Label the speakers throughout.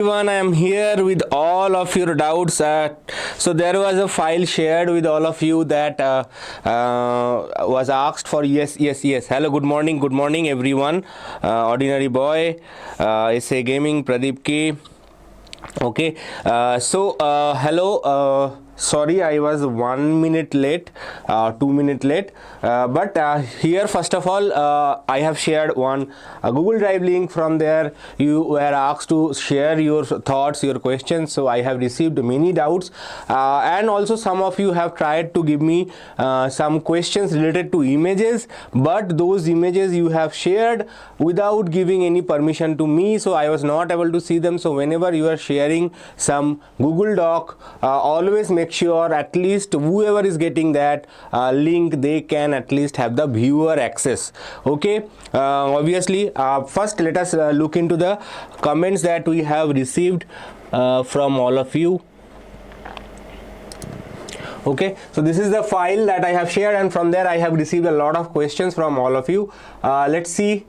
Speaker 1: Everyone, I am here with all of your doubts. So there was a file shared with all of you that was asked for. Yes. Hello, good morning everyone. Ordinary boy, SA Gaming, Pradeep Ki. Okay, hello. Sorry, I was 1 minute late, 2 minutes late, but here first of all I have shared a Google Drive link. From there you were asked to share your thoughts, your questions, so I have received many doubts, and also some of you have tried to give me some questions related to images, but those images you have shared without giving any permission to me, so I was not able to see them. So whenever you are sharing some Google Doc, always make sure at least whoever is getting that link, they can at least have the viewer access. Okay, obviously first let us look into the comments that we have received from all of you. Okay, so this is the file that I have shared, and from there I have received a lot of questions from all of you. Let's see.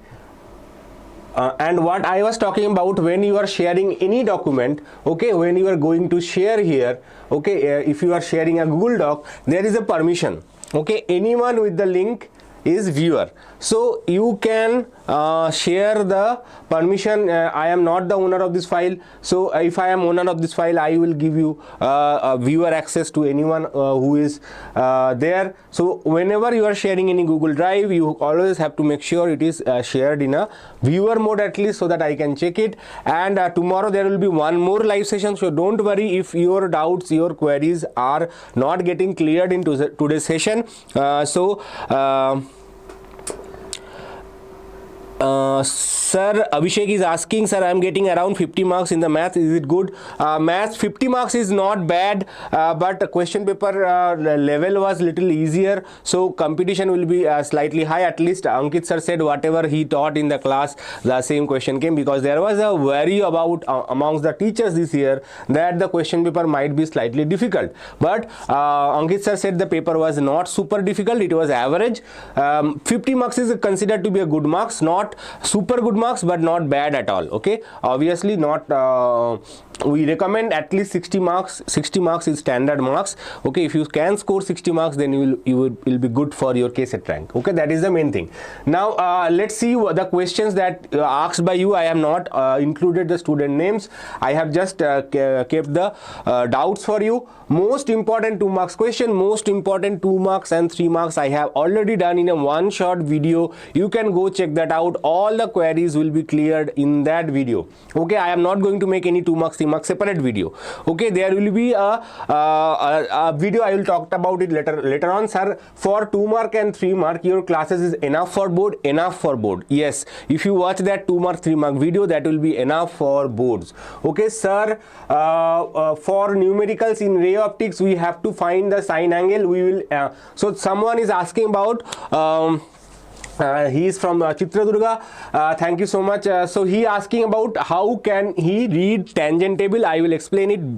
Speaker 1: And what I was talking about, when you are sharing any document, okay, when you are going to share here, okay, if you are sharing a Google Doc, there is a permission. Okay, anyone with the link is viewer, so you can share the permission. I am not the owner of this file, so if I am owner of this file, I will give you viewer access to anyone who is there. So whenever you are sharing any Google Drive, you always have to make sure it is shared in a viewer mode at least, so that I can check it. And tomorrow there will be one more live session, so don't worry if your doubts, your queries are not getting cleared in today's session. Sir, Abhishek is asking, sir, I am getting around 50 marks in the math. Is it good? Math 50 marks is not bad, but the question paper level was little easier, so competition will be slightly high. At least Ankit sir said whatever he taught in the class, the same question came, because there was a worry about amongst the teachers this year that the question paper might be slightly difficult. But Ankit sir said the paper was not super difficult, it was average. 50 marks is considered to be a good marks, not super good marks, but not bad at all. Okay, obviously not we recommend at least 60 marks. 60 marks is standard marks. Okay, if you can score 60 marks, then you will be good for your KCET rank. Okay, that is the main thing. Now let's see the questions that asked by you. I have not included the student names, I have just kept the doubts for you. Most important 2 marks question, most important 2 marks and 3 marks I have already done in a one short video. You can go check that out. All the queries will be cleared in that video. Okay, I am not going to make any 2 marks, 3 marks separate video. Okay, there will be a video, I will talk about it later on. Sir, for 2 mark and 3 mark your classes is enough for board? Enough for board, yes. If you watch that 2 mark 3 mark video, that will be enough for boards. Okay, sir, for numericals in ray optics we have to find the sine angle. We will so someone is asking about he is from Chitradurga. Thank you so much. So he asking about how can he read tangent table. I will explain it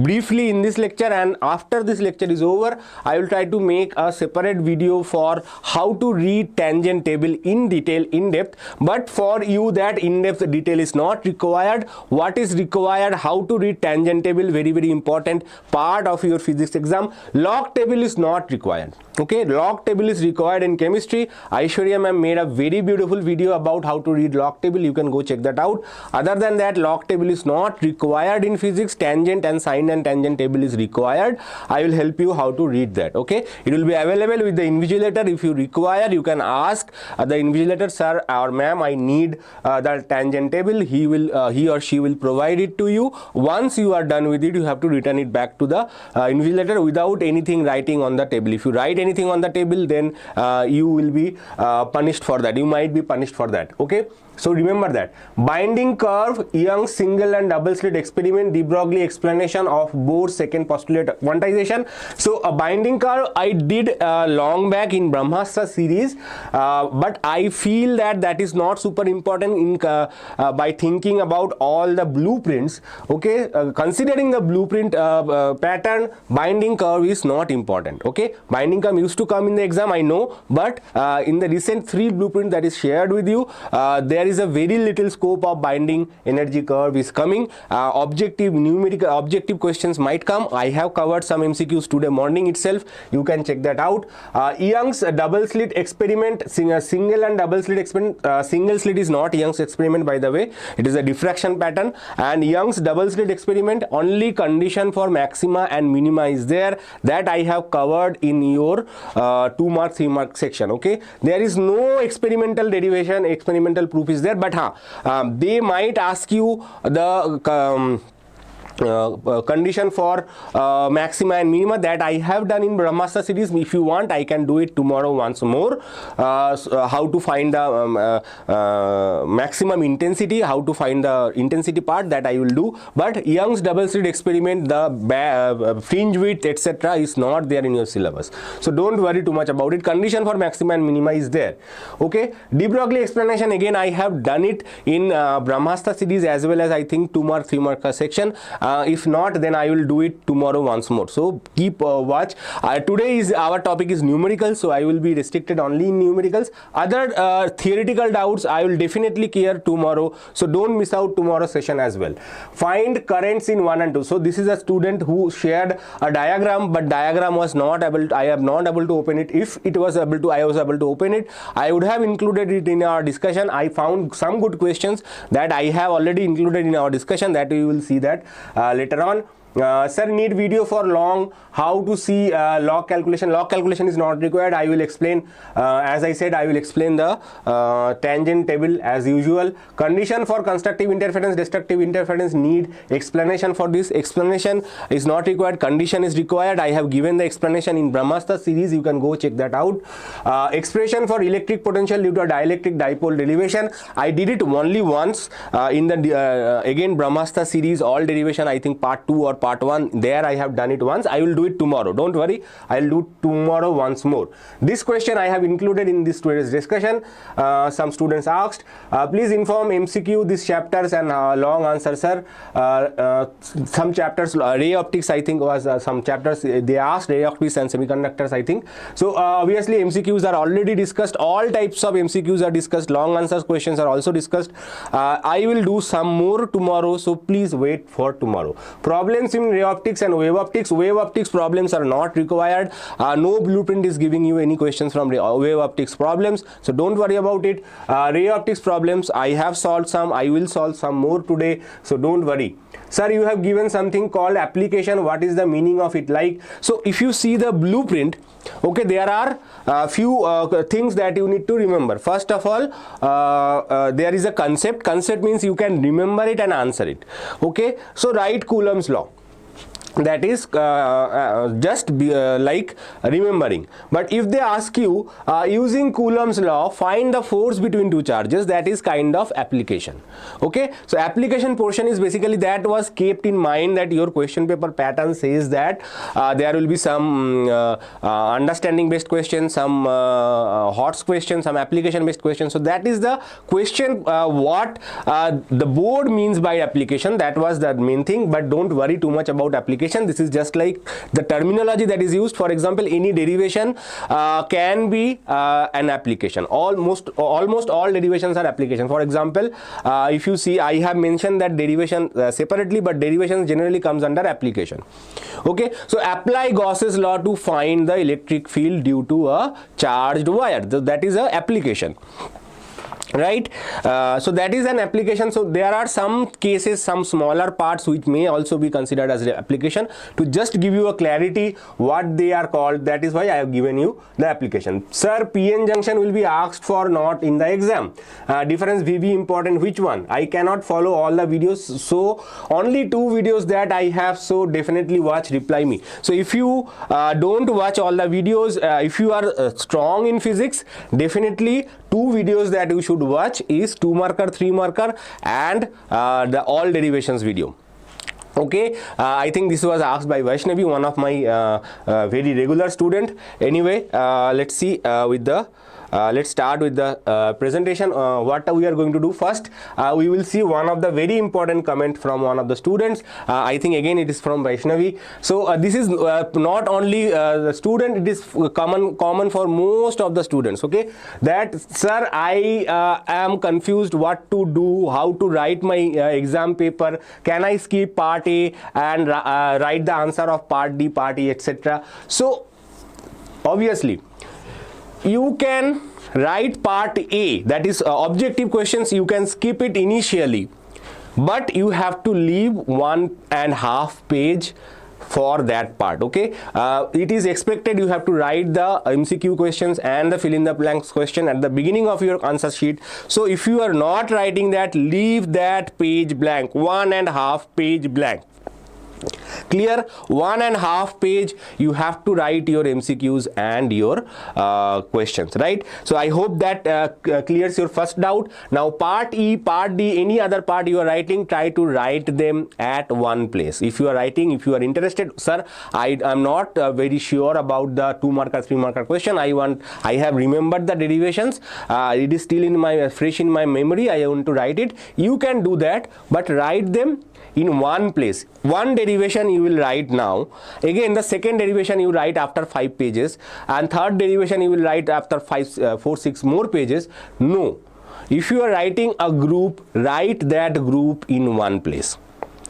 Speaker 1: briefly in this lecture, and after this lecture is over, I will try to make a separate video for how to read tangent table in detail, in depth. But for you, that in-depth detail is not required. What is required? How to read tangent table, very important part of your physics exam. Log table is not required. Okay, log table is required in chemistry. Aishwarya ma'am made a very beautiful video about how to read log table. You can go check that out. Other than that, log table is not required in physics. Tangent and sine and tangent table is required. I will help you how to read that. Okay, it will be available with the invigilator. If you require, you can ask the invigilator, sir or ma'am, I need the tangent table. He or she will provide it to you. Once you are done with it, you have to return it back to the invigilator without anything writing on the table. If you write anything on the table, then you will be punished for that. You might be punished for that. Okay, so remember that. Binding curve, Young's single and double slit experiment, de Broglie explanation of Bohr's second postulate quantization. So a binding curve I did long back in Brahmastra series, but I feel that is not super important in by thinking about all the blueprints. Okay, considering the blueprint pattern, binding curve is not important. Okay, binding curve used to come in the exam, I know, but in the recent 3 blueprint that is shared with you, there is a very little scope of binding energy curve is coming. Objective numerical objective questions might come. I have covered some MCQs today morning itself, you can check that out. Young's double slit experiment, single and double slit experiment. Single slit is not Young's experiment, by the way, it is a diffraction pattern, and Young's double slit experiment, only condition for maxima and minima is there, that I have covered in your 2 mark 3 mark section. Okay, there is no experimental derivation, experimental proof is there, but they might ask you the condition for maxima and minima, that I have done in Brahmastra series. If you want, I can do it tomorrow once more. How to find the maximum intensity, how to find the intensity part, that I will do. But Young's double slit experiment, the fringe width etc. is not there in your syllabus, so don't worry too much about it. Condition for maxima and minima is there. Okay, de Broglie explanation, again I have done it in Brahmastra series as well as I think 2 mark 3 mark section. If not, then I will do it tomorrow once more, so keep watch. Today is our topic is numericals, so I will be restricted only in numericals. Other theoretical doubts I will definitely clear tomorrow, so don't miss out tomorrow's session as well. Find currents in 1 and 2. So this is a student who shared a diagram, but diagram was not able to, I am not able to open it. If it was able to, I was able to open it, I would have included it in our discussion. I found some good questions that I have already included in our discussion, that we will see that later on. Sir, need video for long, how to see log calculation. Log calculation is not required. I will explain, as I said, I will explain the tangent table as usual. Condition for constructive interference, destructive interference, need explanation for this. Explanation is not required, condition is required. I have given the explanation in Brahmastra series, you can go check that out. Expression for electric potential due to a dielectric dipole derivation, I did it only once in the again Brahmastra series, all derivation, I think part 2 or part 1, there I have done it once. I will do it tomorrow, don't worry, I will do tomorrow once more. This question I have included in this today's discussion. Some students asked, please inform MCQ these chapters, and long answer, sir. Some chapters, ray optics I think was some chapters they asked, ray optics and semiconductors I think. So obviously MCQs are already discussed, all types of MCQs are discussed, long answers questions are also discussed. I will do some more tomorrow, so please wait for tomorrow. Problems in ray optics and wave optics problems are not required. No blueprint is giving you any questions from wave optics problems, so don't worry about it. Ray optics problems I have solved some, I will solve some more today, so don't worry. Sir, you have given something called application, what is the meaning of it like? So if you see the blueprint, okay, there are few things that you need to remember. First of all, there is a concept. Concept means you can remember it and answer it. Okay, so write Coulomb's law. That is just like remembering. But if they ask you using Coulomb's law, find the force between two charges, that is kind of application. Okay, so application portion is basically that was kept in mind, that your question paper pattern says that there will be some understanding based questions, some HOTS questions, some application based questions. So that is the question, what the board means by application, that was the main thing. But don't worry too much about application. This is just like the terminology that is used. For example, any derivation can be an application. Almost all derivations are application. For example, if you see, I have mentioned that derivation separately, but derivation generally comes under application. Okay, so apply Gauss's law to find the electric field due to a charged wire. That is a application. Right, so that is an application. So there are some cases, some smaller parts which may also be considered as an application. To just give you a clarity what they are called, that is why I have given you the application. Sir, PN junction will be asked for not in the exam. Difference VB important, which one? I cannot follow all the videos, so only 2 videos that I have, so definitely watch, reply me. So if you don't watch all the videos, if you are strong in physics, definitely 2 videos that you should watch is 2 marker, 3 marker, and the all derivations video. Okay, I think this was asked by Vaishnavi, one of my very regular student. Anyway, let's see with the let's start with the presentation. What we are going to do first, we will see one of the very important comment from one of the students. I think again it is from Vaishnavi. So this is not only the student, it is common for most of the students. Okay, that sir, I am confused what to do, how to write my exam paper. Can I skip part A and write the answer of part D, part E, etc. So obviously you can write part A, that is objective questions, you can skip it initially, but you have to leave 1.5 page for that part. Okay, it is expected you have to write the MCQ questions and the fill in the blanks question at the beginning of your answer sheet. So if you are not writing that, leave that page blank, 1.5 page blank. Clear? 1.5 page you have to write your MCQs and your questions, right? So I hope that clears your first doubt. Now part E, part D, any other part you are writing, try to write them at one place. If you are writing, if you are interested, sir, I am not very sure about the 2 marker 3 marker question. I have remembered the derivations, it is still in my fresh in my memory, I want to write it. You can do that, but write them in one place. One derivation you will write now, again the second derivation you write after 5 pages, and third derivation you will write after 4-6 more pages. No, if you are writing a group, write that group in one place.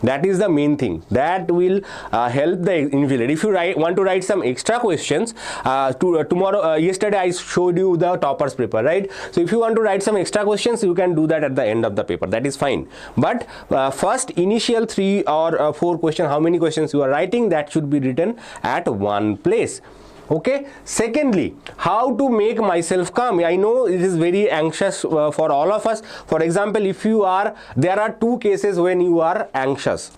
Speaker 1: That is the main thing that will help the invigilator. If you want to write some extra questions, tomorrow, yesterday I showed you the toppers paper, right? So if you want to write some extra questions, you can do that at the end of the paper. That is fine. But first initial 3 or 4 questions, how many questions you are writing, that should be written at one place. Okay. Secondly, how to make myself calm. I know it is very anxious for all of us. For example, if you are, there are 2 cases when you are anxious.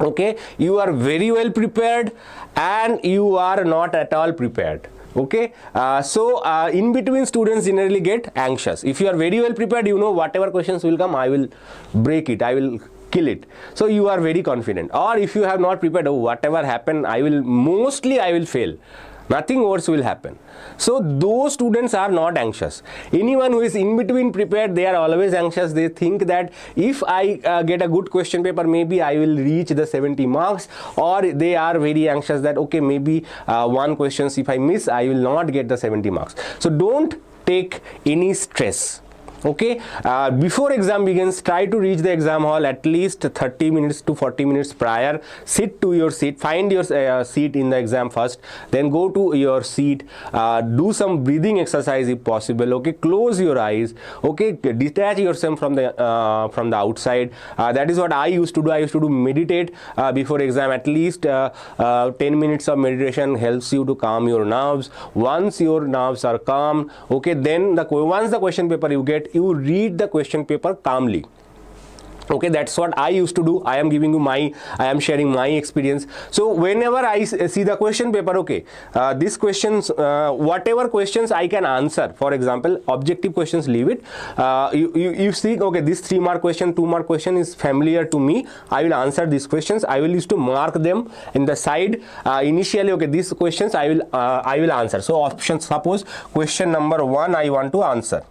Speaker 1: Okay, you are very well prepared and you are not at all prepared. Okay, so in between students generally get anxious. If you are very well prepared, you know whatever questions will come, I will break it, I will kill it. So you are very confident. Or if you have not prepared, oh, whatever happen, I will fail. Nothing worse will happen. So those students are not anxious. Anyone who is in between prepared, they are always anxious. They think that if I get a good question paper, maybe I will reach the 70 marks, or they are very anxious that okay, maybe one question if I miss, I will not get the 70 marks. So don't take any stress. Okay, before exam begins, try to reach the exam hall at least 30 minutes to 40 minutes prior. Sit to your seat, find your seat in the exam first, then go to your seat, do some breathing exercise if possible. Okay, close your eyes. Okay, detach yourself from the outside. That is what I used to do. I used to do meditate before exam. At least 10 minutes of meditation helps you to calm your nerves. Once your nerves are calm, okay, then once the question paper you get, you read the question paper calmly. Okay, that's what I used to do. I am sharing my experience. So whenever I see the question paper, okay, these questions, whatever questions I can answer, for example, objective questions, leave it. You see, okay, this 3 mark question, 2 mark question is familiar to me. I will answer these questions. I will used to mark them in the side. Initially, okay, these questions I will answer. So options, suppose question number 1 I want to answer.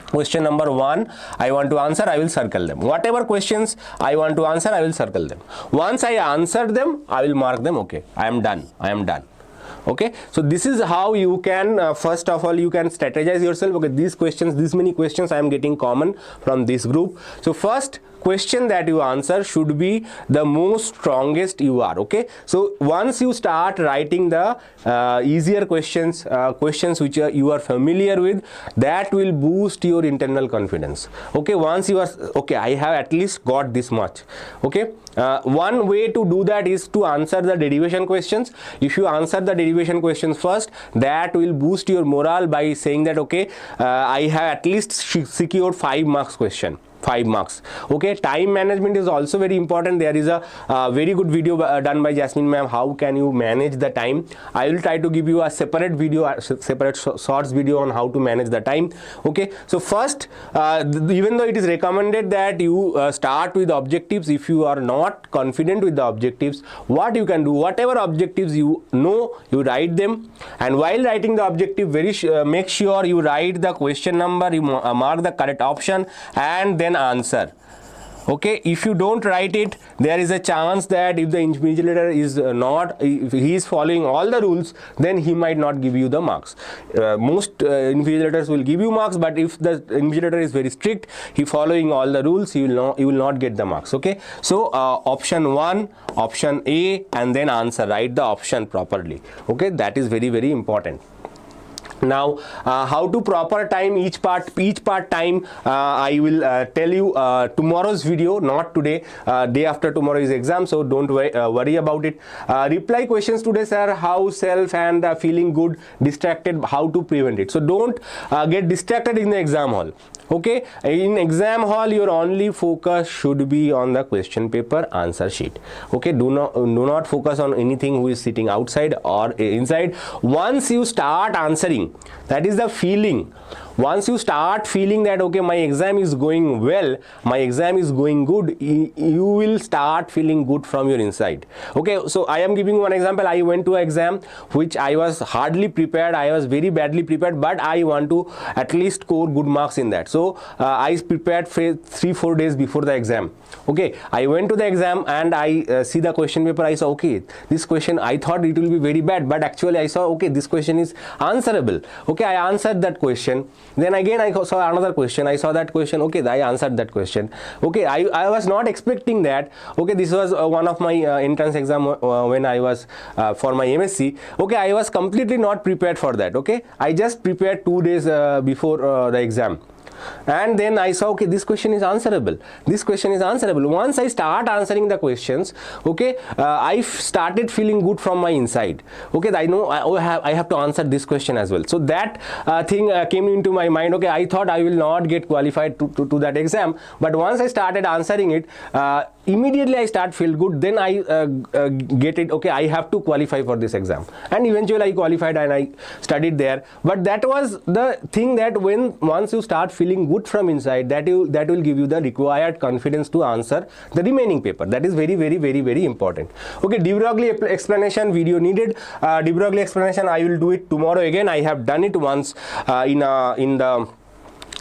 Speaker 1: Question number 1 I want to answer, I will circle them. Whatever questions I want to answer, I will circle them. Once I answer them, I will mark them. Okay, I am done. Okay, so this is how you can first of all you can strategize yourself. Okay, these questions, this many questions I am getting common from this group. So first question that you answer should be the most strongest you are. Okay, so once you start writing the easier questions, questions which you are familiar with, that will boost your internal confidence. Okay, once you are okay, I have at least got this much. Okay, one way to do that is to answer the derivation questions. If you answer the derivation questions first, that will boost your morale by saying that okay, I have at least secured 5 marks question. 5 marks. Okay, time management is also very important. There is a very good video done by Jasmine ma'am, how can you manage the time. I will try to give you a separate video, separate shorts video on how to manage the time. Okay, so first, even though it is recommended that you start with objectives, if you are not confident with the objectives, what you can do, whatever objectives you know, you write them, and while writing the objective, make sure you write the question number, you mark the correct option, and then answer. Okay, if you don't write it, there is a chance that if the invigilator is if he is following all the rules, then he might not give you the marks. Most invigilators will give you marks, but if the invigilator is very strict, he following all the rules, you will not get the marks. Okay, so option 1, option A, and then answer, write the option properly. Okay, that is very, very important. Now, how to proper time each part time, I will tell you tomorrow's video, not today. Day after tomorrow is exam, so don't worry about it. Reply questions today, sir. How, self, and feeling good, distracted, how to prevent it. So don't get distracted in the exam hall. Okay, in exam hall your only focus should be on the question paper answer sheet. Okay, do not focus on anything who is sitting outside or inside. Once you start answering, that is the feeling. Once you start feeling that okay, my exam is going well, my exam is going good, you will start feeling good from your inside. Okay, so I am giving one example. I went to an exam which I was hardly prepared, I was very badly prepared, but I want to at least score good marks in that. So I prepared 3-4 days before the exam. Okay, I went to the exam and I see the question paper. I saw okay, this question I thought it will be very bad, but actually I saw okay, this question is answerable. Okay, I answered that question. Then again I saw another question, I saw that question, okay, I answered that question. Okay, I was not expecting that. Okay, this was one of my entrance exam when I was for my MSc. Okay, I was completely not prepared for that. Okay, I just prepared 2 days before the exam. And then I saw okay, this question is answerable, this question is answerable. Once I start answering the questions, okay, I started feeling good from my inside. Okay, I know I have to answer this question as well. So that thing came into my mind. Okay, I thought I will not get qualified to that exam, but once I started answering it, immediately I start feel good. Then I get it, okay, I have to qualify for this exam, and eventually I qualified and I studied there. But that was the thing, that once you start feeling good from inside, that will give you the required confidence to answer the remaining paper. That is very, very, very, very important. Okay, de Broglie explanation video needed. De Broglie explanation I will do it tomorrow again. I have done it once in the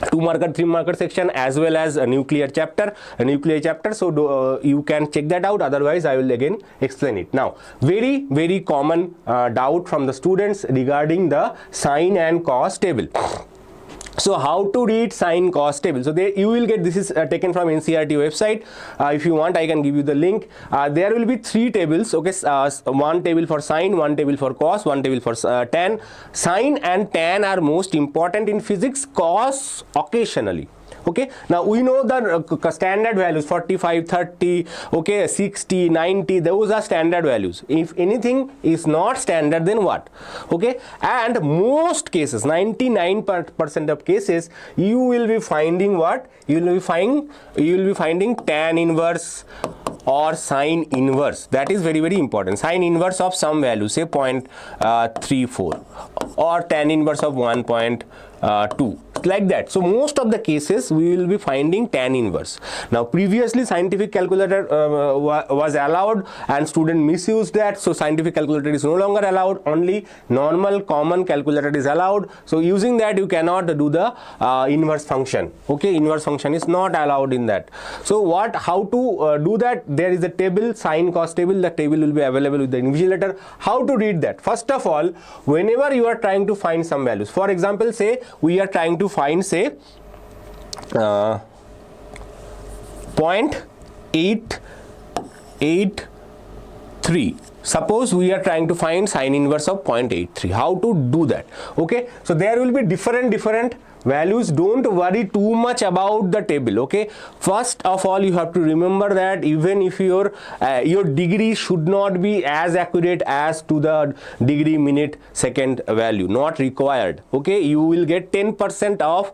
Speaker 1: 2-marker, 3-marker section, as well as a nuclear chapter. So you can check that out. Otherwise I will again explain it. Now, very, very common doubt from the students regarding the sine and cos table. So how to read sine cos table? So you will get, this is taken from NCERT website. If you want, I can give you the link. There will be 3 tables. Okay, one table for sine, one table for cos, one table for tan. Sine and tan are most important in physics. Cos occasionally. Okay, now we know the standard values 45, 30, okay, 60, 90, those are standard values. If anything is not standard, then what? Okay, and most cases, 99% of cases, you will be finding what? You will be finding tan inverse or sine inverse. That is very, very important. Sine inverse of some value, say 0.34, or tan inverse of 1.2, like that. So most of the cases we will be finding tan inverse. Now previously scientific calculator was allowed and student misused that, so scientific calculator is no longer allowed, only normal common calculator is allowed. So using that you cannot do the inverse function. Okay, inverse function is not allowed in that. So how to do that? There is a table, sine cos table. The table will be available with the invigilator. How to read that? First of all, whenever you are trying to find some values, for example, say we are trying to find, say, 0.883. Suppose we are trying to find sine inverse of 0.83. How to do that? Okay, so there will be different values, don't worry too much about the table. Okay, first of all you have to remember that even if your degree should not be as accurate as to the degree, minute, second value, not required. Okay, you will get 10% of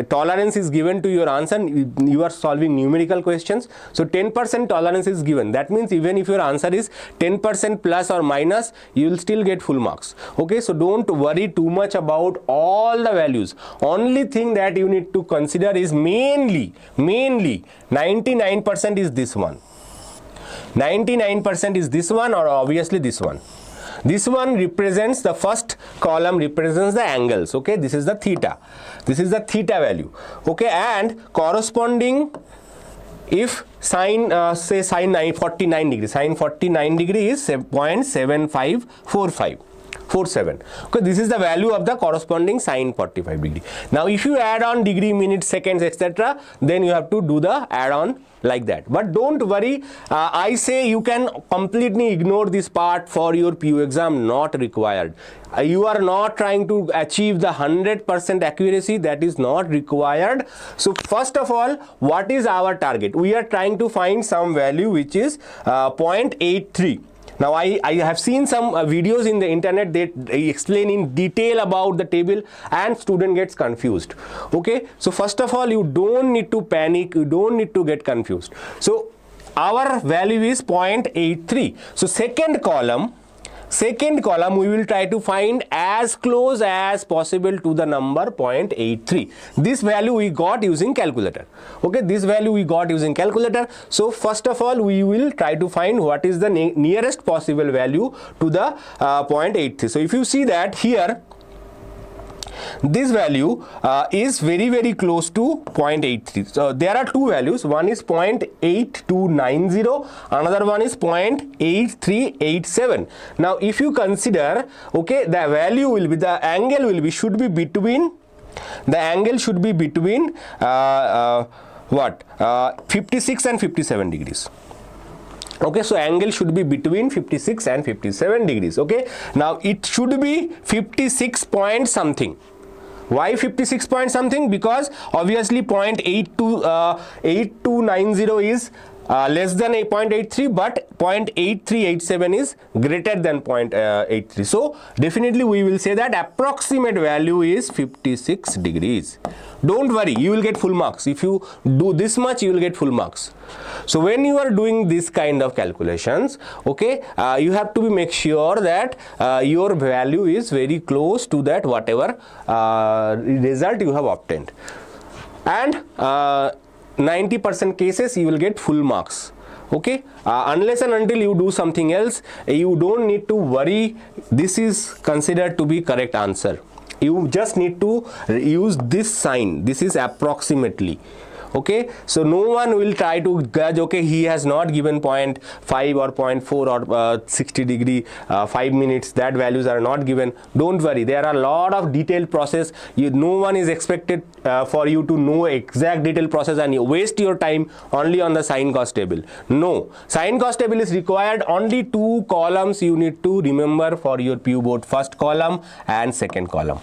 Speaker 1: tolerance is given to your answer. You are solving numerical questions, so 10% tolerance is given. That means even if your answer is 10% plus or minus, you will still get full marks. Okay, so don't worry too much about all the values. Only thing that you need to consider is mainly 99% is this one, 99% is this one, or obviously this one. This one represents, the first column represents the angles. Okay, this is the theta, this is the theta value. Okay, and corresponding, if sine say sine 49 degree, sine 49 degree is 0.7547. Okay, this is the value of the corresponding sine 45 degree. Now if you add on degree, minutes, seconds, etc., then you have to do the add on like that. But don't worry, I say you can completely ignore this part for your PU exam, not required. You are not trying to achieve the 100% accuracy, that is not required. So first of all, what is our target? We are trying to find some value which is 0.83. Now I have seen some videos in the internet that explain in detail about the table and student gets confused. Okay, so first of all, you don't need to panic, you don't need to get confused. So our value is 0.83. So second column we will try to find as close as possible to the number 0.83. This value we got using calculator. Okay, this value we got using calculator. So first of all, we will try to find what is the nearest possible value to the 0.83. So if you see that here, this value is very close to 0.83. So there are two values, one is 0.8290, another one is 0.8387. Now if you consider, okay, the value will be, the angle will be, should be between, the angle should be between 56 and 57 degrees. Okay, so angle should be between 56 and 57 degrees. Okay, now it should be 56 point something. Why 56 point something? Because obviously 0.8290 is less than 0.83, but 0.8387 is greater than 0.83. So definitely we will say that approximate value is 56 degrees. Don't worry, you will get full marks. If you do this much, you will get full marks. So when you are doing this kind of calculations, okay, you have to make sure that your value is very close to that whatever result you have obtained, and 90% cases you will get full marks. Okay, unless and until you do something else, you don't need to worry. This is considered to be correct answer. You just need to use this sign. This is approximately. Okay, so no one will try to judge, okay, he has not given 0.5 or 0.4 or 60 degree 5 minutes, that values are not given. Don't worry, there are a lot of detailed process. No one is expected for you to know exact detailed process and you waste your time only on the sine cos table. No, sine cos table is required. Only two columns you need to remember for your PU board, first column and second column.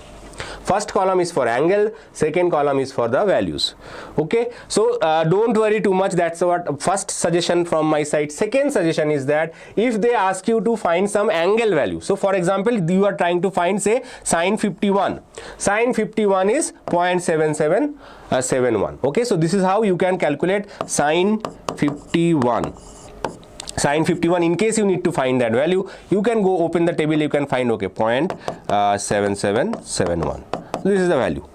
Speaker 1: First column is for angle, second column is for the values. Okay, so don't worry too much. That's what first suggestion from my side. Second suggestion is that if they ask you to find some angle value, so for example you are trying to find, say, sine 51. Sine 51 is 0.7771. Okay, so this is how you can calculate sine 51. Sine 51, in case you need to find that value, you can go open the table, you can find, okay, 0.7771. This is the value.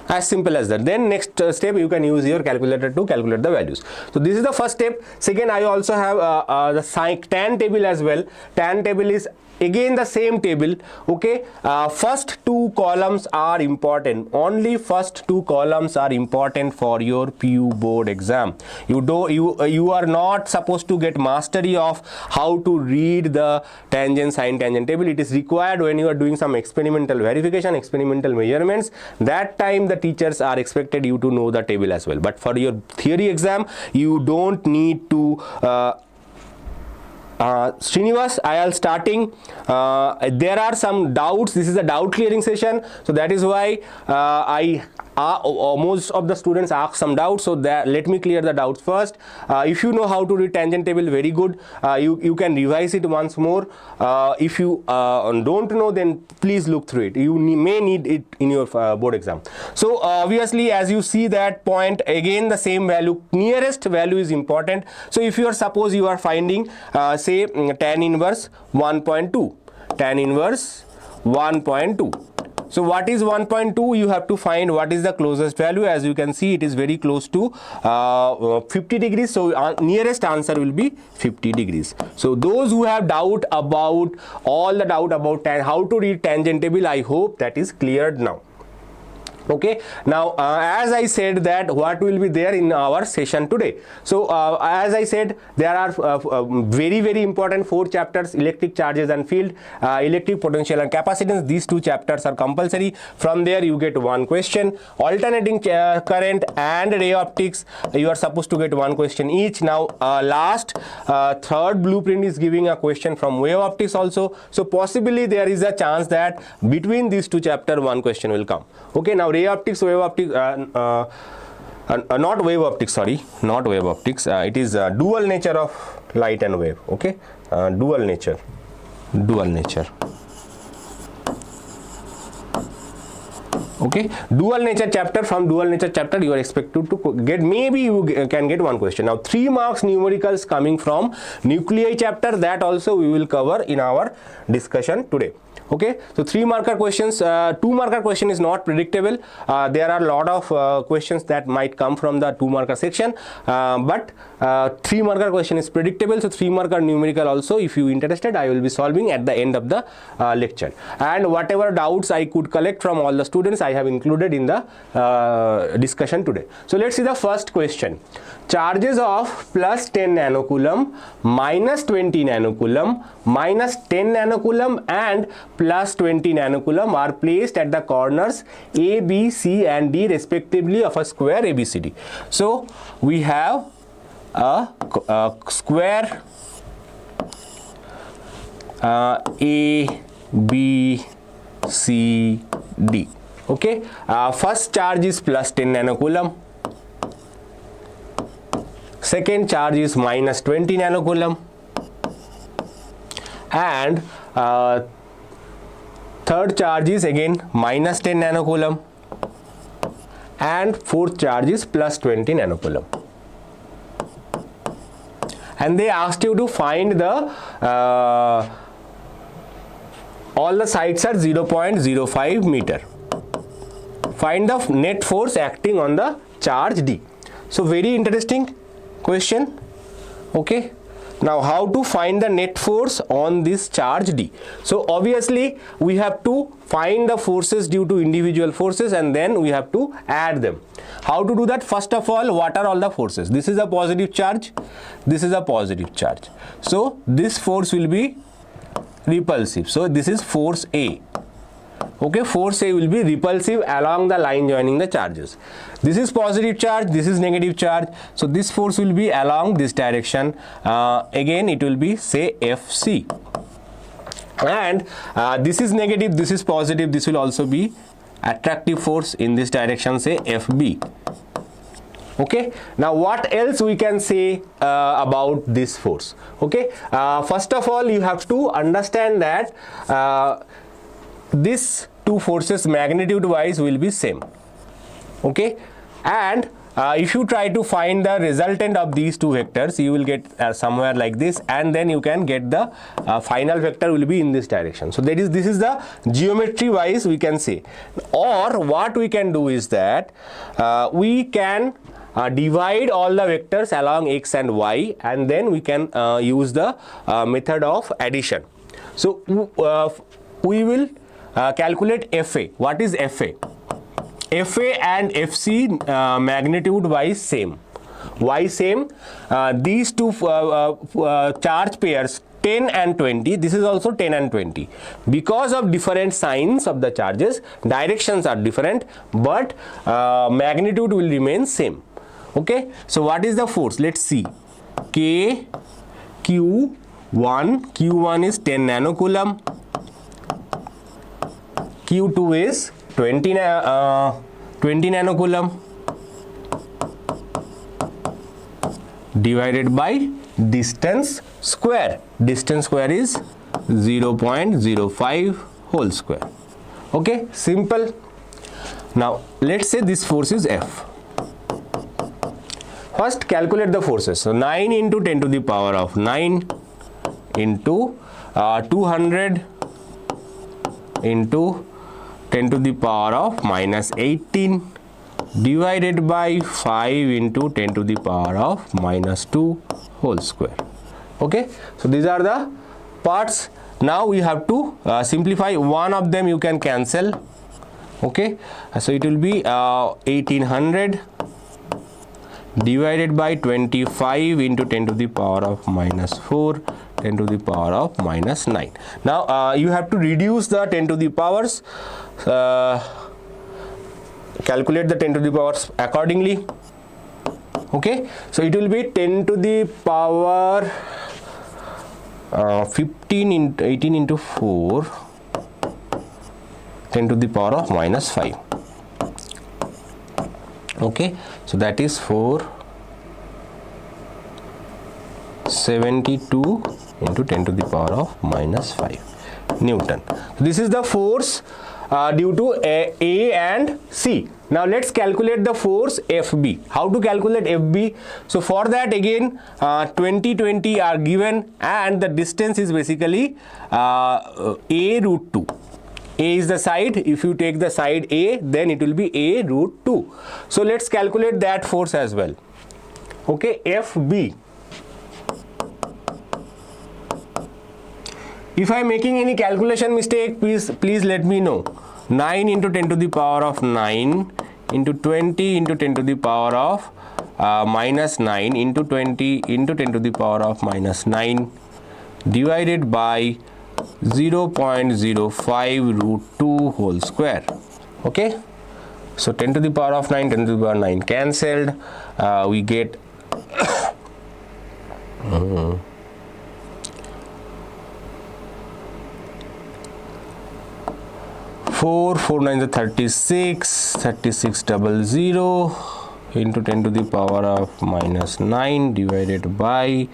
Speaker 1: As simple as that. Then next step, you can use your calculator to calculate the values. So this is the first step. Second, I also have the tan table as well. Tan table is again the same table. Okay, first two columns are important. Only first two columns are important for your PU board exam. You are not supposed to get mastery of how to read the tangent, sine, tangent table. It is required when you are doing some experimental verification, experimental measurements. That time the teachers are expected you to know the table as well. But for your theory exam, you don't need to Srinivas, I am starting. There are some doubts. This is a doubt clearing session, so that is why most of the students ask some doubts. So that, let me clear the doubts first. If you know how to read tangent table, very good. You can revise it once more. If you don't know, then please look through it. You may need it in your board exam. So obviously, as you see that point, again the same value, nearest value is important. So if you are, suppose you are finding say tan inverse 1.2, tan inverse 1.2. So what is 1.2? You have to find what is the closest value. As you can see, it is very close to 50 degrees. So nearest answer will be 50 degrees. So those who have doubt about how to read tangent table, I hope that is cleared now. Okay, now as I said that what will be there in our session today. So as I said, there are very important 4 chapters: electric charges and field, electric potential and capacitance. These 2 chapters are compulsory. From there you get 1 question. Alternating current and ray optics, you are supposed to get 1 question each. Now last third blueprint is giving a question from wave optics also. So possibly there is a chance that between these 2 chapters 1 question will come. Okay, now ray optics, wave optics, not wave optics, sorry, not wave optics. It is dual nature of light and wave. Okay, dual nature. Okay, dual nature chapter. From dual nature chapter you are expected to get, maybe you can get 1 question. Now 3 marks numericals coming from nuclei chapter, that also we will cover in our discussion today. Okay, so 3 marker questions. 2 marker question is not predictable. There are a lot of questions that might come from the 2 marker section, but 3 marker question is predictable. So 3 marker numerical also, if you interested, I will be solving at the end of the lecture. And whatever doubts I could collect from all the students, I have included in the discussion today. So let's see the first question. Charges of plus 10 nanocoulomb, minus 20 nanocoulomb, minus 10 nanocoulomb and plus 20 nanocoulomb are placed at the corners A, B, C and D respectively of a square ABCD. So we have a square A, B, C, D. Okay, first charge is plus 10 nanocoulomb. Second charge is minus 20 nanocoulomb. And third charge is again minus 10 nanocoulomb. And fourth charge is plus 20 nanocoulomb. And they asked you to find the all the sides are 0.05 meter. Find the net force acting on the charge D. So very interesting question. Okay, now how to find the net force on this charge D? So obviously we have to find the forces due to individual forces and then we have to add them. How to do that? First of all, what are all the forces? This is a positive charge, this is a positive charge. So this force will be repulsive. So this is force A. Okay, force A will be repulsive along the line joining the charges. This is positive charge, this is negative charge. So this force will be along this direction. Again it will be say FC. And this is negative, this is positive, this will also be attractive force in this direction, say FB. Okay, now what else we can say about this force? Okay, first of all you have to understand that these 2 forces magnitude wise will be same. Okay, and if you try to find the resultant of these 2 vectors, you will get somewhere like this, and then you can get the final vector will be in this direction. So that is, this is the geometry wise we can say. Or what we can do is that we can divide all the vectors along x and y, and then we can use the method of addition. So we will calculate FA. What is FA? FA and FC magnitude wise same. Why same? These 2 charge pairs 10 and 20, this is also 10 and 20. Because of different signs of the charges, directions are different, but magnitude will remain same. Okay, so what is the force? Let's see. K, Q, Q1 is 10 nanocoulomb, Q2 is 20 nanocoulomb divided by distance square. Distance square is 0.05 whole square. Okay, simple. Now let's say this force is F. First calculate the forces. So 9 into 10 to the power of 9 into 200 into 10 to the power of minus 18 divided by 5 into 10 to the power of minus 2 whole square. Okay, so these are the parts. Now we have to simplify. One of them you can cancel. Okay, so it will be 1800 divided by 25 into 10 to the power of minus 4, 10 to the power of minus 9. Now you have to reduce the 10 to the powers, calculate the 10 to the powers accordingly. Okay, so it will be 10 to the power 15 into 18 into 4, 10 to the power of minus 5. Okay, so that is 472 into 10 to the power of minus 5 Newton. So this is the force due to A and C. Now let's calculate the force FB. How to calculate FB? So for that again 20 are given and the distance is basically A root 2. A is the side. If you take the side A, then it will be A root 2. So let's calculate that force as well. Okay, FB. If I am making any calculation mistake, please let me know. 9 into 10 to the power of 9 into 20 into 10 to the power of minus 9 into 20 into 10 to the power of minus 9 divided by 0.05 root 2 whole square. Okay, so 10 to the power of 9, 10 to the power 9 cancelled. We get 4 9 is 36, 3600 into 10 to the power of minus 9 divided by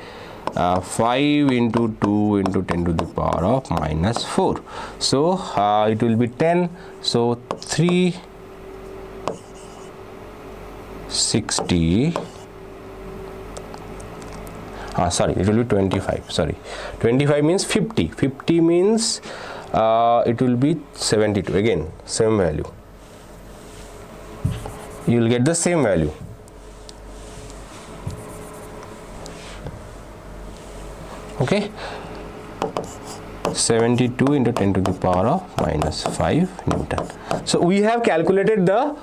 Speaker 1: 5 into 2 into 10 to the power of minus 4. So it will be 10. So 360. Sorry, it will be 25. Sorry, 25 means 50. 50 means it will be 72. Again, same value. You will get the same value. Okay, 72 into 10 to the power of minus 5 Newton. So we have calculated the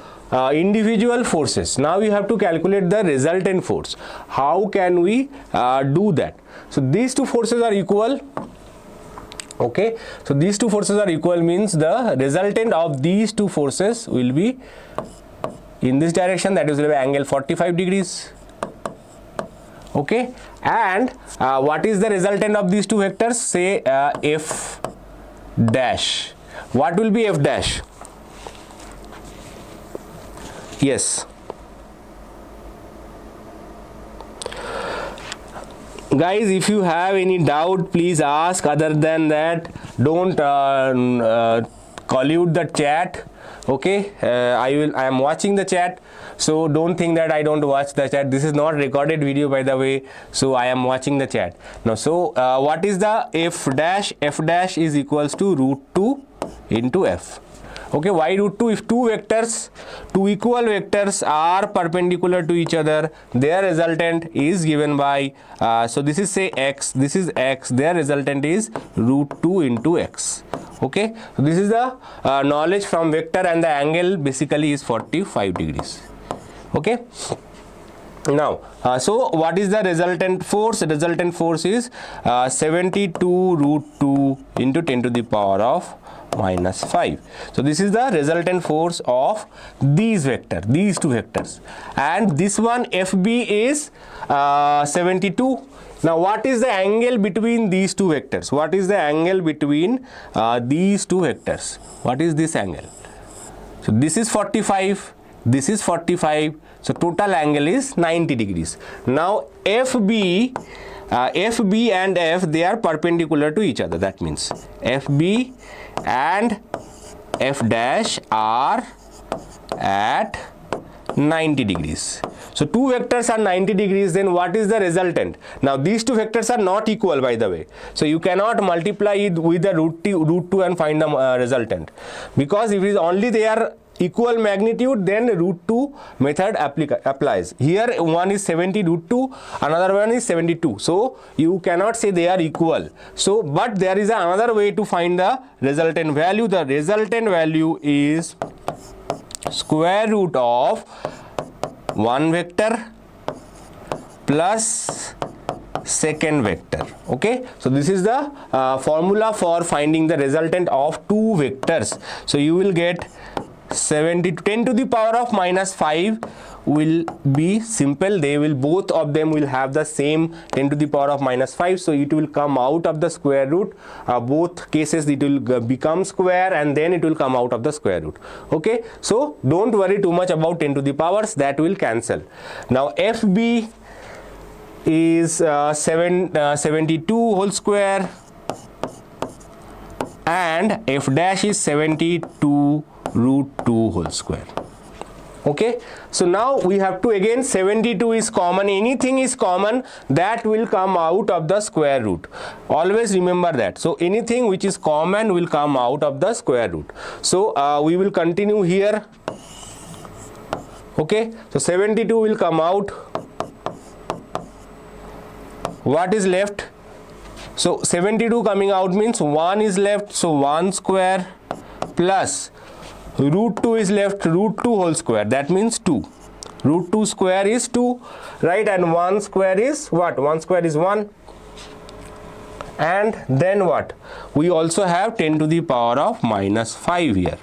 Speaker 1: individual forces. Now we have to calculate the resultant force. How can we do that? So these two forces are equal. Okay, so these two forces are equal means the resultant of these two forces will be in this direction, that is will be angle 45 degrees. Okay, and what is the resultant of these two vectors? Say F dash. What will be F dash? Yes, guys, if you have any doubt, please ask. Other than that, don't collude the chat. Okay, I am watching the chat, so don't think that I don't watch the chat. This is not recorded video, by the way, so I am watching the chat now. So what is the F dash? F dash is equals to root 2 into F. Okay, why root 2? If two equal vectors are perpendicular to each other, their resultant is given by so this is say x, this is x, their resultant is root 2 into x. Okay, so this is the knowledge from vector, and the angle basically is 45 degrees. Okay, now so what is the resultant force? The resultant force is 72 root 2 into 10 to the power of minus 5. So this is the resultant force of these two vectors, and this one FB is 72. Now what is the angle between these two vectors? What is the angle between these two vectors? What is this angle? So this is 45, this is 45, so total angle is 90 degrees. Now FB and F, they are perpendicular to each other. That means FB and F dash are at 90 degrees. So two vectors are 90 degrees, then what is the resultant? Now these two vectors are not equal, by the way. So you cannot multiply it with the root 2 and find the resultant. Because if it is only they are equal magnitude, then root 2 method applies. Here one is 70 root 2, another one is 72. So you cannot say they are equal. So but there is another way to find the resultant value. The resultant value is square root of one vector plus second vector. Okay, so this is the formula for finding the resultant of two vectors. So you will get 10 to the power of minus 5 will be simple. They will, both of them will have the same 10 to the power of minus 5. So it will come out of the square root. Both cases it will become square and then it will come out of the square root. Okay, so don't worry too much about 10 to the powers, that will cancel. Now FB is 72 whole square and F dash is 72 root 2 whole square. Okay, so now we have to, again 72 is common, anything is common that will come out of the square root. Always remember that. So anything which is common will come out of the square root. So we will continue here. Okay, so 72 will come out. What is left? So 72 coming out means 1 is left, so 1 square plus root 2 is left, root 2 whole square, that means 2. Root 2 square is 2, right? And 1 square is what? 1 square is 1. And then what? We also have 10 to the power of minus 5 here.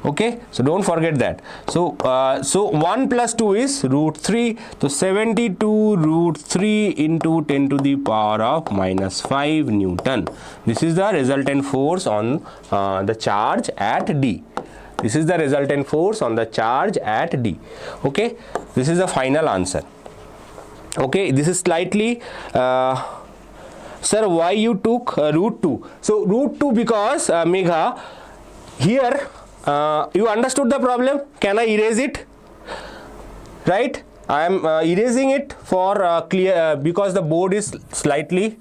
Speaker 1: Okay, so don't forget that. So 1 plus 2 is root 3. So 72 root 3 into 10 to the power of minus 5 Newton. This is the resultant force on the charge at D. This is the resultant force on the charge at D. Okay, this is the final answer. Okay, this is slightly sir, why you took root 2? So root 2 because Megha, here you understood the problem. Can I erase it? Right, I am erasing it for clear because the board is slightly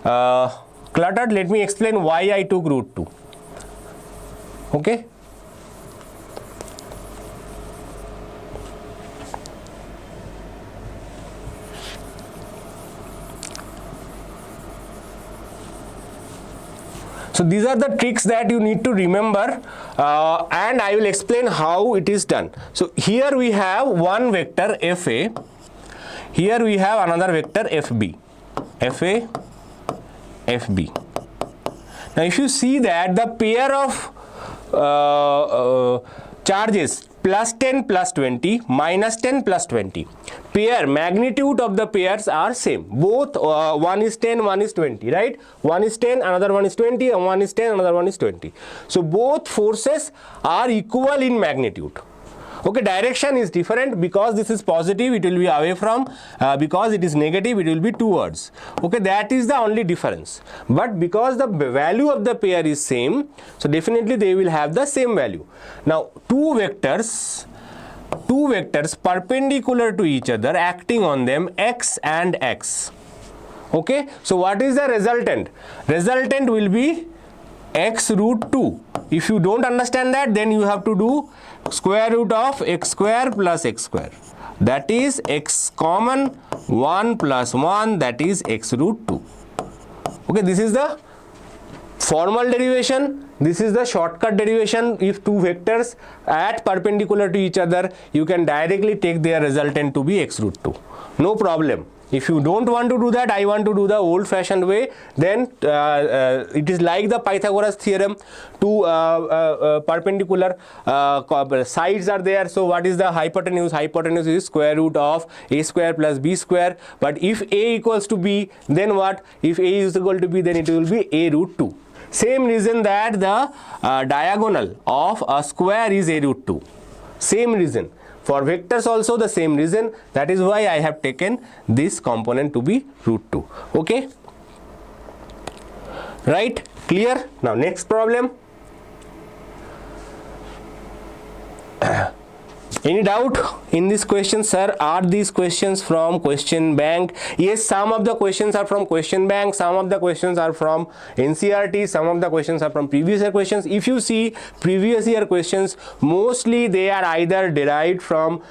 Speaker 1: cluttered. Let me explain why I took root 2. Okay, so these are the tricks that you need to remember, and I will explain how it is done. So here we have one vector FA, here we have another vector FB, FA, FB. Now if you see that the pair of charges plus 10 plus 20 minus 10 plus 20, pair magnitude of the pairs are same. Both one is 10, one is 20, right? One is 10, another one is 20, and one is 10, another one is 20. So both forces are equal in magnitude. Okay, direction is different. Because this is positive, it will be away from, because it is negative, it will be towards. Okay, that is the only difference. But because the value of the pair is same, so definitely they will have the same value. Now two vectors perpendicular to each other, acting on them, x and x. Okay, so what is the resultant? Resultant will be x root 2. If you don't understand that, then you have to do square root of x square plus x square. That is x common 1 plus 1, that is x root 2. Okay, this is the formal derivation. This is the shortcut derivation. If two vectors at perpendicular to each other, you can directly take their resultant to be x root 2. No problem. If you don't want to do that, I want to do the old fashioned way, then it is like the Pythagoras theorem. Two perpendicular sides are there. So what is the hypotenuse? Hypotenuse is square root of a square plus b square. But if a equals to b, then what? If a is equal to b, then it will be a root 2. Same reason that the diagonal of a square is a root 2. Same reason. For vectors also the same reason. That is why I have taken this component to be root 2. Okay? Right? Clear? Now next problem. Any doubt in this question, sir? Are these questions from question bank? Yes, some of the questions are from question bank, some of the questions are from NCERT, some of the questions are from previous year questions. If you see previous year questions, mostly they are either derived from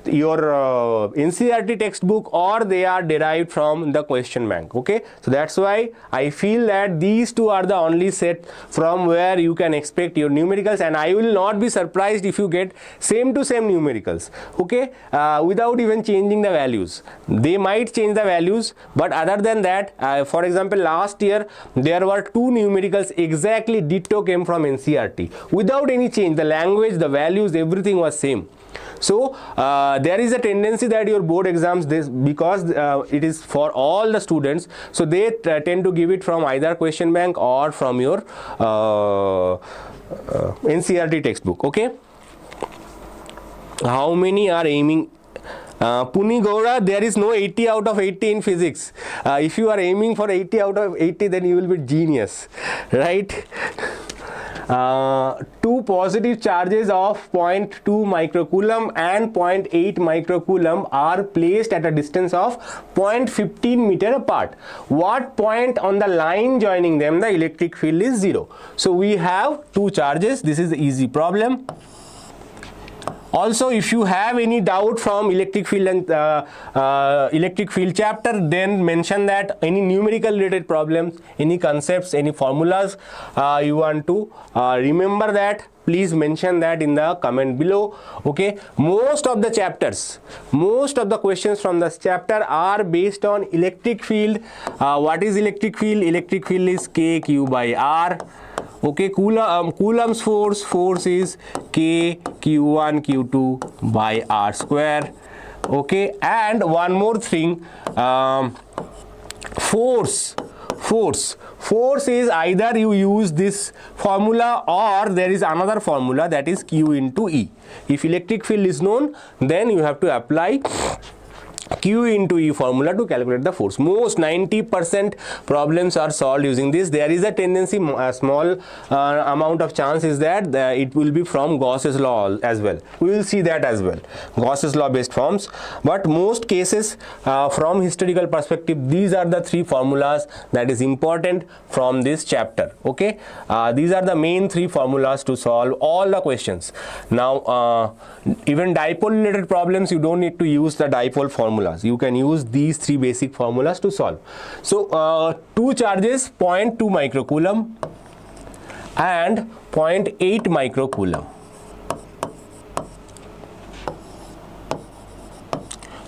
Speaker 1: your NCERT textbook, or they are derived from the question bank. Okay, so that's why I feel that these two are the only set from where you can expect your numericals, and I will not be surprised if you get same to same numericals. Okay, without even changing the values. They might change the values, but other than that, for example, last year there were two numericals exactly ditto came from NCERT without any change. The language, the values, everything was same. So there is a tendency that your board exams, this because it is for all the students, so they tend to give it from either question bank or from your NCERT textbook. Okay, how many are aiming? Puni Gaura, there is no 80 out of 80 in physics. If you are aiming for 80 out of 80, then you will be genius, right? Two positive charges of 0.2 microcoulomb and 0.8 microcoulomb are placed at a distance of 0.15 meter apart. What point on the line joining them the electric field is 0? So we have two charges. This is the easy problem. Also, if you have any doubt from electric field and electric field chapter, then mention that. Any numerical related problems, any concepts, any formulas you want to remember that, please mention that in the comment below. Okay, most of the chapters, most of the questions from this chapter are based on electric field. What is electric field? Electric field is K Q by R. Okay, Coulomb's force is K Q1 Q2 by R square. Okay, and one more thing, force is either you use this formula or there is another formula, that is Q into E. If electric field is known, then you have to apply Q into E formula to calculate the force. Most 90% problems are solved using this. There is a tendency, a small amount of chance is that it will be from Gauss's law as well. We will see that as well, Gauss's law based forms. But most cases from historical perspective, these are the three formulas that is important from this chapter. Okay, these are the main three formulas to solve all the questions. Now even dipole related problems, you don't need to use the dipole formulas. You can use these three basic formulas to solve. So two charges, 0.2 microcoulomb and 0.8 microcoulomb.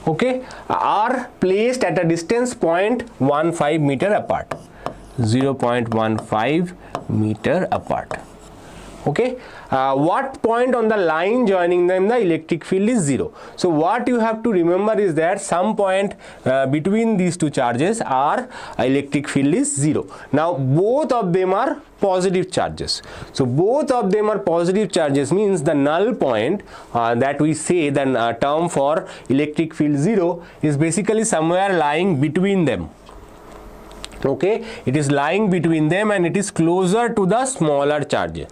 Speaker 1: Okay, are placed at a distance 0.15 meter apart, 0.15 meter apart. Okay, what point on the line joining them the electric field is 0? So what you have to remember is that some point between these two charges are electric field is 0. Now both of them are positive charges. So both of them are positive charges means the null point that we say, the term for electric field 0 is basically somewhere lying between them. Okay, it is lying between them and it is closer to the smaller charge.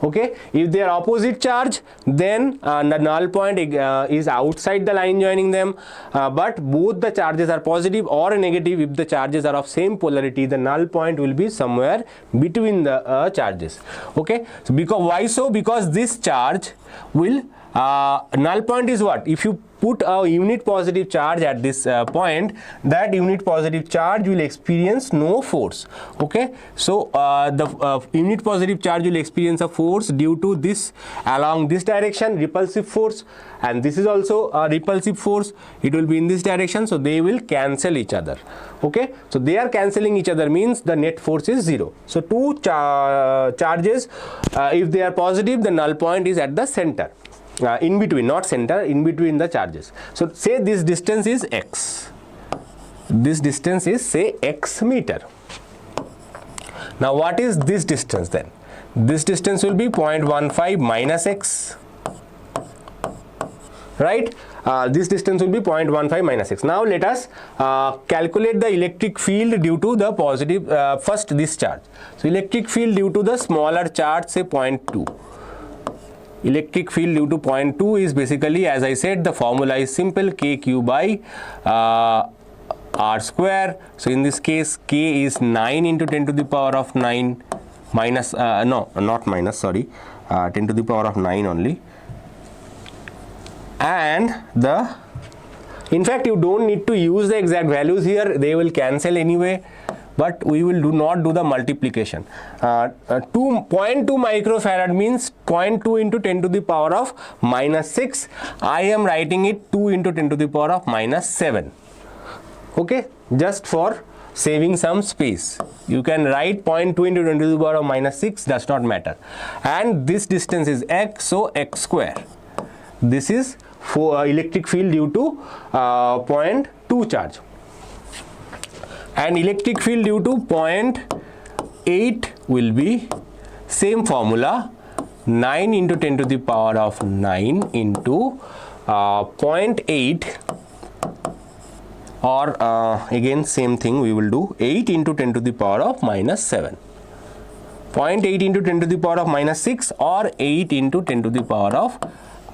Speaker 1: Okay, if they are opposite charge, then the null point is outside the line joining them, but both the charges are positive or negative. If the charges are of same polarity, the null point will be somewhere between the charges. Okay, so because why so? Because this charge will null point is what? If you put a unit positive charge at this point, that unit positive charge will experience no force. Okay, so the unit positive charge will experience a force due to this along this direction, repulsive force, and this is also a repulsive force. It will be in this direction, so they will cancel each other. Okay, so they are cancelling each other means the net force is 0. So two charges, if they are positive, the null point is at the center. In between, not center, in between the charges. So say this distance is x. This distance is, say, x meter. Now what is this distance then? This distance will be 0.15 minus x. Right? This distance will be 0.15 minus x. Now let us calculate the electric field due to the positive, first this charge. So electric field due to the smaller charge, say 0.2. Electric field due to 0.2 is basically, as I said, the formula is simple, kq by r square. So in this case, k is 9 into 10 to the power of 9 minus, no, not minus, sorry, 10 to the power of 9 only. And in fact, you don't need to use the exact values here, they will cancel anyway. But we will not do the multiplication. 0.2 microfarad means 0.2 into 10 to the power of minus 6. I am writing it 2 into 10 to the power of minus 7. Okay, just for saving some space. You can write 0.2 into 10 to the power of minus 6, does not matter. And this distance is x, so x square. This is for electric field due to 0.2 charge. And electric field due to 0.8 will be same formula, 9 into 10 to the power of 9 into 0.8, or again same thing we will do, 8 into 10 to the power of minus 7. 0.8 into 10 to the power of minus 6 or 8 into 10 to the power of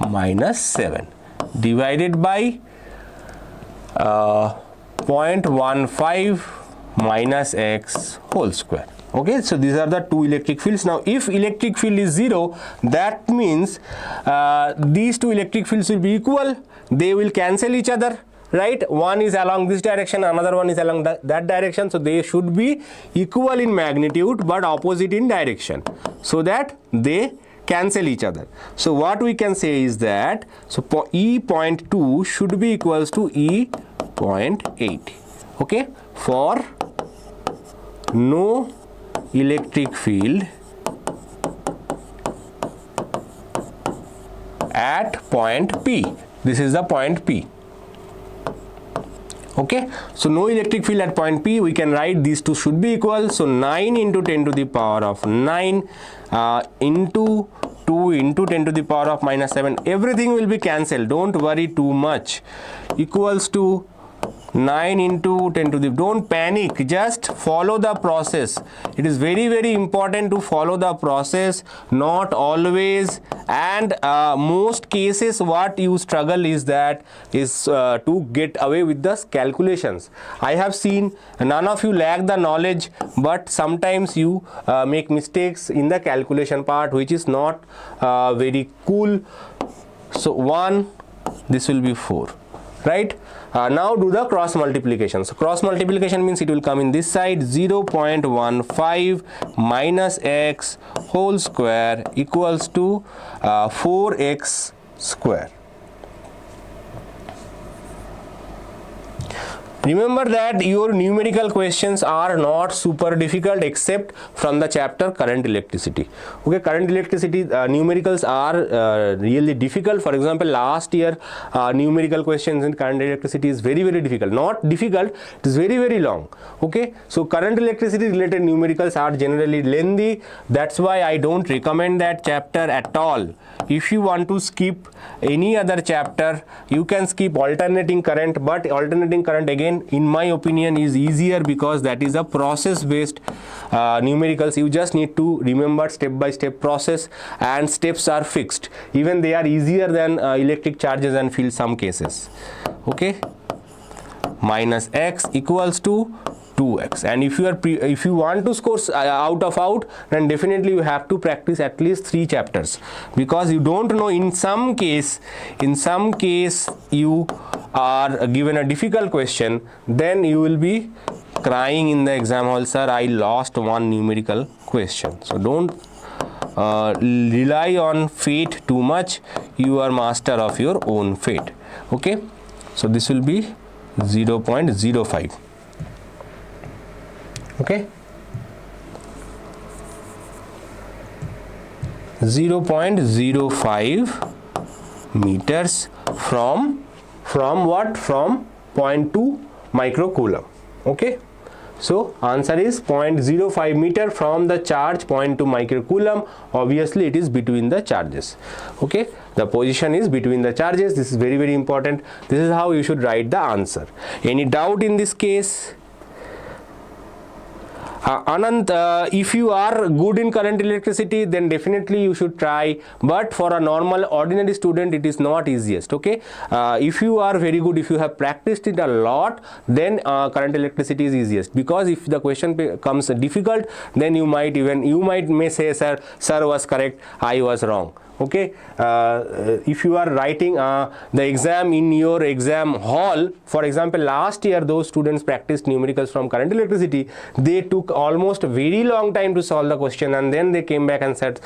Speaker 1: minus 7 divided by 0.15 minus x whole square. Okay, so these are the two electric fields. Now if electric field is 0, that means these two electric fields will be equal, they will cancel each other, right? One is along this direction, another one is along that direction, so they should be equal in magnitude but opposite in direction, so that they cancel each other. So what we can say is that, so E.2 should be equals to E.8. okay, for no electric field at point P. This is the point P. Okay, so no electric field at point P, we can write these two should be equal. So 9 into 10 to the power of 9 into 2 into 10 to the power of minus 7, everything will be cancelled, don't worry too much, equals to 9 into 10 to the, don't panic, just follow the process. It is very, very important to follow the process, not always, and most cases what you struggle is that to get away with the calculations. I have seen none of you lack the knowledge, but sometimes you make mistakes in the calculation part, which is not very cool. So 1, this will be 4, right? Now do the cross multiplication. So cross multiplication means it will come in this side, 0.15 minus x whole square equals to 4x square. Remember that your numerical questions are not super difficult except from the chapter current electricity. Okay, current electricity numericals are really difficult. For example, last year numerical questions in current electricity is very, very difficult. Not difficult, it is very, very long. Okay, so current electricity related numericals are generally lengthy. That's why I don't recommend that chapter at all. If you want to skip any other chapter, you can skip alternating current, but alternating current again in my opinion is easier because that is a process based numericals. You just need to remember step by step process, and steps are fixed. Even they are easier than electric charges and fields some cases. Okay, minus x equals to 2x. And if you want to score out of out, then definitely you have to practice at least 3 chapters, because you don't know, in some case you are given a difficult question, then you will be crying in the exam hall, sir, I lost one numerical question. So don't rely on fate too much. You are master of your own fate. Okay, so this will be 0.05. okay, 0.05 meters from what? From 0.2 microcoulomb. Okay, so answer is 0.05 meter from the charge 0.2 microcoulomb. Obviously it is between the charges. Okay, the position is between the charges. This is very, very important. This is how you should write the answer. Any doubt in this case? Anant, if you are good in current electricity, then definitely you should try, but for a normal ordinary student it is not easiest. Okay, if you are very good, if you have practiced it a lot, then current electricity is easiest, because if the question comes difficult, then you might may say, sir was correct, I was wrong. Okay, if you are writing the exam in your exam hall, for example, last year those students practiced numericals from current electricity, they took almost a very long time to solve the question, and then they came back and said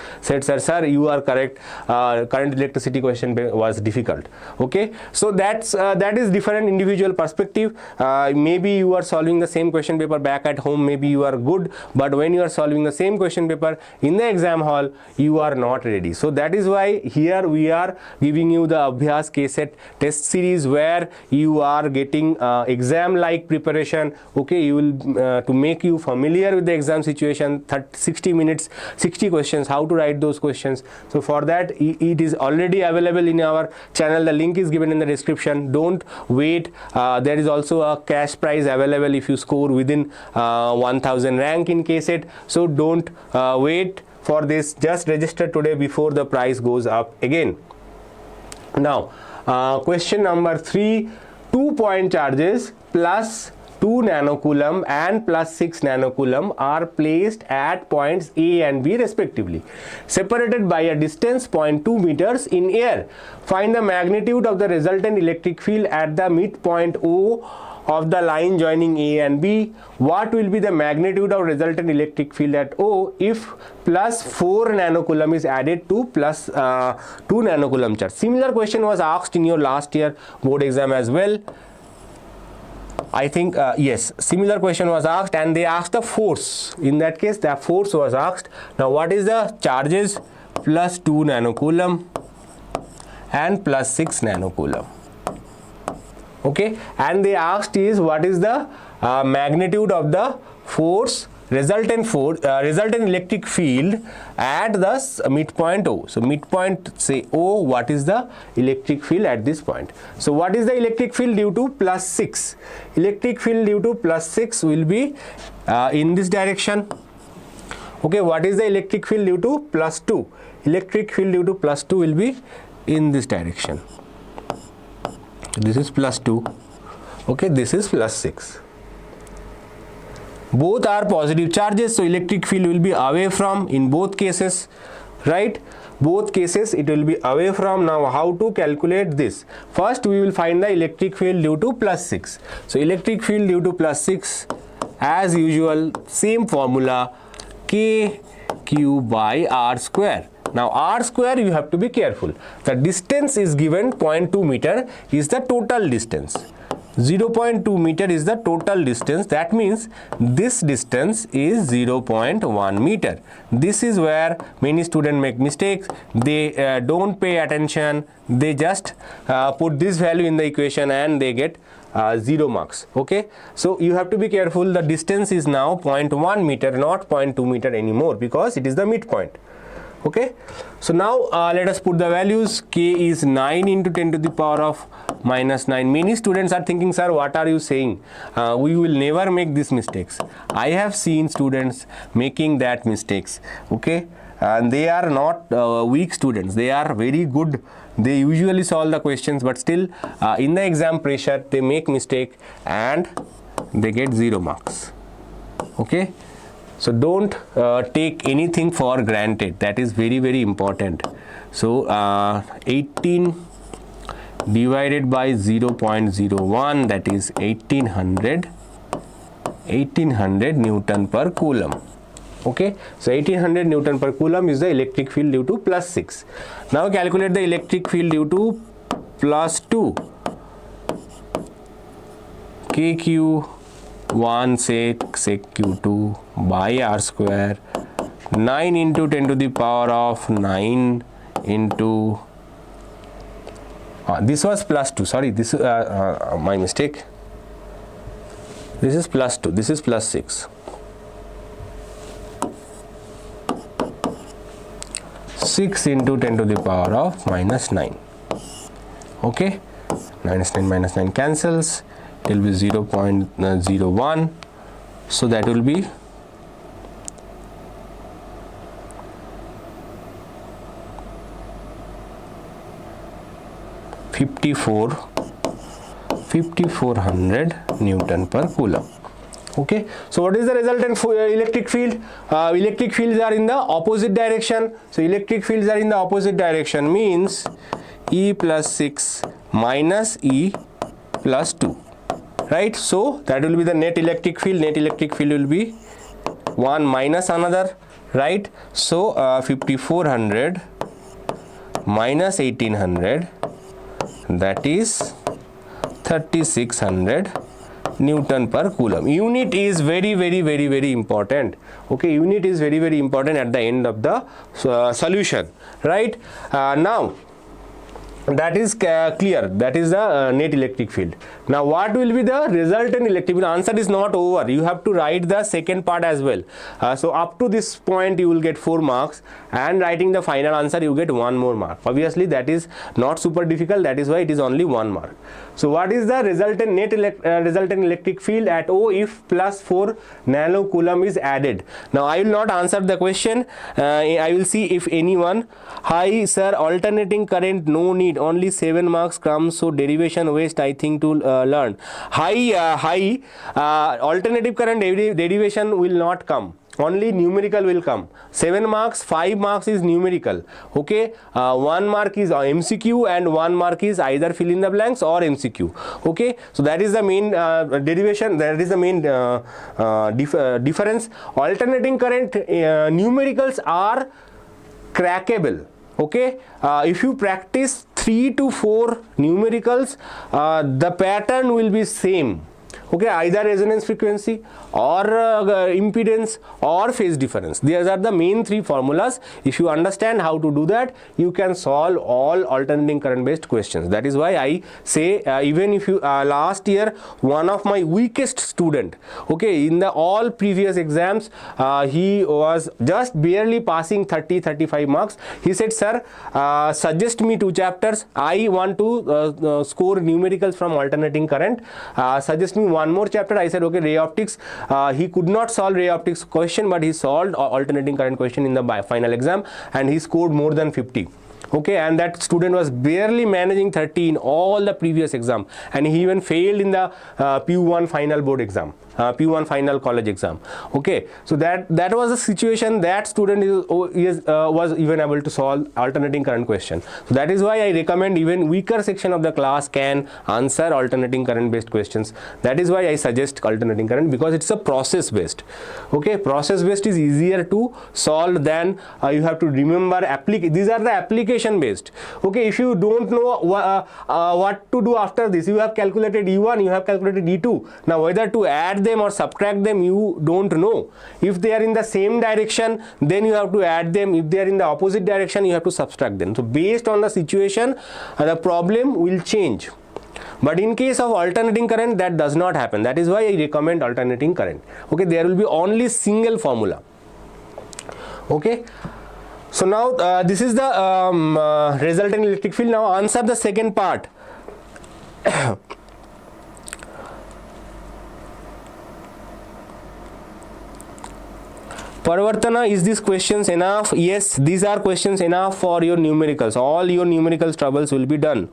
Speaker 1: sir, you are correct, current electricity question was difficult. Okay, so that is different individual perspective. Maybe you are solving the same question paper back at home, maybe you are good, but when you are solving the same question paper in the exam hall, you are not ready. So that is why here we are giving you the Abhyas KCET test series, where you are getting exam like preparation. Okay, you will to make you familiar with the exam situation, 60 minutes, 60 questions, how to write those questions. So for that, it is already available in our channel. The link is given in the description. Don't wait. There is also a cash prize available if you score within 1000 rank in KCET. So don't wait for this. Just register today before the price goes up again. Now question number 3, 2-point charges plus 2 nanocoulomb and plus 6 nanocoulomb are placed at points A and B respectively, separated by a distance 0.2 meters in air. Find the magnitude of the resultant electric field at the midpoint O of the line joining A and B. What will be the magnitude of resultant electric field at O if plus 4 nanocoulomb is added to plus 2 nanocoulomb charge? Similar question was asked in your last year board exam as well. I think yes, similar question was asked, and they asked the force. In that case, the force was asked. Now what is the charges? Plus 2 nanocoulomb and plus 6 nanocoulomb. Okay, and they asked is what is the magnitude of the force, resultant electric field at the midpoint O. So midpoint, say O, what is the electric field at this point? So what is the electric field due to plus 6? Electric field due to plus 6 will be in this direction. Okay, what is the electric field due to plus 2? Electric field due to plus 2 will be in this direction. This is plus 2. Okay, this is plus 6. Both are positive charges, so electric field will be away from in both cases, right? Both cases it will be away from. Now how to calculate this? First we will find the electric field due to plus 6. So electric field due to plus 6, as usual, same formula, KQ by R square. Now R square, you have to be careful. The distance is given 0.2 meter is the total distance. 0.2 meter is the total distance. That means this distance is 0.1 meter. This is where many students make mistakes. They don't pay attention. They just put this value in the equation and they get 0 marks. Okay, so you have to be careful. The distance is now 0.1 meter, not 0.2 meter anymore, because it is the midpoint. Okay, so now let us put the values. K is 9 into 10 to the power of minus 9. Many students are thinking, sir, what are you saying? We will never make these mistakes. I have seen students making that mistakes. Okay, and they are not weak students. They are very good. They usually solve the questions, but still in the exam pressure they make mistake and they get 0 marks. Okay, so don't take anything for granted. That is very, very important. So 18 divided by 0.01, that is 1800 Newton per Coulomb. Okay, so 1800 Newton per Coulomb is the electric field due to plus 6. Now calculate the electric field due to plus 2. KQ1 sec Q2 by R square, 9 into 10 to the power of 9 into this was plus 2, sorry, this is my mistake. This is plus 2, this is plus 6. 6 into 10 to the power of minus 9. Okay, minus 9 cancels, it will be 0.01, so that will be 5400 Newton per Coulomb. Okay, so what is the resultant electric field? Electric fields are in the opposite direction. So electric fields are in the opposite direction, means E plus 6 minus E plus 2, right? So that will be the net electric field. Net electric field will be one minus another, right? So 5400 minus 1800, that is 3600 Newton per Coulomb. Unit is very important. Okay, unit is very important at the end of the solution, right? Now that is clear, that is the net electric field. Now what will be the resultant electric field? Answer is not over, you have to write the second part as well. So up to this point you will get 4 marks, and writing the final answer you get 1 more mark. Obviously that is not super difficult, that is why it is only 1 mark. So what is the resultant net resultant electric field at O if plus 4 nano coulomb is added? Now I will not answer the question, I will see if anyone. Hi sir, alternating current no need, only 7 marks come, so derivation waste I think to learn. Alternative current derivation will not come, only numerical will come. 7 marks, 5 marks is numerical. Okay, 1 mark is MCQ and 1 mark is either fill in the blanks or MCQ. Okay, so that is the main derivation, that is the main difference. Alternating current numericals are crackable. Okay, if you practice 3 to 4 numericals, the pattern will be same. Okay, either resonance frequency or impedance or phase difference. These are the main 3 formulas. If you understand how to do that, you can solve all alternating current based questions. That is why I say even if you last year one of my weakest student, okay, in the all previous exams he was just barely passing 30-35 marks. He said, sir, suggest me 2 chapters, I want to score numericals from alternating current, suggest me 1 more chapter. I said okay, ray optics. He could not solve ray optics question, but he solved alternating current question in the final exam and he scored more than 50. Okay, and that student was barely managing 30 in all the previous exam, and he even failed in the PU1 final board exam, PU1 final college exam. Okay, so that was the situation. That student was even able to solve alternating current question. So that is why I recommend even weaker section of the class can answer alternating current based questions. That is why I suggest alternating current, because it's a process based. Okay, process based is easier to solve than you have to remember these are the application based. Okay, if you don't know what to do after this, you have calculated E1, you have calculated E2. Now whether to add them or subtract them, you don't know. If they are in the same direction, then you have to add them. If they are in the opposite direction, you have to subtract them. So based on the situation, the problem will change. But in case of alternating current, that does not happen. That is why I recommend alternating current. Okay, there will be only single formula. Okay, so now this is the resultant electric field. Now answer the second part. Parvartana, is these questions enough? Yes, these are questions enough for your numericals. All your numericals troubles will be done.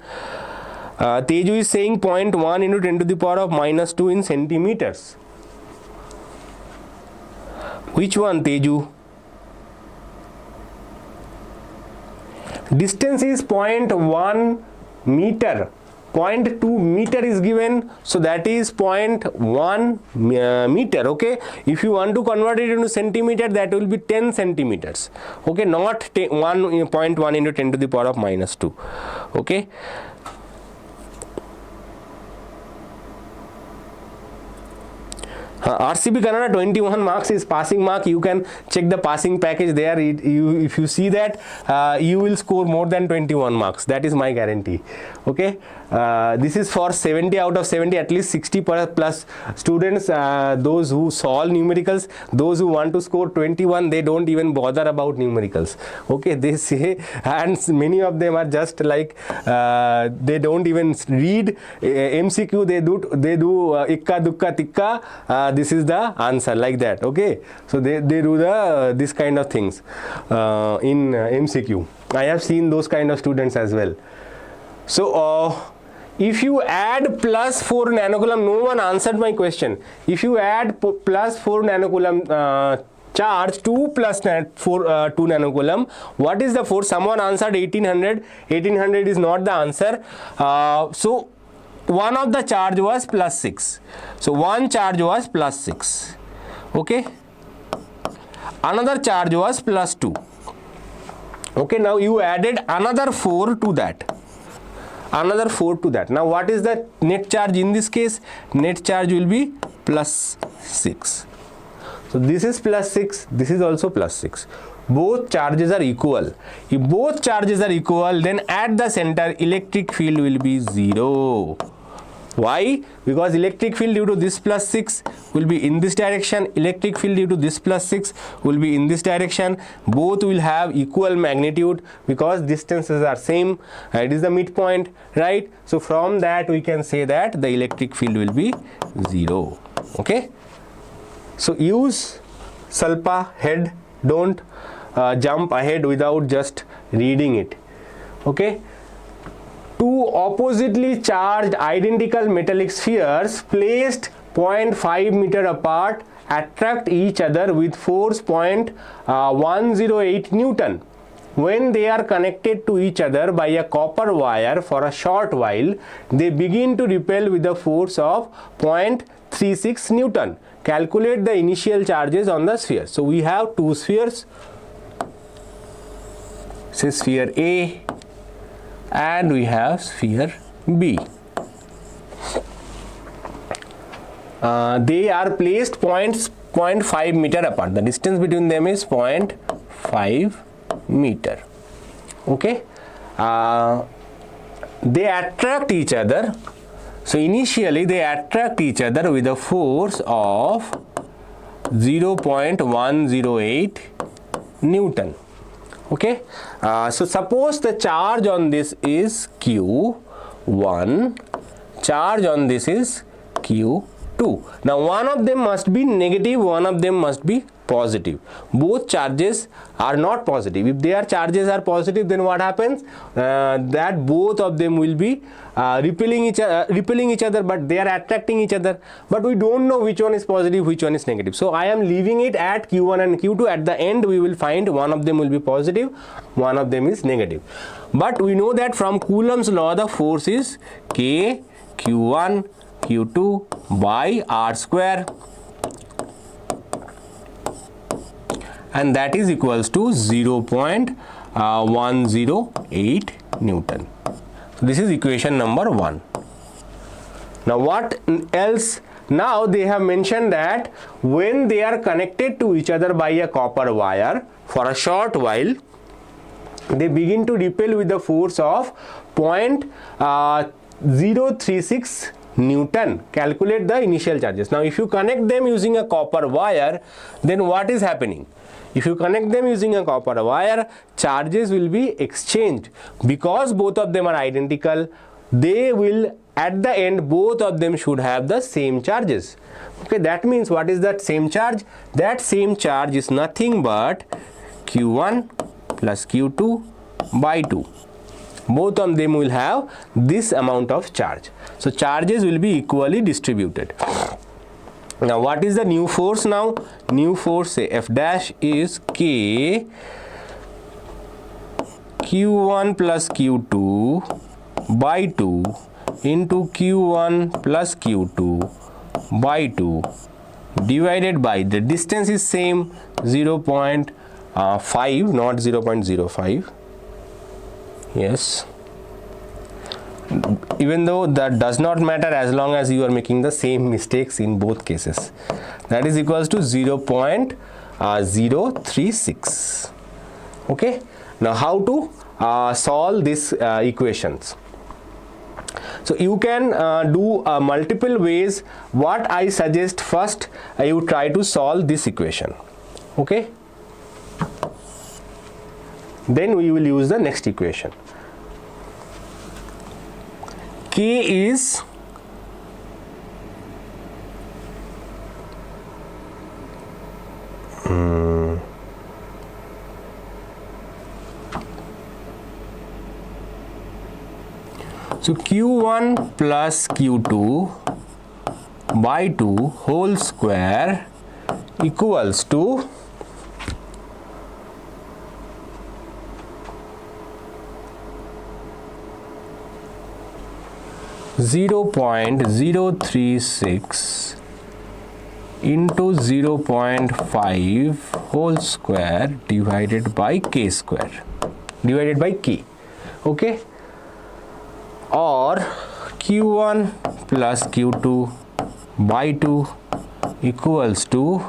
Speaker 1: Teju is saying 0.1 into 10 to the power of minus 2 in centimeters. Which one, Teju? Distance is 0.1 meter. 0.2 meter is given, so that is 0.1 meter. Okay, if you want to convert it into centimeter, that will be 10 centimeters. Okay, not 1.1 into 10 to the power of minus 2. Okay. RCB Kannada 21 marks is passing mark. You can check the passing package there. If you see that, you will score more than 21 marks. That is my guarantee. Okay, this is for 70 out of 70, at least 60 plus students. Those who solve numericals, those who want to score 21, they don't even bother about numericals. Okay, they say, and many of them are just like they don't even read MCQ. They do ikka dukka tikka. This is the answer, like that. Okay, so they do this kind of things in MCQ. I have seen those kind of students as well. So if you add plus 4 nanocoulomb, no one answered my question. If you add plus 4 nanocoulomb charge to plus 2 nanocoulomb, what is the force? Someone answered 1800. 1800 is not the answer. So one of the charge was plus 6. So one charge was plus 6. Okay. Another charge was plus 2. Okay, now you added another 4 to that. Another 4 to that. Now what is the net charge in this case? Net charge will be plus 6. So this is plus 6. This is also plus 6. Both charges are equal. If both charges are equal, then at the center electric field will be 0. Why? Because electric field due to this plus 6 will be in this direction. Electric field due to this plus 6 will be in this direction. Both will have equal magnitude because distances are same. It is the midpoint, right? So from that we can say that the electric field will be 0. Okay. So use Salpa head. Don't jump ahead without just reading it. Okay. Two oppositely charged identical metallic spheres placed 0.5 meter apart attract each other with force 0.108 Newton. When they are connected to each other by a copper wire for a short while, they begin to repel with a force of 0.36 Newton. Calculate the initial charges on the sphere. So we have two spheres. This is sphere A and we have sphere B. They are placed 0.5 meter apart. The distance between them is 0.5 meter. Okay. They attract each other. So initially they attract each other with a force of 0.108 Newton. Okay. So suppose the charge on this is Q1, charge on this is Q2. Now one of them must be negative, one of them must be positive. Both charges are not positive. If their charges are positive, then what happens? That both of them will be repelling each other, but they are attracting each other. But we don't know which one is positive, which one is negative. So I am leaving it at Q1 and Q2. At the end, we will find one of them will be positive, one of them is negative. But we know that from Coulomb's law, the force is K Q1 Q2 by R square. And that is equals to 0.108 Newton. So this is equation number 1. Now what else? Now they have mentioned that when they are connected to each other by a copper wire for a short while, they begin to repel with the force of 0.036 Newton. Calculate the initial charges. Now if you connect them using a copper wire, then what is happening? If you connect them using a copper wire, charges will be exchanged. Because both of them are identical, they will, at the end, both of them should have the same charges. Okay, that means what is that same charge? That same charge is nothing but Q1 plus Q2 by 2. Both of them will have this amount of charge. So charges will be equally distributed. Now what is the new force now? New force, say F dash, is K Q1 plus Q2 by 2 into Q1 plus Q2 by 2 divided by, the distance is same, 0.5, not 0.05. Yes, even though that does not matter as long as you are making the same mistakes in both cases. That is equals to 0.036. Okay, now how to solve these equations? So you can do multiple ways. What I suggest, first you try to solve this equation. Okay, then we will use the next equation. K is so Q1 plus Q2 by 2 whole square equals to 0.036 into 0.5 whole square divided by k square, divided by k. Okay, or Q1 plus Q2 by 2 equals to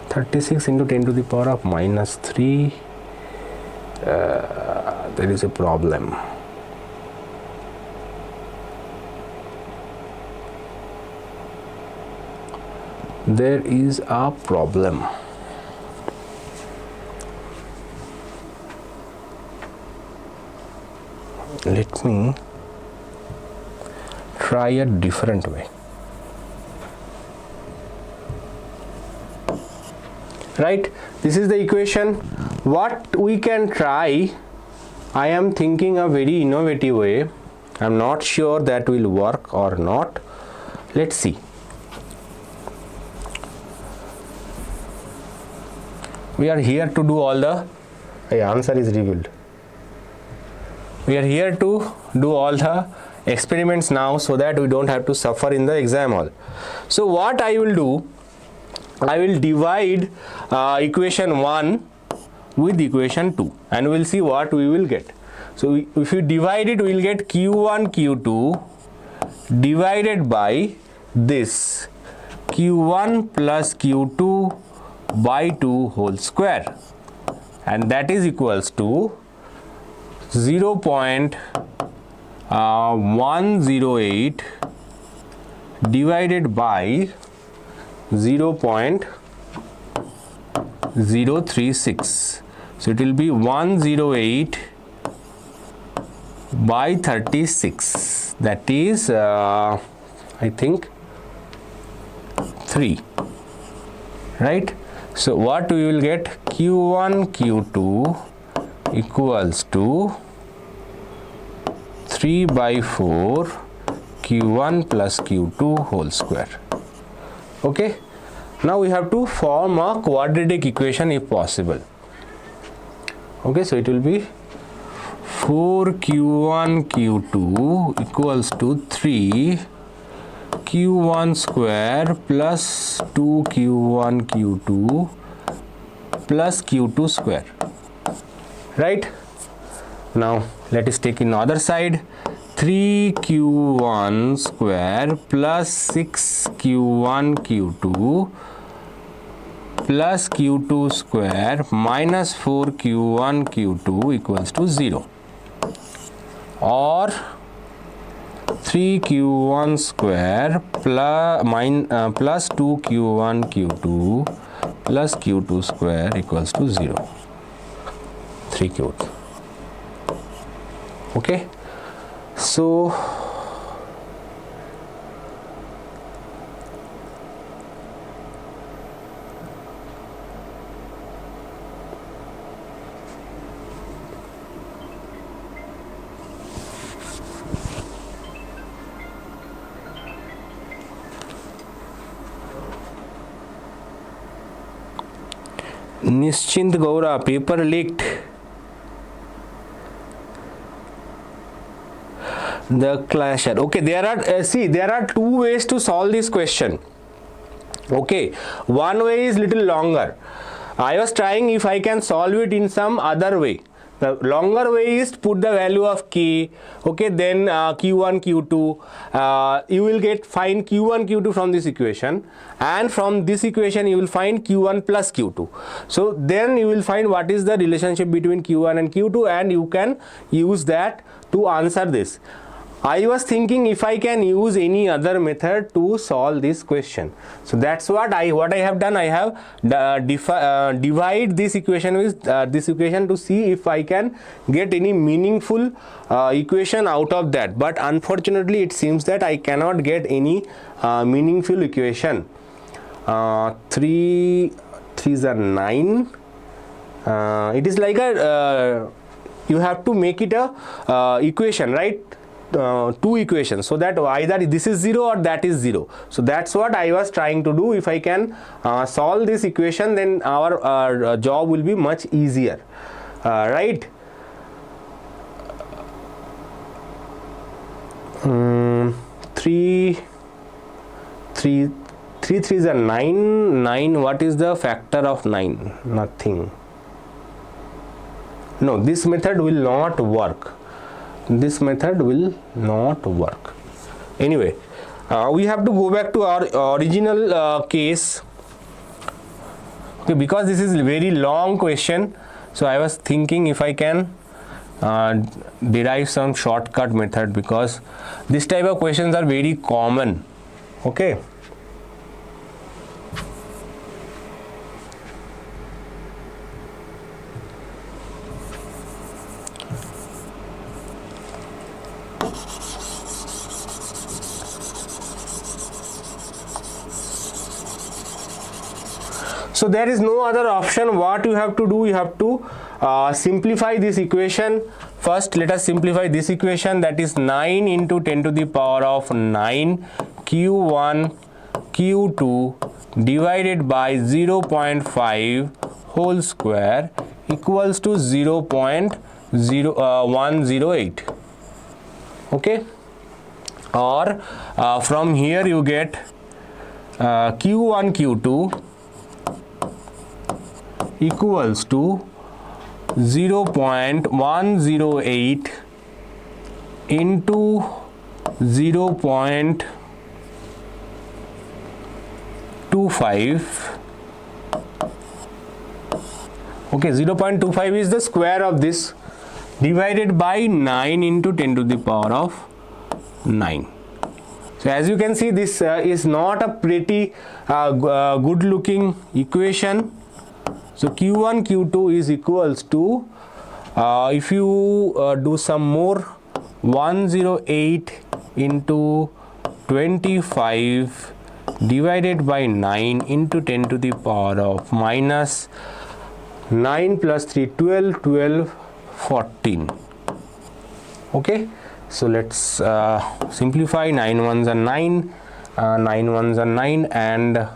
Speaker 1: 36 into 10 to the power of minus 3. There is a problem. There is a problem. Let me try a different way. Right, this is the equation. What we can try, I am thinking a very innovative way. I am not sure that will work or not. Let's see. We are here to do all the answer is revealed. We are here to do all the experiments now, so that we don't have to suffer in the exam hall. So what I will do, I will divide equation 1 with equation 2 and we will see what we will get. So if you divide it, we will get Q1 Q2 divided by this Q1 plus Q2 by 2 whole square, and that is equals to 0.108 divided by 0.036. So it will be 108 by 36. That is I think 3. Right? So what we will get, Q1 Q2 equals to 3 by 4 Q1 plus Q2 whole square. Okay, now we have to form a quadratic equation if possible. Okay, so it will be 4Q1 Q2 equals to 3 Q1 square plus 2Q1 Q2 plus Q2 square. Right? Now let us take in other side. 3Q1 square plus 6Q1 Q2 plus Q2 square minus 4Q1 Q2 equals to 0, or 3Q1 square plus 2Q1 Q2 plus Q2 square equals to 0, 3Q. Okay, so . 3 Nischint Gaura, paper leaked. The clasher. Okay, there are there are two ways to solve this question. Okay, one way is little longer. I was trying if I can solve it in some other way. The longer way is put the value of k, okay, then q1 q2, you will find q1 q2 from this equation, and from this equation you will find q1 plus q2. So then you will find what is the relationship between q1 and q2, and you can use that to answer this. I was thinking if I can use any other method to solve this question. So that's what I have done. I have divide this equation with this equation to see if I can get any meaningful equation out of that. But unfortunately, it seems that I cannot get any meaningful equation. 3 3s are 9. It is like a you have to make it a equation, right? Two equations, so that either this is 0 or that is 0. So that's what I was trying to do. If I can solve this equation, then our job will be much easier, right? 3 3s are 9. 9, what is the factor of 9? Nothing. No, this method will not work. This method will not work. Anyway, we have to go back to our original case. Okay, because this is a very long question, so I was thinking if I can derive some shortcut method, because this type of questions are very common. Okay. So there is no other option. What you have to do, you have to simplify this equation. First, let us simplify this equation, that is 9 into 10 to the power of 9 q1 q2 divided by 0.5 whole square equals to 0.108. Okay, or from here you get q1 q2 equals to 0.108 into 0.25. Okay, 0.25 is the square of this, divided by 9 into 10 to the power of 9. So as you can see, this is not a pretty good looking equation. So q1 q2 is equals to if you do some more, 108 into 25 divided by 9 into 10 to the power of minus 9 plus 3 12 12 14. Okay, so let's simplify. 9 ones are 9, 9 ones are 9, and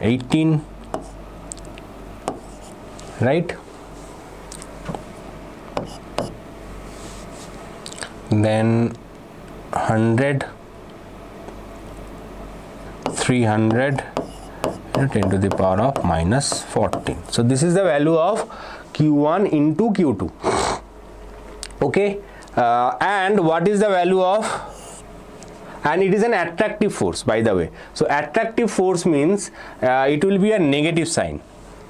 Speaker 1: 18, right? Then 100, 300 10 to the power of minus 14. So this is the value of q1 into q2. Okay, and what is the value of, and it is an attractive force, by the way. So attractive force means it will be a negative sign.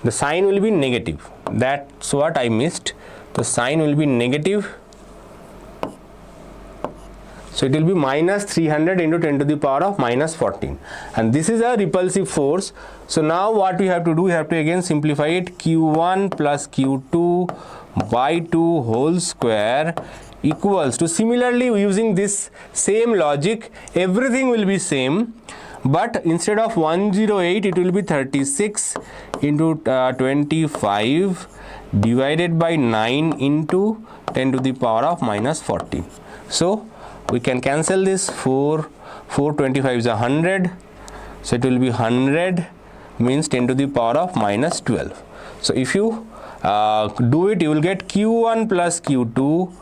Speaker 1: The sign will be negative. That's what I missed. The sign will be negative. So it will be minus 300 into 10 to the power of minus 14. And this is a repulsive force. So now what we have to do, we have to again simplify it. q1 plus q2 by 2 whole square equals to, similarly using this same logic, everything will be same, but instead of 108 it will be 36 into 25 divided by 9 into 10 to the power of minus 14. So we can cancel this. 4 25 is 100, So it will be 100 means 10 to the power of minus 12. So if you do it, you will get Q1 plus Q2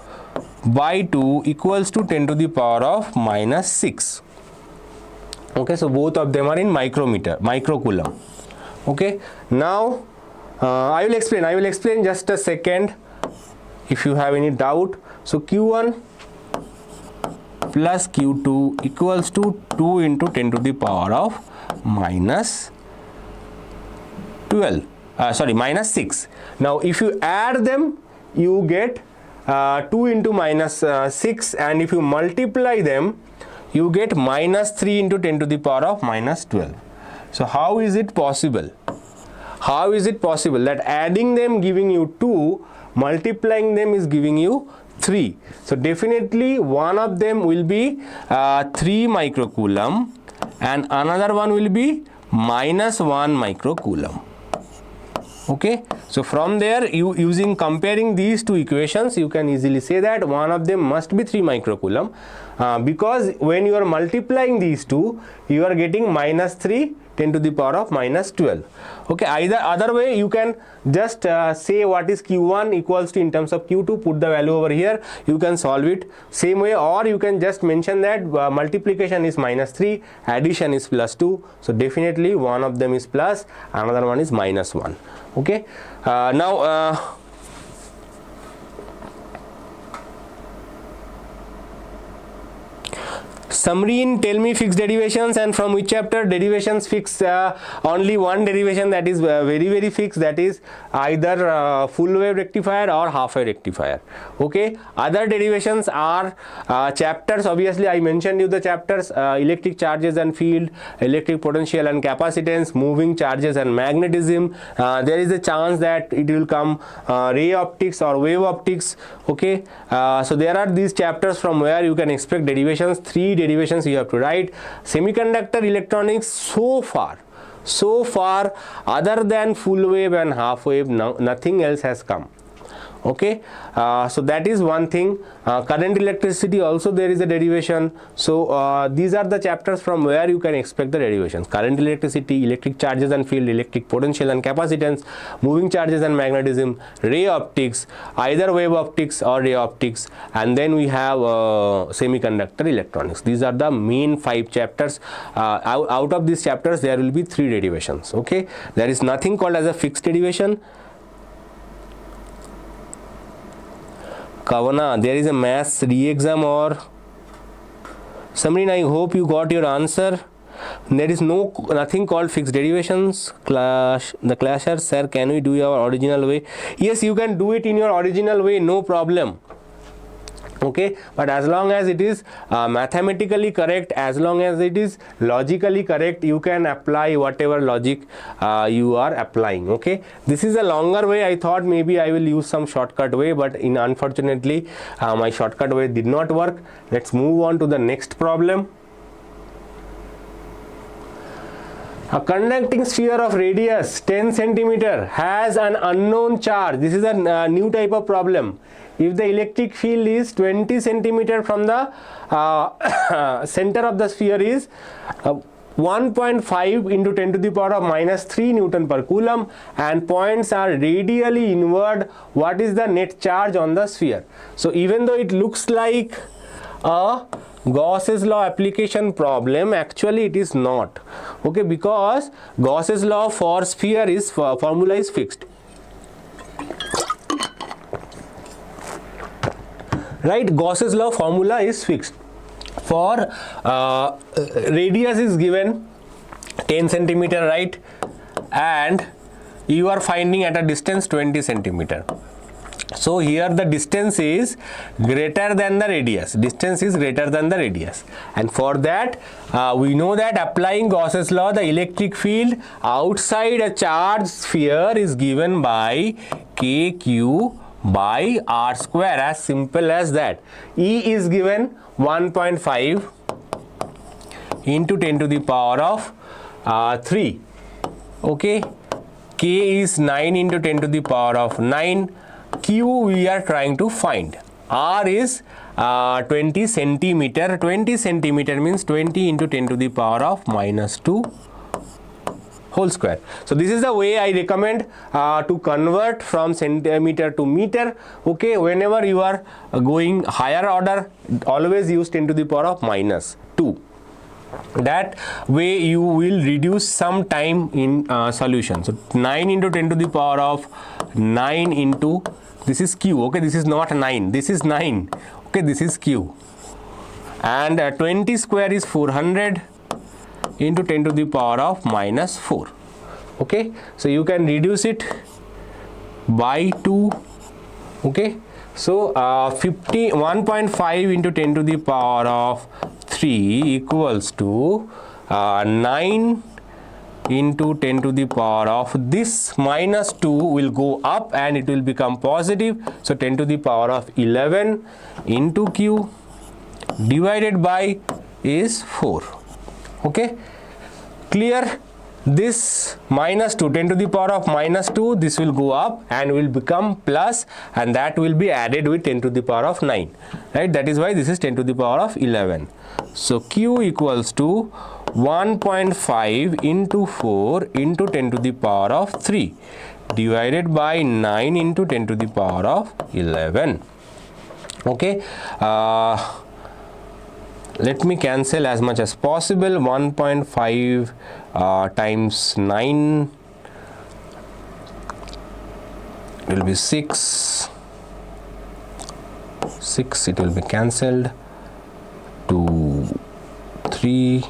Speaker 1: by 2 equals to 10 to the power of minus 6. Okay, so both of them are in microcoulomb. Okay, now I will explain just a second if you have any doubt. So Q1 plus Q2 equals to 2 into 10 to the power of minus 12. Minus 6. Now if you add them, you get 2 into minus 6, and if you multiply them, you get minus 3 into 10 to the power of minus 12. So how is it possible? How is it possible that adding them giving you 2, multiplying them is giving you 3? So definitely one of them will be 3 microcoulomb and another one will be minus 1 microcoulomb. Okay, so from there, comparing these two equations, you can easily say that one of them must be 3 microcoulomb because when you are multiplying these two, you are getting minus 3 10 to the power of minus 12. Okay, other way you can just say what is Q1 equals to in terms of Q2, put the value over here, you can solve it same way, or you can just mention that multiplication is minus 3, addition is plus 2, so definitely one of them is plus, another one is minus 1. Okay, now Samreen, tell me fixed derivations and from which chapter. Derivations fix only one derivation that is very fixed, that is either full wave rectifier or half wave rectifier. Okay, other derivations are chapters. Obviously I mentioned you the chapters: electric charges and field, electric potential and capacitance, moving charges and magnetism. There is a chance that it will come ray optics or wave optics. Okay, so there are these chapters from where you can expect derivations. 3 derivations you have to write. Semiconductor electronics, so far other than full wave and half wave, nothing else has come. Okay, so that is one thing. Current electricity also there is a derivation. So these are the chapters from where you can expect the derivations: current electricity, electric charges and field, electric potential and capacitance, moving charges and magnetism, ray optics, either wave optics or ray optics, and then we have semiconductor electronics. These are the main 5 chapters. Out of these chapters there will be 3 derivations. Okay, there is nothing called as a fixed derivation. Kavana, there is a maths re-exam or Samreen, I hope you got your answer. There is nothing called fixed derivations. The clasher, sir, can we do your original way? Yes, you can do it in your original way, no problem. Okay, but as long as it is mathematically correct, as long as it is logically correct, you can apply whatever logic you are applying. Okay, this is a longer way. I thought maybe I will use some shortcut way, but unfortunately my shortcut way did not work. Let's move on to the next problem. A conducting sphere of radius 10 centimeter has an unknown charge. This is a new type of problem. If the electric field is 20 centimeter from the center of the sphere is 1.5 into 10 to the power of minus 3 Newton per Coulomb, and points are radially inward, what is the net charge on the sphere? So even though it looks like a Gauss's law application problem, actually it is not. Okay, because Gauss's law for sphere is formula is fixed. Right, Gauss's law formula is fixed. For radius is given 10 centimeter, right, and you are finding at a distance 20 centimeter. So here the distance is greater than the radius. Distance is greater than the radius, and for that we know that applying Gauss's law, the electric field outside a charged sphere is given by KQ by R square, as simple as that. E is given 1.5 into 10 to the power of 3. Okay, K is 9 into 10 to the power of 9. Q we are trying to find. R is 20 centimeter. 20 centimeter means 20 into 10 to the power of minus 2 whole square. So this is the way I recommend to convert from centimeter to meter. Okay, whenever you are going higher order, always use 10 to the power of minus 2. That way you will reduce some time in solution. So 9 into 10 to the power of 9 into, this is q, okay, this is not 9, this is 9, okay, this is q, and 20 square is 400 into 10 to the power of minus 4. Okay, so you can reduce it by 2. Okay, so 1.5 into 10 to the power of 3 equals to 9 into 10 to the power of, this minus 2 will go up and it will become positive. So 10 to the power of 11 into q divided by is 4. Okay, clear? This minus 2, 10 to the power of minus 2, this will go up and will become plus, and that will be added with 10 to the power of 9, right? That is why this is 10 to the power of 11. So q equals to 1.5 into 4 into 10 to the power of 3 divided by 9 into 10 to the power of 11. Okay, let me cancel as much as possible. 1.5 times 9 will be 6. 6, it will be cancelled. 2, 3,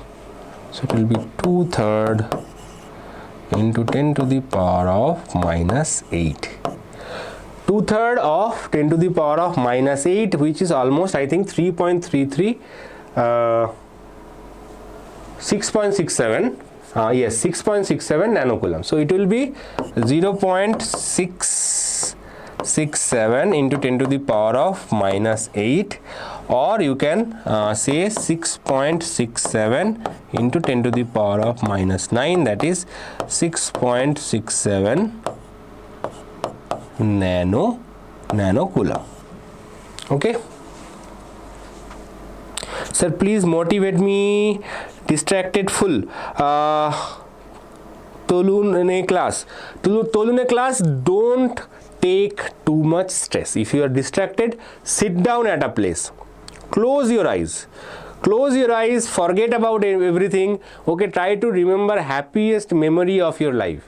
Speaker 1: so it will be 2/3 into 10 to the power of minus 8. 2/3 of 10 to the power of minus 8, which is almost, I think, 3.33, 6.67, yes, 6.67 nanocoulomb. So it will be 0.667 into 10 to the power of minus 8, or you can say 6.67 into 10 to the power of minus 9, that is 6.67 nanocoulomb. Okay. Sir, please motivate me. Distracted full. Tolune class. Tolune class, don't take too much stress. If you are distracted, sit down at a place. Close your eyes. Close your eyes, forget about everything. Okay, try to remember happiest memory of your life.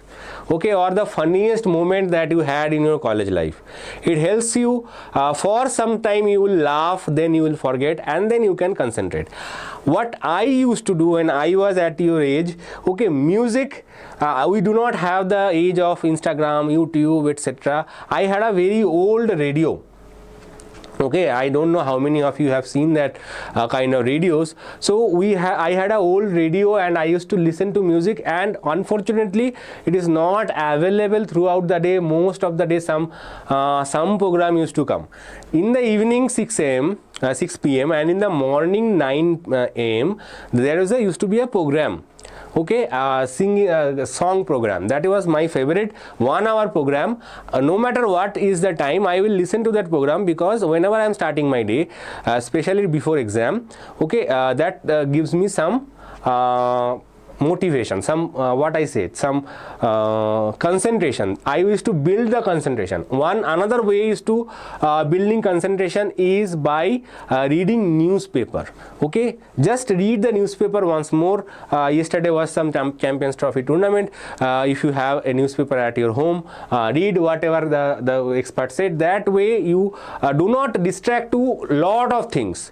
Speaker 1: Okay, or the funniest moment that you had in your college life. It helps you for some time. You will laugh, then you will forget, and then you can concentrate. What I used to do when I was at your age, okay, music, we do not have the age of Instagram, YouTube, etc. I had a very old radio. Okay, I don't know how many of you have seen that kind of radios. So I had a old radio and I used to listen to music, and unfortunately it is not available throughout the day. Most of the day some program used to come in the evening 6 p.m. and in the morning 9 a.m. there used to be a program. Okay, singing song program. That was my favorite 1 hour program. No matter what is the time, I will listen to that program, because whenever I am starting my day, especially before exam, okay, that gives me some motivation, some what I said, some concentration. I used to build the concentration. Another way is to building concentration is by reading newspaper. Okay, just read the newspaper once more. Yesterday was some Champions Trophy tournament. If you have a newspaper at your home, read whatever the expert said. That way you do not distract to lot of things.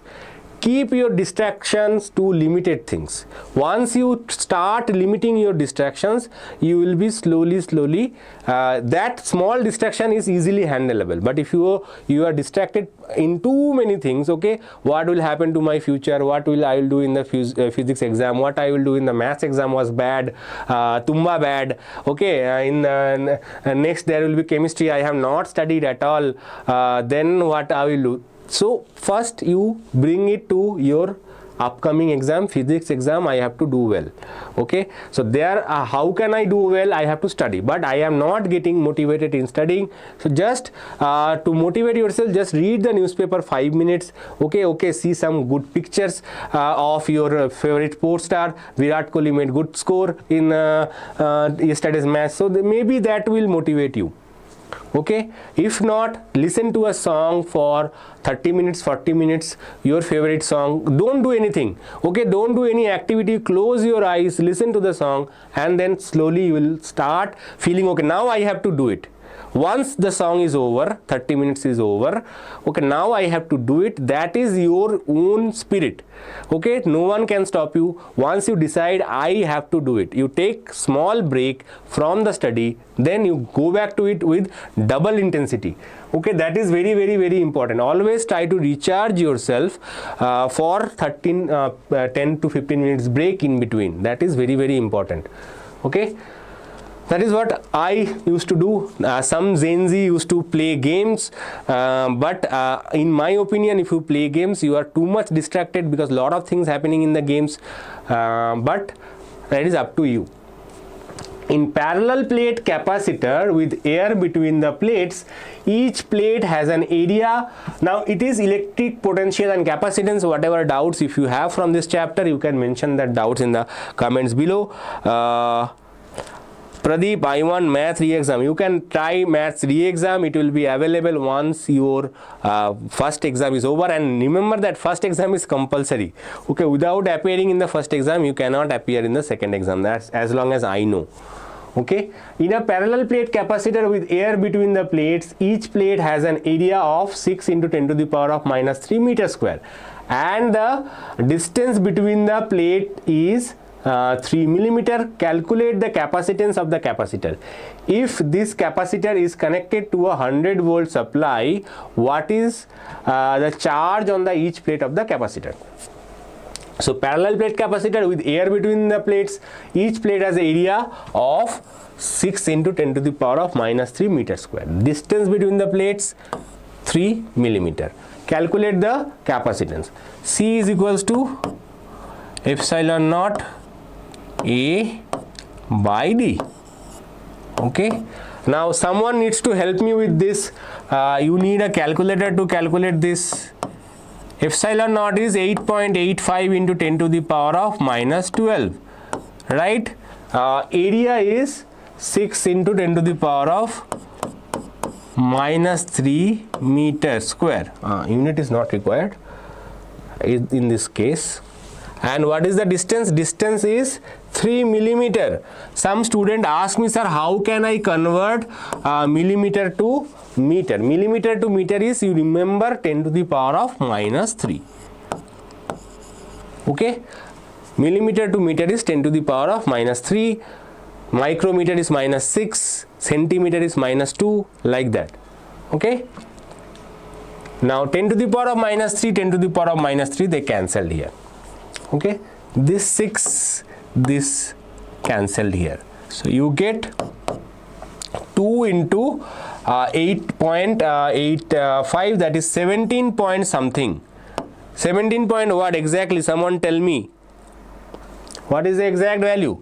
Speaker 1: Keep your distractions to limited things. Once you start limiting your distractions, you will be slowly that small distraction is easily handleable. But if you are distracted in too many things, okay, what will happen to my future, what will I will do in the physics exam, what I will do in the maths exam was bad, tumba bad, okay, in the next there will be chemistry, I have not studied at all, then what I will do. So first you bring it to your upcoming exam, physics exam, I have to do well. Okay, so there how can I do well? I have to study, but I am not getting motivated in studying. So just to motivate yourself, just read the newspaper 5 minutes. Okay, see some good pictures of your favorite sports star. Virat Kohli made good score in yesterday's match, so maybe that will motivate you. Okay, if not, listen to a song for 30 minutes, 40 minutes, your favorite song. Don't do anything. Okay, don't do any activity. Close your eyes, listen to the song, and then slowly you will start feeling, okay, now I have to do it. Once the song is over, 30 minutes is over, okay, now I have to do it. That is your own spirit. Okay, no one can stop you. Once you decide I have to do it, you take small break from the study, then you go back to it with double intensity. Okay, that is very, very, very important. Always try to recharge yourself for 10 to 15 minutes break in between. That is very, very important. Okay. That is what I used to do. Some Gen Z used to play games, but in my opinion, if you play games, you are too much distracted because a lot of things happening in the games, but that is up to you. In parallel plate capacitor with air between the plates, each plate has an area. Now it is electric potential and capacitance. Whatever doubts if you have from this chapter, you can mention that doubts in the comments below. Pradeep, I want math re-exam. You can try maths re-exam. It will be available once your first exam is over, and remember that first exam is compulsory. Okay, without appearing in the first exam, you cannot appear in the second exam. That's as long as I know. Okay, in a parallel plate capacitor with air between the plates, each plate has an area of 6 into 10 to the power of minus 3 meters square, and the distance between the plate is 3 millimeter. Calculate the capacitance of the capacitor. If this capacitor is connected to a 100 volt supply, what is the charge on the each plate of the capacitor? So parallel plate capacitor with air between the plates, each plate has area of 6 into 10 to the power of minus 3 meters square. Distance between the plates 3 millimeter. Calculate the capacitance. C is equals to epsilon naught A by D. Okay, now someone needs to help me with this. You need a calculator to calculate this. Epsilon naught is 8.85 into 10 to the power of minus 12, right? Area is 6 into 10 to the power of minus 3 meters square. Unit is not required in this case. And what is the distance? Distance is 3 millimeter. Some student asked me, sir, how can I convert millimeter to meter? Millimeter to meter is, you remember, 10 to the power of minus 3. Okay, millimeter to meter is 10 to the power of minus 3. Micrometer is minus 6. Centimeter is minus 2, like that. Okay, now 10 to the power of minus 3, 10 to the power of minus 3, they cancelled here. Okay, this 6, this cancelled here. So you get 2 into 8.85, that is 17 point something. 17 point what exactly? Someone tell me. What is the exact value?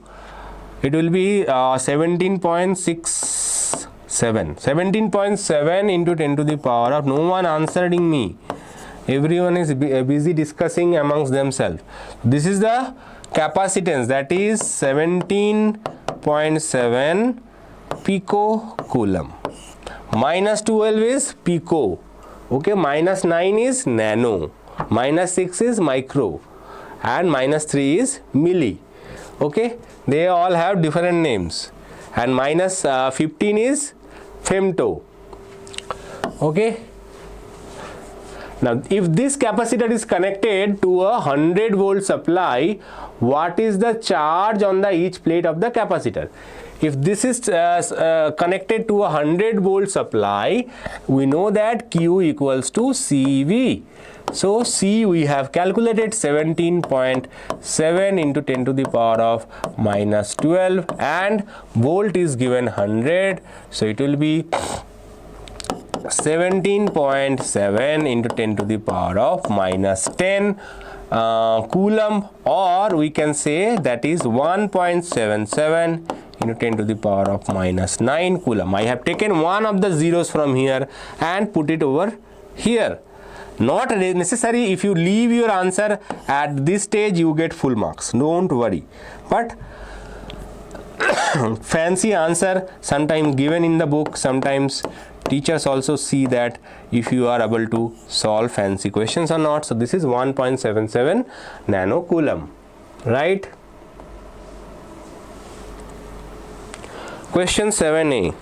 Speaker 1: It will be 17.67. 17.7 into 10 to the power of, no one answering me. Everyone is busy discussing amongst themselves. This is the capacitance, that is 17.7 picocoulomb. Minus 12 is pico. Okay, minus 9 is nano. Minus 6 is micro. And minus 3 is milli. Okay, they all have different names. And minus 15 is femto. Okay. Now, if this capacitor is connected to a 100 volt supply, what is the charge on the each plate of the capacitor? If this is connected to a 100 volt supply, we know that Q equals to CV. So, C we have calculated 17.7 into 10 to the power of minus 12, and volt is given 100. So, it will be 17.7 into 10 to the power of minus 10, coulomb, or we can say that is 1.77 into 10 to the power of minus 9 coulomb. I have taken one of the zeros from here and put it over here. Not necessary. If you leave your answer at this stage, you get full marks, don't worry. But fancy answer sometimes given in the book, sometimes teachers also see that if you are able to solve fancy questions or not. So this is 1.77 nanocoulomb, right? Question 7a.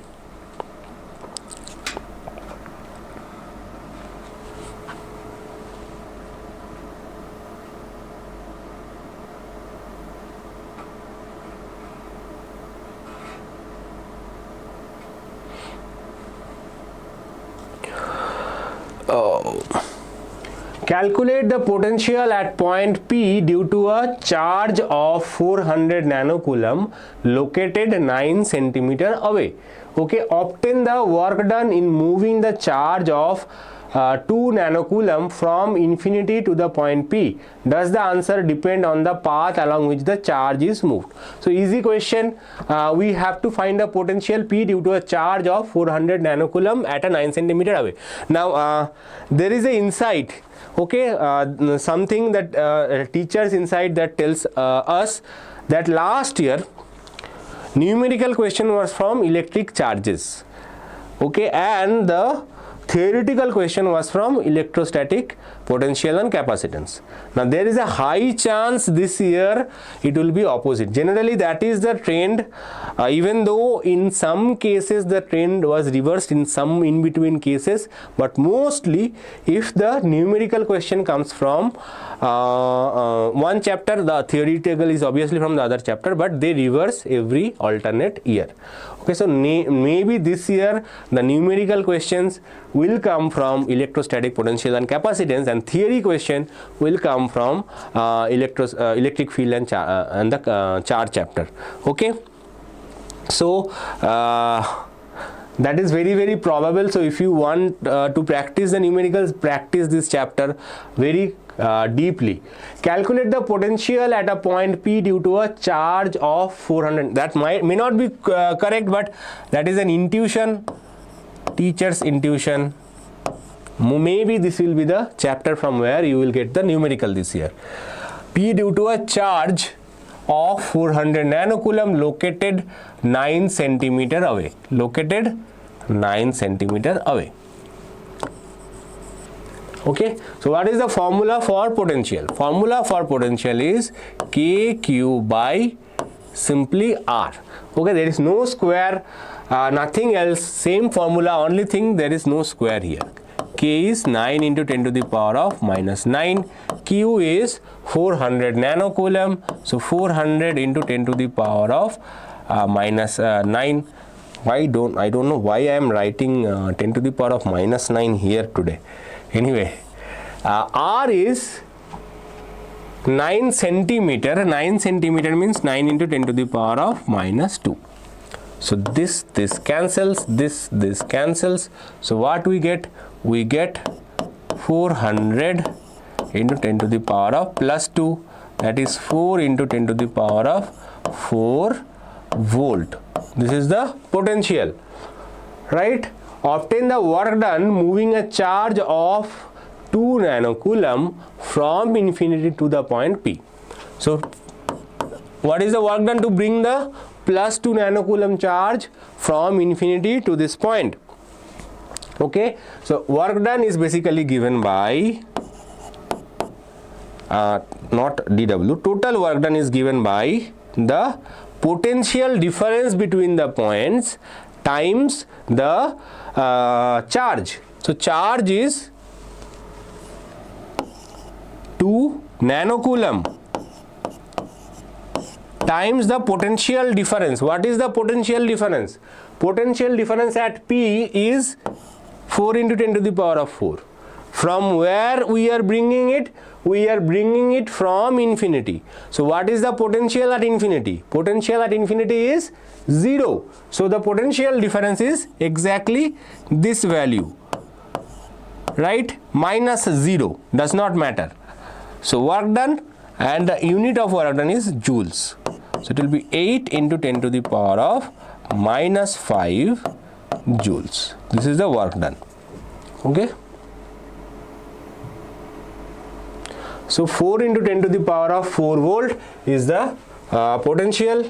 Speaker 1: Calculate the potential at point P due to a charge of 400 nanocoulomb located 9 centimeter away. Okay, obtain the work done in moving the charge of 2 nanocoulomb from infinity to the point P. Does the answer depend on the path along which the charge is moved? So easy question. We have to find the potential P due to a charge of 400 nanocoulomb at a 9 centimeter away. Now there is an insight. Okay, something that teachers insight that tells us that last year numerical question was from electric charges. Okay, and the theoretical question was from electrostatic potential and capacitance. Now there is a high chance this year it will be opposite. Generally that is the trend, even though in some cases the trend was reversed in some in between cases, but mostly if the numerical question comes from one chapter, the theoretical is obviously from the other chapter, but they reverse every alternate year. Okay, so maybe this year the numerical questions will come from electrostatic potential and capacitance, and theory question will come from electric field and the charge chapter. Okay, so that is very, very probable. So if you want to practice the numericals, practice this chapter very deeply. Calculate the potential at a point P due to a charge of 400. That may not be correct, but that is an intuition, teacher's intuition. Maybe this will be the chapter from where you will get the numerical this year. P due to a charge of 400 nanocoulomb located 9 centimeter away. Located 9 centimeter away. Okay, so what is the formula for potential? Formula for potential is KQ by simply R. Okay, there is no square, nothing else, same formula, only thing there is no square here. K is 9 into 10 to the power of minus 9. Q is 400 nanocoulomb. So 400 into 10 to the power of minus 9. I don't know why I am writing 10 to the power of minus 9 here today. Anyway, R is 9 centimeter. 9 centimeter means 9 into 10 to the power of minus 2. So this cancels, this cancels. So what we get? We get 400 into 10 to the power of plus 2, that is 4 into 10 to the power of 4 volt. This is the potential, right? Obtain the work done moving a charge of 2 nanocoulomb from infinity to the point P. So what is the work done to bring the plus 2 nanocoulomb charge from infinity to this point? Okay, so work done is basically given by not dW. Total work done is given by the potential difference between the points times the charge. So charge is 2 nanocoulomb times the potential difference. What is the potential difference? Potential difference at P is 4 into 10 to the power of 4. From where we are bringing it? We are bringing it from infinity. So what is the potential at infinity? Potential at infinity is 0. So the potential difference is exactly this value, right? Minus 0, does not matter. So work done, and the unit of work done is joules. So it will be 8 into 10 to the power of minus 5 joules. This is the work done. Okay. So 4 into 10 to the power of 4 volt is the potential,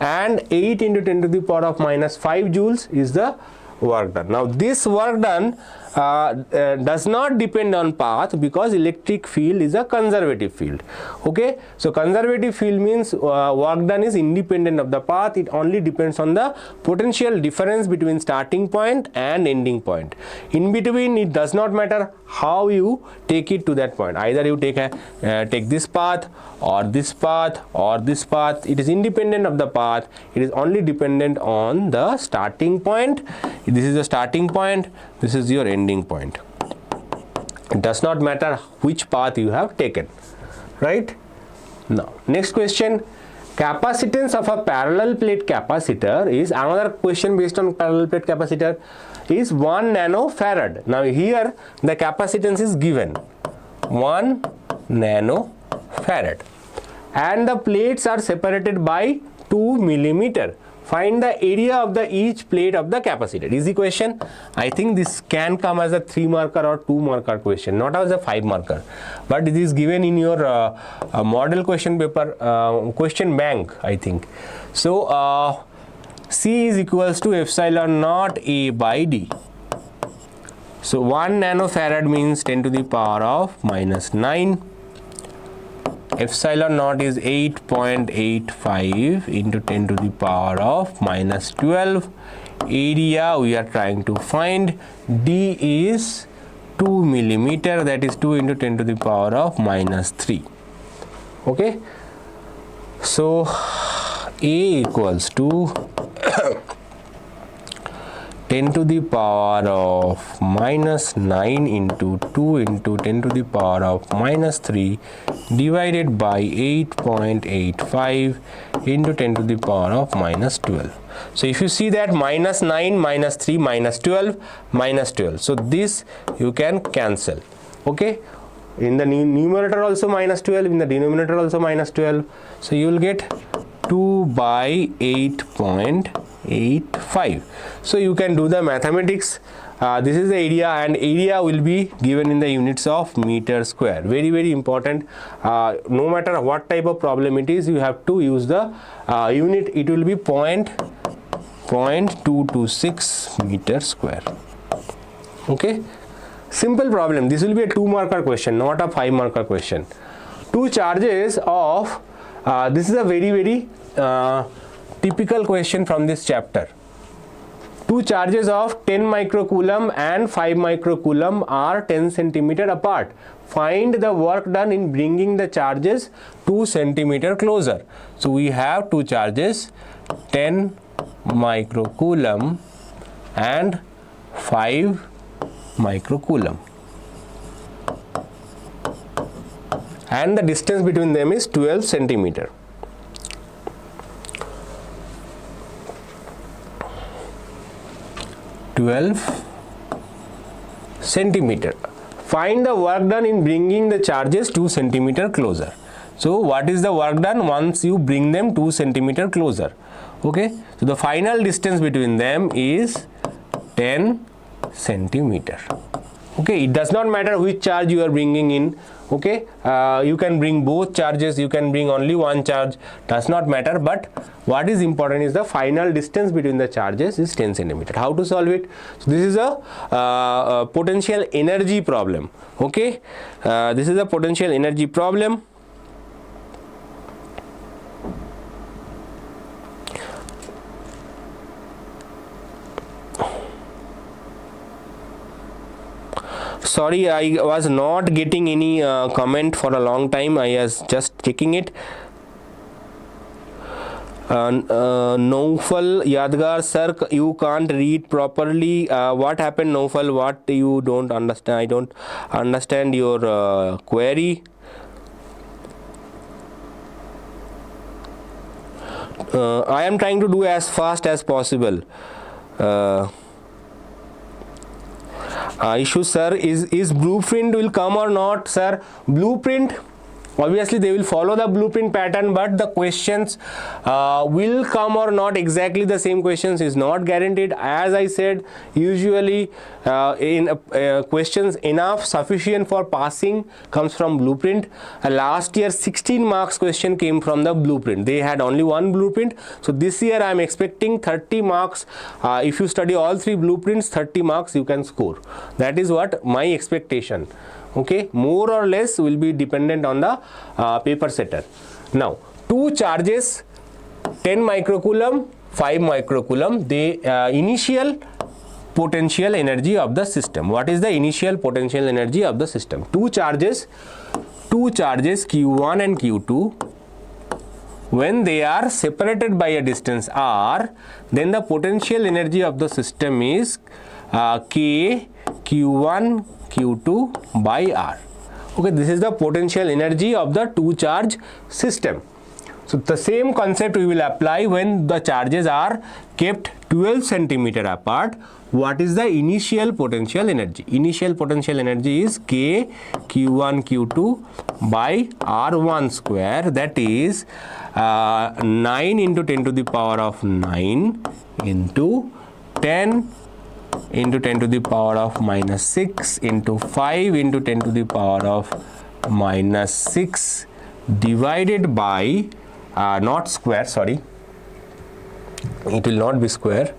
Speaker 1: and 8 into 10 to the power of minus 5 joules is the work done. Now this work done does not depend on path, because electric field is a conservative field. Okay, so conservative field means work done is independent of the path. It only depends on the potential difference between starting point and ending point. In between, it does not matter how you take it to that point. Either you take this path or this path or this path. It is independent of the path. It is only dependent on the starting point. This is the starting point, this is your ending point. It does not matter which path you have taken, right? Now next question, capacitance of a parallel plate capacitor is, another question based on parallel plate capacitor, is 1 nanofarad. Now here the capacitance is given 1 nanofarad, and the plates are separated by 2 millimeter. Find the area of the each plate of the capacitor. Easy question. I think this can come as a 3 marker or 2 marker question, not as a 5 marker, but it is given in your model question paper, question bank, I think. So C is equals to epsilon naught A by D. So 1 nanofarad means 10 to the power of minus 9. Epsilon naught is 8.85 into 10 to the power of minus 12. Area we are trying to find. D is 2 millimeter, that is 2 into 10 to the power of minus 3. Okay. So A equals to 10 to the power of minus 9 into 2 into 10 to the power of minus 3 divided by 8.85 into 10 to the power of minus 12. So if you see that minus 9, minus 3, minus 12, minus 12. So this you can cancel. Okay. In the numerator also minus 12, in the denominator also minus 12. So you will get 2 by 8.85. So you can do the mathematics. This is the area, and area will be given in the units of meter square. Very, very important. No matter what type of problem it is, you have to use the unit. It will be 0.226 meter square. Okay. Simple problem. This will be a 2 marker question, not a 5 marker question. Two charges of this is a very, very typical question from this chapter. Two charges of 10 microcoulomb and 5 microcoulomb are 10 centimeter apart. Find the work done in bringing the charges 2 centimeter closer. So we have two charges, 10 microcoulomb and 5 microcoulomb, and the distance between them is 12 centimeter. Find the work done in bringing the charges 2 centimeter closer. So what is the work done once you bring them 2 centimeter closer? Okay, so the final distance between them is 10 centimeter. Okay, it does not matter which charge you are bringing in. Okay, you can bring both charges, you can bring only one charge, does not matter, but what is important is the final distance between the charges is 10 centimeter. How to solve it? So this is a potential energy problem. Okay, this is a potential energy problem. Sorry, I was not getting any comment for a long time. I was just checking it. Naufal Yadgar sir, you can't read properly. What happened, Naufal? What you don't understand? I don't understand your query. I am trying to do as fast as possible. Issue sir, is blueprint will come or not, sir? Blueprint Obviously they will follow the blueprint pattern, but the questions will come or not exactly the same questions is not guaranteed. As I said, usually in questions enough sufficient for passing comes from blueprint. Last year 16 marks question came from the blueprint. They had only one blueprint. So this year I am expecting 30 marks. If you study all three blueprints, 30 marks you can score. That is what my expectation. Okay, more or less will be dependent on the paper setter. Now, two charges, 10 microcoulomb, 5 microcoulomb, the initial potential energy of the system. What is the initial potential energy of the system? Two charges Q1 and Q2, when they are separated by a distance r, then the potential energy of the system is K Q1 Q2 by r. Okay, this is the potential energy of the two charge system. So the same concept we will apply when the charges are kept 12 centimeter apart. What is the initial potential energy? Initial potential energy is K Q1 Q2 by R1 square, that is 9 into 10 to the power of 9 into 10 into 10 to the power of minus 6 into 5 into 10 to the power of minus 6 divided by not square, sorry, it will not be square.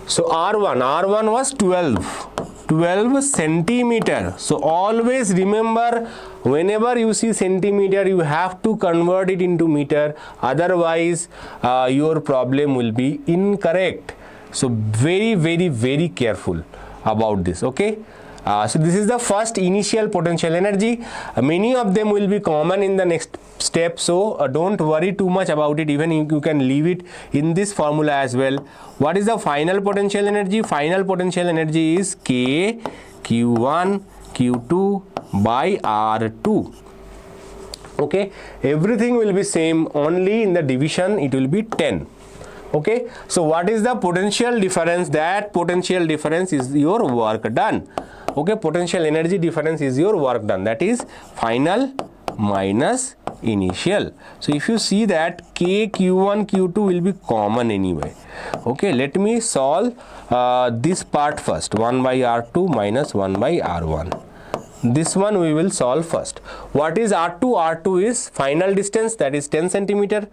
Speaker 1: So R1 was 12 centimeter. So always remember, whenever you see centimeter, you have to convert it into meter, otherwise your problem will be incorrect. So very careful about this. Okay, so this is the first initial potential energy. Many of them will be common in the next step, so don't worry too much about it. Even you can leave it in this formula as well. What is the final potential energy? Final potential energy is K Q1 Q2 by R2. Okay, everything will be same, only in the division it will be 10. Okay, so what is the potential difference? That potential difference is your work done. Okay, potential energy difference is your work done, that is final minus initial. So if you see that K Q1 Q2 will be common anyway. Okay, let me solve this part first. 1 by R2 minus 1 by R1. This one we will solve first. What is R2? R2 is final distance, that is 10 centimeter.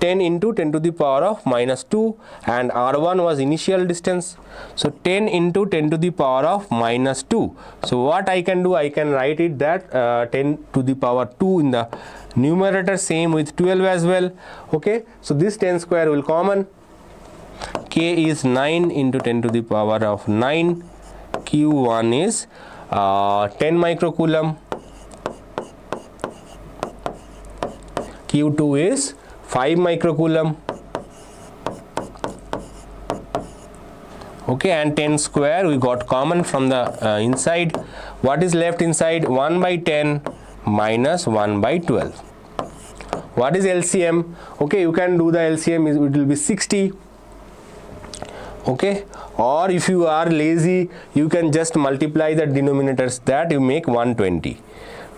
Speaker 1: 10 into 10 to the power of minus 2, and R1 was initial distance. So 10 into 10 to the power of minus 2. So what I can do, I can write it that 10 to the power 2 in the numerator, same with 12 as well. Okay, so this 10 square will common. K is 9 into 10 to the power of 9. Q1 is 10 microcoulomb. Q2 is 5 microcoulomb. Okay, and 10 square we got common from the inside. What is left inside? 1 by 10 minus 1 by 12. What is LCM? Okay, you can do the LCM, it will be 60. Okay, or if you are lazy, you can just multiply the denominators, that you make 120.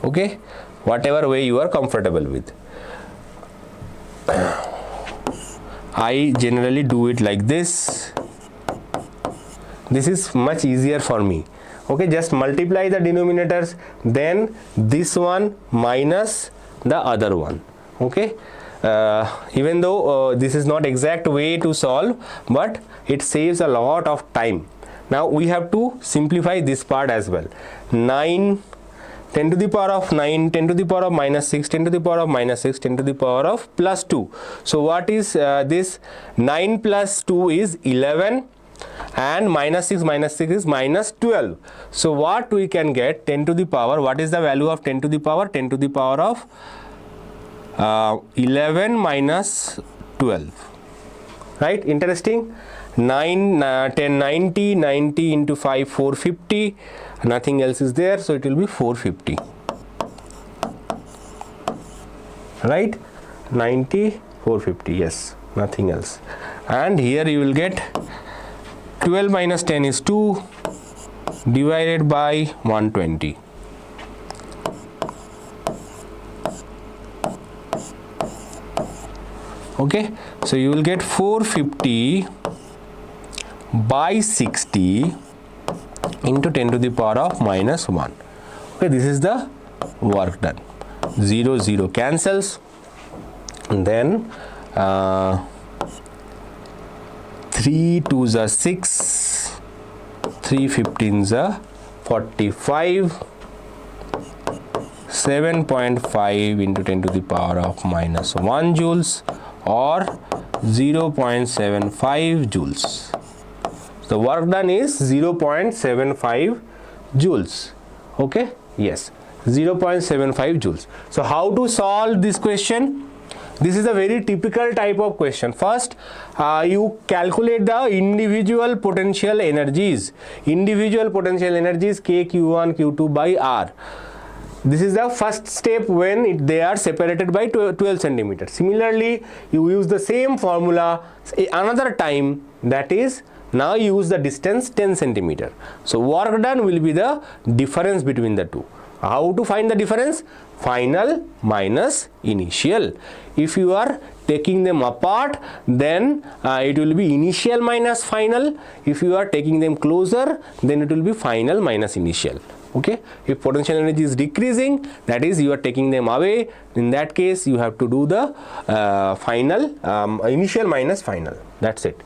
Speaker 1: Okay, whatever way you are comfortable with. I generally do it like this. This is much easier for me. Okay, just multiply the denominators, then this one minus the other one. Okay, even though this is not exact way to solve, but it saves a lot of time. Now we have to simplify this part as well. 9 10 to the power of 9, 10 to the power of minus 6, 10 to the power of minus 6, 10 to the power of plus 2. So what is this? 9 plus 2 is 11, and minus 6 is minus 12. So what we can get? 10 to the power, what is the value of 10 to the power? 10 to the power of 11 minus 12. Right? Interesting. 9, 10, 90, 90 into 5, 450. Nothing else is there, so it will be 450. Right? 90, 450. Yes, nothing else. And here you will get 12 minus 10 is 2 divided by 120. Okay, so you will get 450 by 60 into 10 to the power of minus 1. Okay, this is the work done. 0 0 cancels, and then 3 2s are 6, 3 15s are 45, 7.5 into 10 to the power of minus 1 joules, or 0.75 joules. The work done is 0.75 joules. Okay, yes, 0.75 joules. So how to solve this question? This is a very typical type of question. First, you calculate the individual potential energies. Individual potential energies K, Q1, Q2 by R. This is the first step when they are separated by 12 centimeters. Similarly, you use the same formula another time, that is, now use the distance 10 centimeter. So work done will be the difference between the two. How to find the difference? Final minus initial. If you are taking them apart, then it will be initial minus final. If you are taking them closer, then it will be final minus initial. Okay, if potential energy is decreasing, that is, you are taking them away, in that case you have to do the initial minus final. That's it.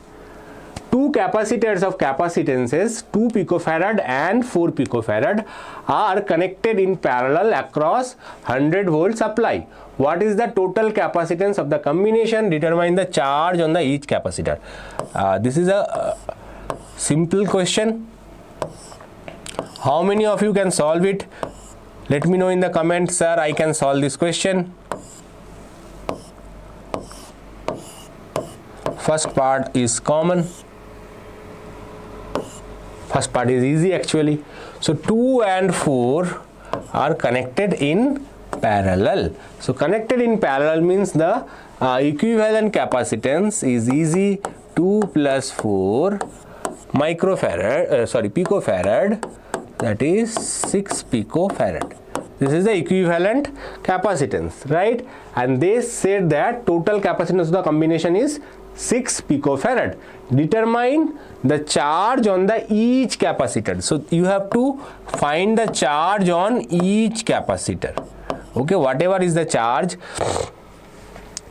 Speaker 1: Two capacitors of capacitances 2 picofarad and 4 picofarad are connected in parallel across 100 volt supply. What is the total capacitance of the combination? Determine the charge on the each capacitor. This is a simple question. How many of you can solve it? Let me know in the comments, sir, I can solve this question. First part is common. First part is easy actually. So 2 and 4 are connected in parallel. So connected in parallel means the equivalent capacitance is easy. 2 plus 4 picofarad, that is 6 picofarad. This is the equivalent capacitance, right? And they said that total capacitance of the combination is 6 picofarad. Determine the charge on the each capacitor. So you have to find the charge on each capacitor. Okay, whatever is the charge,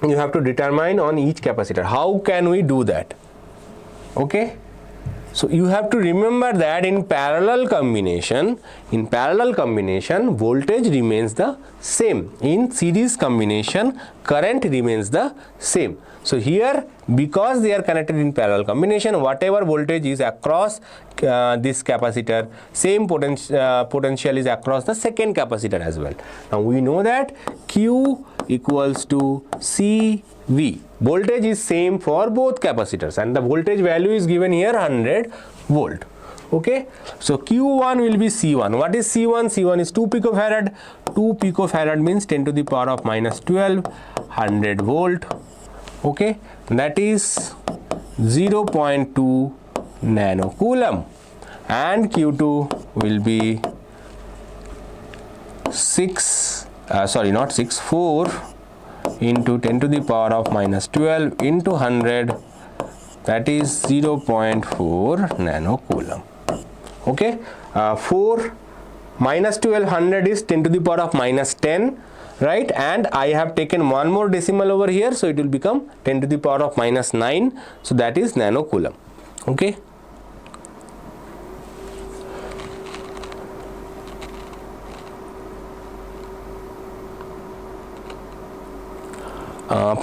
Speaker 1: you have to determine on each capacitor. How can we do that? Okay, so you have to remember that in parallel combination, voltage remains the same. In series combination, current remains the same. So here, because they are connected in parallel combination, whatever voltage is across this capacitor, same potential is across the second capacitor as well. Now we know that Q equals to CV. Voltage is same for both capacitors, and the voltage value is given here 100 volt. Okay, so Q1 will be C1. What is C1? C1 is 2 picofarad. 2 picofarad means 10 to the power of minus 12, 100 volt. Okay, that is 0.2 nanocoulomb, and Q2 will be 4 into 10 to the power of minus 12 into 100, that is 0.4 nanocoulomb. Okay, 4 minus 12, 100 is 10 to the power of minus 10, right? And I have taken one more decimal over here, so it will become 10 to the power of minus 9, so that is nanocoulomb. Okay,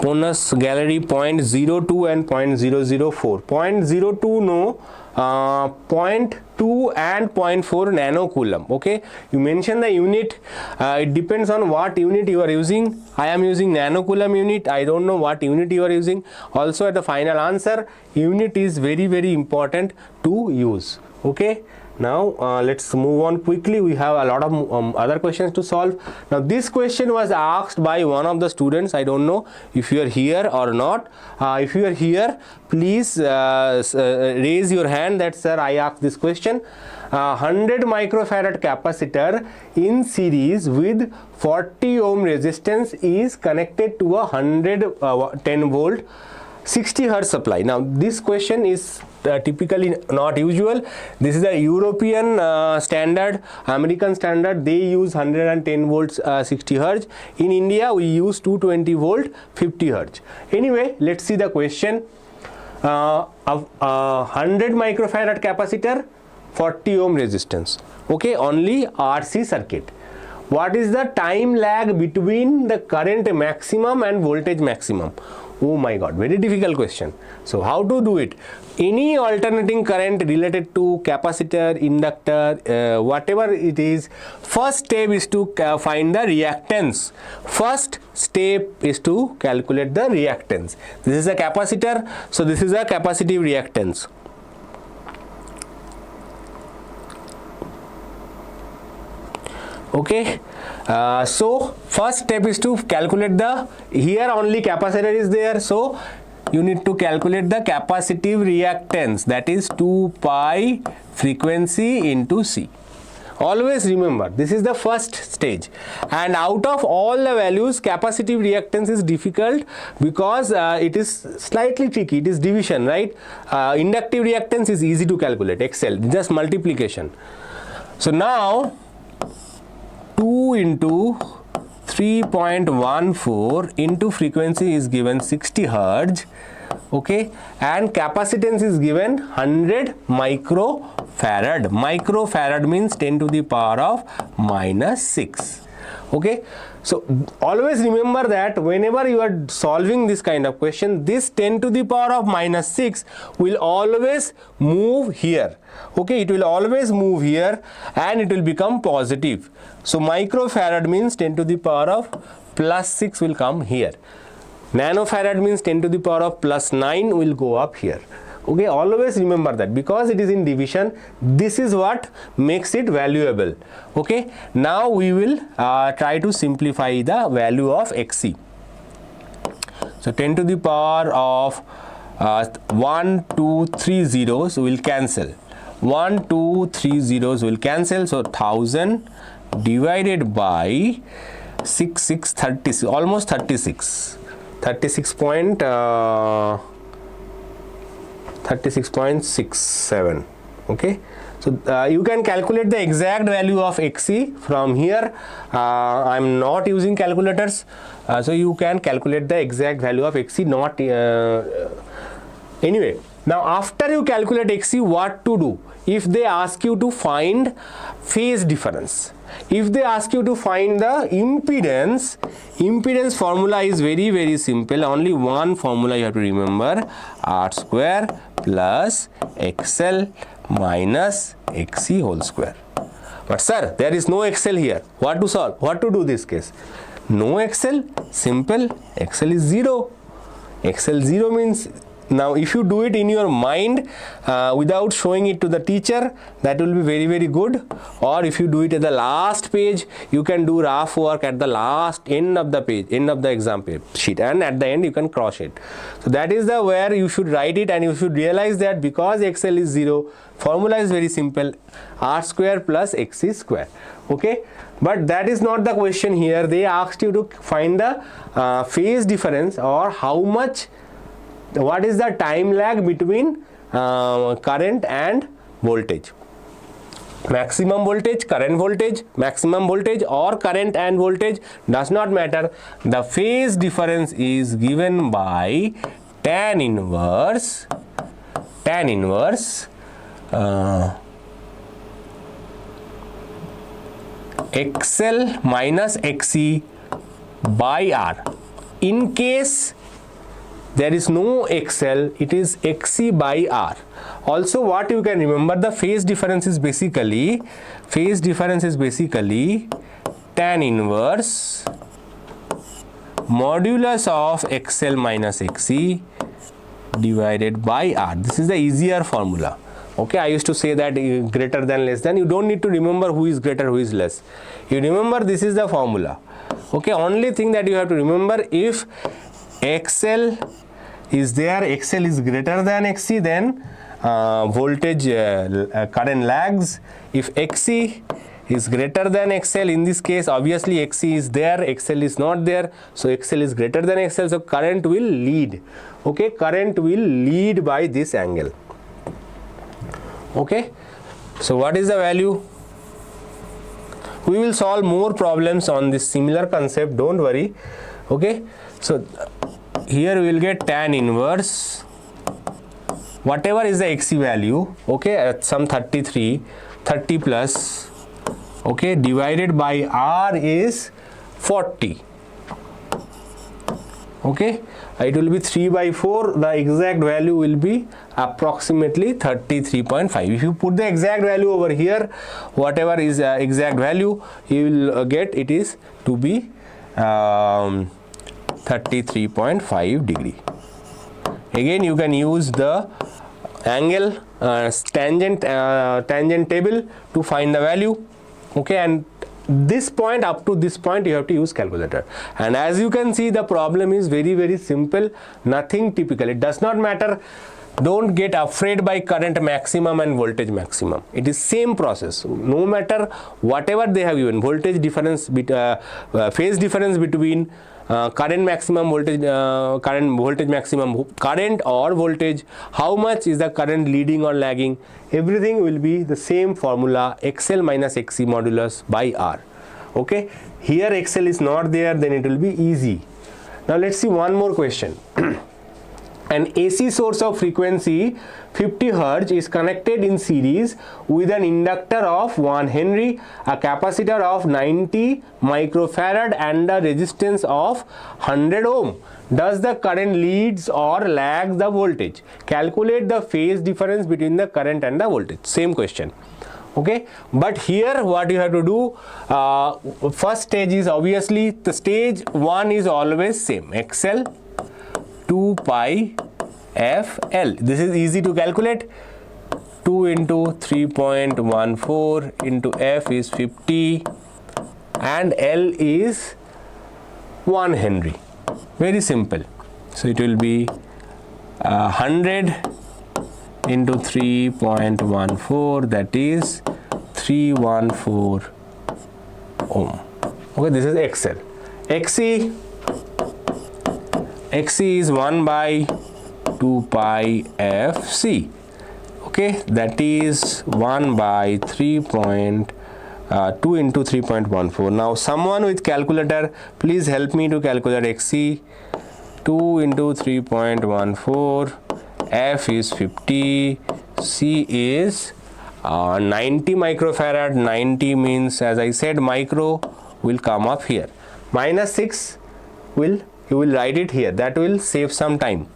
Speaker 1: bonus gallery 0.02 and 0.004. 0.02 no, 0.2 and 0.4 nanocoulomb. Okay, you mention the unit. It depends on what unit you are using. I am using nanocoulomb unit. I don't know what unit you are using. Also at the final answer, unit is very important to use. Okay, now let's move on quickly. We have a lot of other questions to solve. Now this question was asked by one of the students. I don't know if you are here or not. If you are here, please raise your hand that sir, I asked this question. 100 microfarad capacitor in series with 40 ohm resistance is connected to a 110 volt 60 hertz supply. Now this question is typically not usual. This is a European standard, American standard. They use 110 volts 60 hertz. In India we use 220 volt 50 hertz. Anyway, let's see the question. A 100 microfarad capacitor, 40 ohm resistance. Okay, only RC circuit. What is the time lag between the current maximum and voltage maximum? Oh my god, very difficult question. So how to do it? Any alternating current related to capacitor, inductor, whatever it is, first step is to find the reactance. First step is to calculate the reactance. This is a capacitor, so this is a capacitive reactance. Okay, so first step is to calculate the, here only capacitor is there, so you need to calculate the capacitive reactance, that is 2 pi frequency into C. Always remember, this is the first stage, and out of all the values capacitive reactance is difficult because it is slightly tricky. It is division, right? Inductive reactance is easy to calculate, Excel, just multiplication. So now 2 into 3.14 into frequency is given 60 hertz, okay, and capacitance is given 100 microfarad. Microfarad means 10 to the power of minus 6. Okay, so always remember that whenever you are solving this kind of question, this 10 to the power of minus 6 will always move here. Okay, it will always move here and it will become positive. So microfarad means 10 to the power of plus 6 will come here. Nanofarad means 10 to the power of plus 9 will go up here. Okay, always remember that because it is in division, this is what makes it valuable. Okay, now we will try to simplify the value of XC. So 10 to the power of 1, 2, 3 zeros will cancel. 1, 2, 3 zeros will cancel. So 1000 divided by 6, 36, almost 36. 36.67. Okay, so you can calculate the exact value of XC from here. I am not using calculators, so you can calculate the exact value of XC. Not anyway. Now after you calculate XC, what to do? If they ask you to find phase difference, if they ask you to find the impedance, impedance formula is very simple. Only one formula you have to remember: R square plus XL minus XC whole square. But sir, there is no XL here. What to solve? What to do this case? No XL? Simple. XL is 0. XL 0 means, now if you do it in your mind without showing it to the teacher, that will be very good. Or if you do it at the last page, you can do rough work at the last end of the page, end of the exam sheet, and at the end you can cross it. So that is the where you should write it, and you should realize that because XL is 0, formula is very simple: R square plus XC square. Okay, but that is not the question here. They asked you to find the phase difference, or how much, what is the time lag between current and voltage. Maximum voltage, current voltage, maximum voltage or current and voltage does not matter. The phase difference is given by tan inverse XL minus XC by R. In case there is no XL, it is XC by R. Also, what you can remember, the phase difference is basically tan inverse modulus of XL minus XC divided by R. This is the easier formula. Okay, I used to say that greater than, less than. You don't need to remember who is greater, who is less. You remember this is the formula. Okay, only thing that you have to remember, if XL is there, XL is greater than XC, then voltage current lags. If XC is greater than XL, in this case obviously XC is there, XL is not there, so XL is greater than XL, so current will lead. Okay, current will lead by this angle. Okay, so what is the value? We will solve more problems on this similar concept, don't worry. Okay, so here we will get tan inverse, whatever is the XC value, okay, at some 33, 30 plus, okay, divided by R is 40. Okay, it will be 3 by 4, the exact value will be approximately 33.5. If you put the exact value over here, whatever is exact value, you will get it is to be 33.5 degree. Again, you can use the angle tangent table to find the value. Okay, and this point up to this point you have to use calculator, and as you can see the problem is very simple, nothing typical. It does not matter, don't get afraid by current maximum and voltage maximum. It is same process, no matter whatever they have given, voltage difference, phase difference between current maximum voltage, current voltage maximum, current or voltage, how much is the current leading or lagging, everything will be the same formula, XL minus XC modulus by R. Okay, here XL is not there, then it will be easy. Now let's see one more question. An AC source of frequency 50 Hz is connected in series with an inductor of 1 Henry, a capacitor of 90 microfarad and a resistance of 100 ohm. Does the current leads or lags the voltage? Calculate the phase difference between the current and the voltage. Same question. Okay, but here what you have to do, first stage is obviously the stage 1 is always same, XL 2 pi FL. This is easy to calculate. 2 into 3.14 into F is 50 and L is 1 Henry. Very simple. So it will be 100 into 3.14, that is 314 ohm. Okay, this is XL. XC is 1 by 2 pi FC. Okay, that is 1 by 3.2 into 3.14. Now someone with calculator, please help me to calculate XC. 2 into 3.14, F is 50, C is 90 microfarad. 90 means, as I said, micro will come up here. Minus 6 will, you will write it here, that will save some time.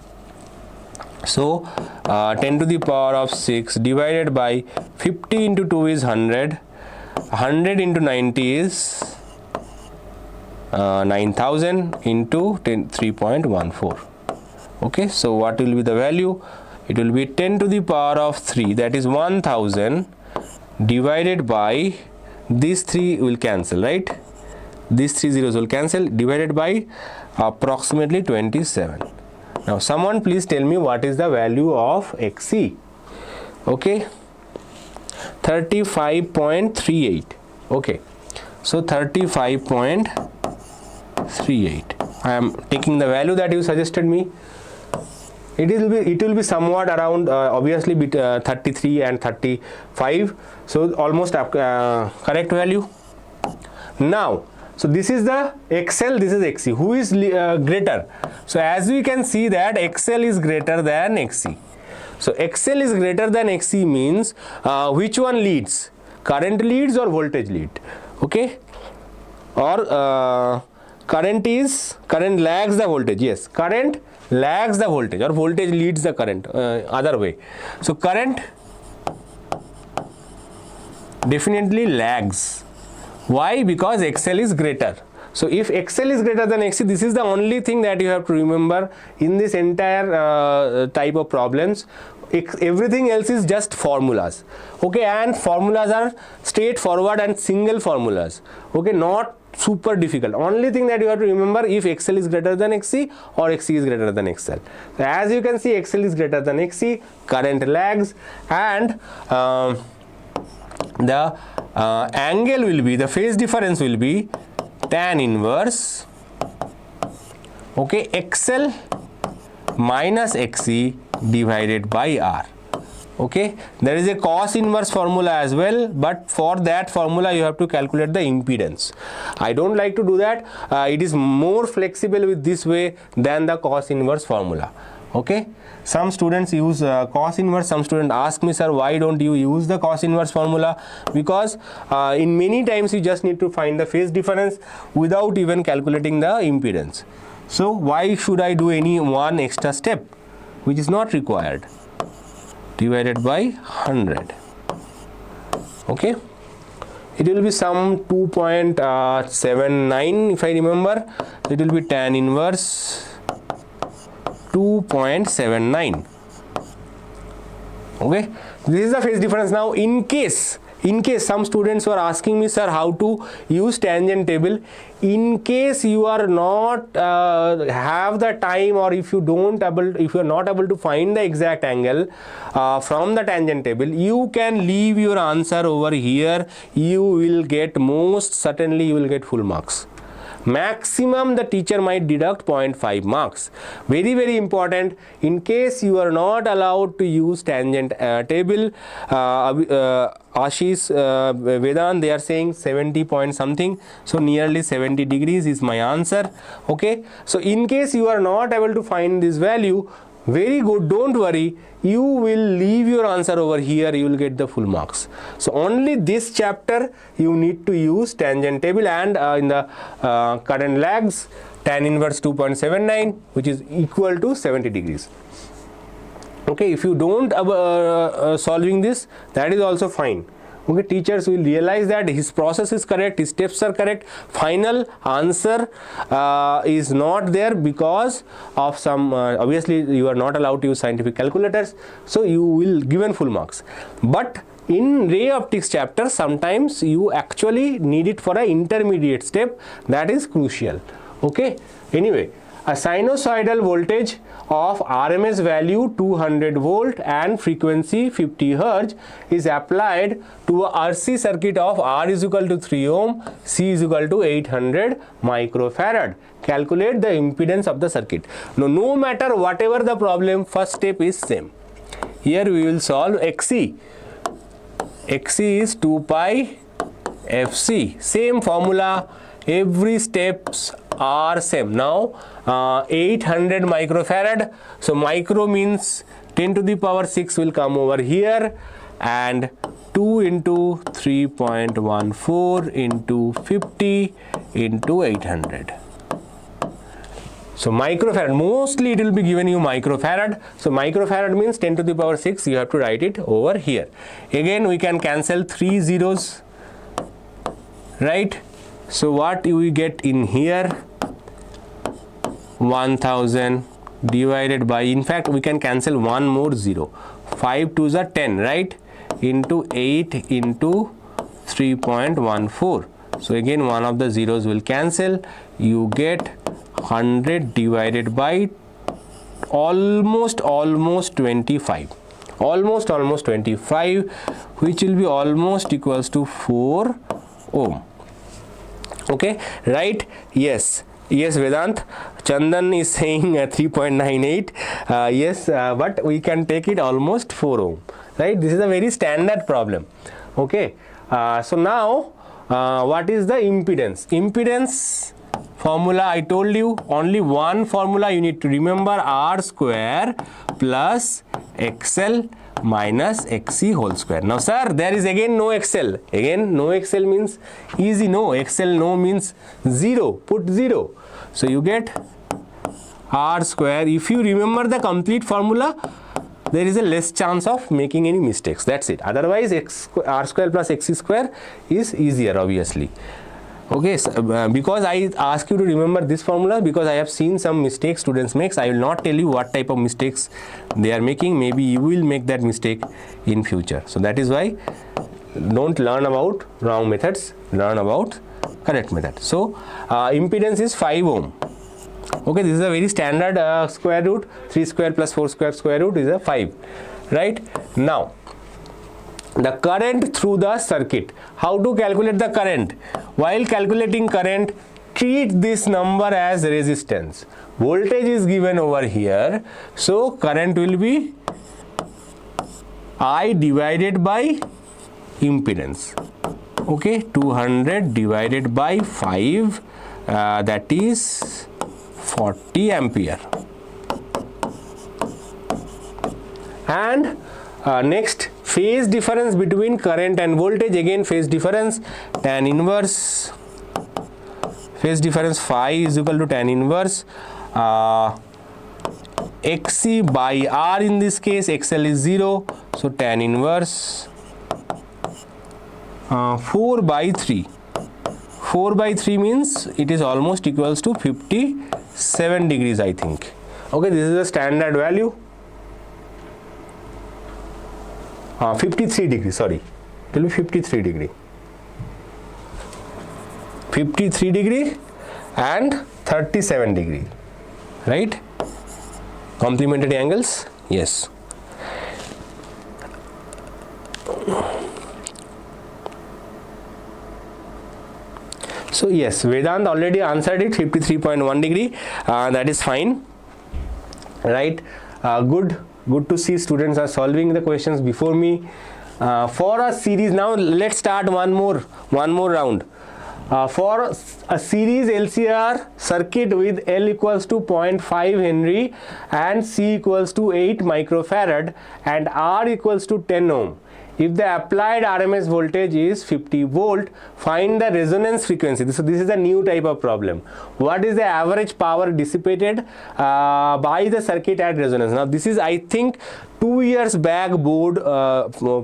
Speaker 1: So 10 to the power of 6 divided by 50 into 2 is 100, 100 into 90 is 9000 into 3.14. Okay, so what will be the value? It will be 10 to the power of 3, that is 1000, divided by, these 3 will cancel, right? These 3 zeros will cancel, divided by approximately 27. Now someone please tell me what is the value of XC. Okay, 35.38. Okay, so 35.38. I am taking the value that you suggested me. It will be somewhat around obviously 33 and 35, so almost correct value. Now, so this is the XL, this is XC. Who is greater? So as we can see that XL is greater than XC. So XL is greater than XC means which one leads? Current leads or voltage lead? Okay, or current lags the voltage. Yes, current lags the voltage or voltage leads the current, other way. So current definitely lags. Why? Because XL is greater. So if XL is greater than XC, this is the only thing that you have to remember in this entire type of problems. Everything else is just formulas, okay, and formulas are straightforward and single formulas, okay, not super difficult. Only thing that you have to remember, if XL is greater than XC or XC is greater than XL. So as you can see, XL is greater than XC, current lags, and the angle will be, the phase difference will be tan inverse, okay, XL minus XC divided by R. Okay, there is a cos inverse formula as well, but for that formula you have to calculate the impedance. I don't like to do that. It is more flexible with this way than the cos inverse formula. Okay, some students use cos inverse. Some students ask me, sir, why don't you use the cos inverse formula? Because in many times you just need to find the phase difference without even calculating the impedance. So why should I do any one extra step which is not required? Divided by 100. Okay, it will be some 2.79 if I remember. It will be tan inverse 2.79. okay, this is the phase difference. Now in case some students were asking me, sir, how to use tangent table. In case you are not have the time, or if you are not able to find the exact angle from the tangent table, you can leave your answer over here. You will get, most certainly you will get full marks. Maximum the teacher might deduct 0.5 marks. Very, very important. In case you are not allowed to use tangent table, Ashish, Vedant, they are saying 70 point something, so nearly 70 degrees is my answer. Okay, so in case you are not able to find this value, very good, don't worry, you will leave your answer over here, you will get the full marks. So only this chapter you need to use tangent table, and in the current lags, tan inverse 2.79, which is equal to 70 degrees. Okay, if you don't solving this, that is also fine. Okay, teachers will realize that his process is correct, his steps are correct. Final answer is not there because of some, obviously you are not allowed to use scientific calculators, so you will given full marks. But in ray optics chapter, sometimes you actually need it for an intermediate step, that is crucial. Okay, anyway, a sinusoidal voltage of RMS value 200 volt and frequency 50 Hz is applied to a RC circuit of R is equal to 3 ohm, C is equal to 800 microfarad. Calculate the impedance of the circuit. Now, no matter whatever the problem, first step is same. Here we will solve XC. XC is 2 pi FC. Same formula, every steps are same. Now 800 microfarad, so micro means 10 to the power 6 will come over here, and 2 into 3.14 into 50 into 800. So microfarad, mostly it will be given you microfarad. So microfarad means 10 to the power 6, you have to write it over here. Again we can cancel 3 zeros, right? So what we get in here, 1000 divided by, in fact we can cancel one more 0, 5 2s are 10, right, into 8 into 3.14. so again one of the zeros will cancel, you get 100 divided by almost 25, almost 25, which will be almost equals to 4 ohm. Okay, right? Yes, Vedant. Chandan is saying 3.98. Yes, but we can take it almost 4 ohm, right? This is a very standard problem. Okay, so now what is the impedance? Impedance formula, I told you, only one formula you need to remember, R square plus XL minus XC whole square. Now sir, there is again no XL. Again no XL means easy no. XL no means 0. Put 0. So you get R square. If you remember the complete formula, there is a less chance of making any mistakes. That's it. Otherwise R square plus XC square is easier, obviously. Okay, so, because I ask you to remember this formula, because I have seen some mistakes students makes. I will not tell you what type of mistakes they are making. Maybe you will make that mistake in future. So that is why don't learn about wrong methods, learn about correct method. So impedance is 5 ohm. Okay, this is a very standard square root. 3 square plus 4 square root is a 5, right? Now the current through the circuit. How to calculate the current? While calculating current, treat this number as resistance. Voltage is given over here, so current will be I divided by impedance. Okay, 200 divided by 5, that is 40 ampere. And next, phase difference between current and voltage. Again, phase difference, tan inverse, phase difference phi is equal to tan inverse XC by R. In this case XL is 0, so tan inverse 4 by 3. 4 by 3 means it is almost equals to 57 degrees, I think. Okay, this is the standard value. 53 degree, sorry, it will be 53 degree. 53 degree and 37 degree, right? Complementary angles, yes. So yes, Vedant already answered it, 53.1 degree, that is fine, right? Good to see students are solving the questions before me. For a series, now let's start one more round. For a series LCR circuit with L equals to 0.5 Henry and C equals to 8 microfarad and R equals to 10 ohm. If the applied RMS voltage is 50 volt, find the resonance frequency. So this is a new type of problem. What is the average power dissipated by the circuit at resonance? Now this is, I think, 2 years back board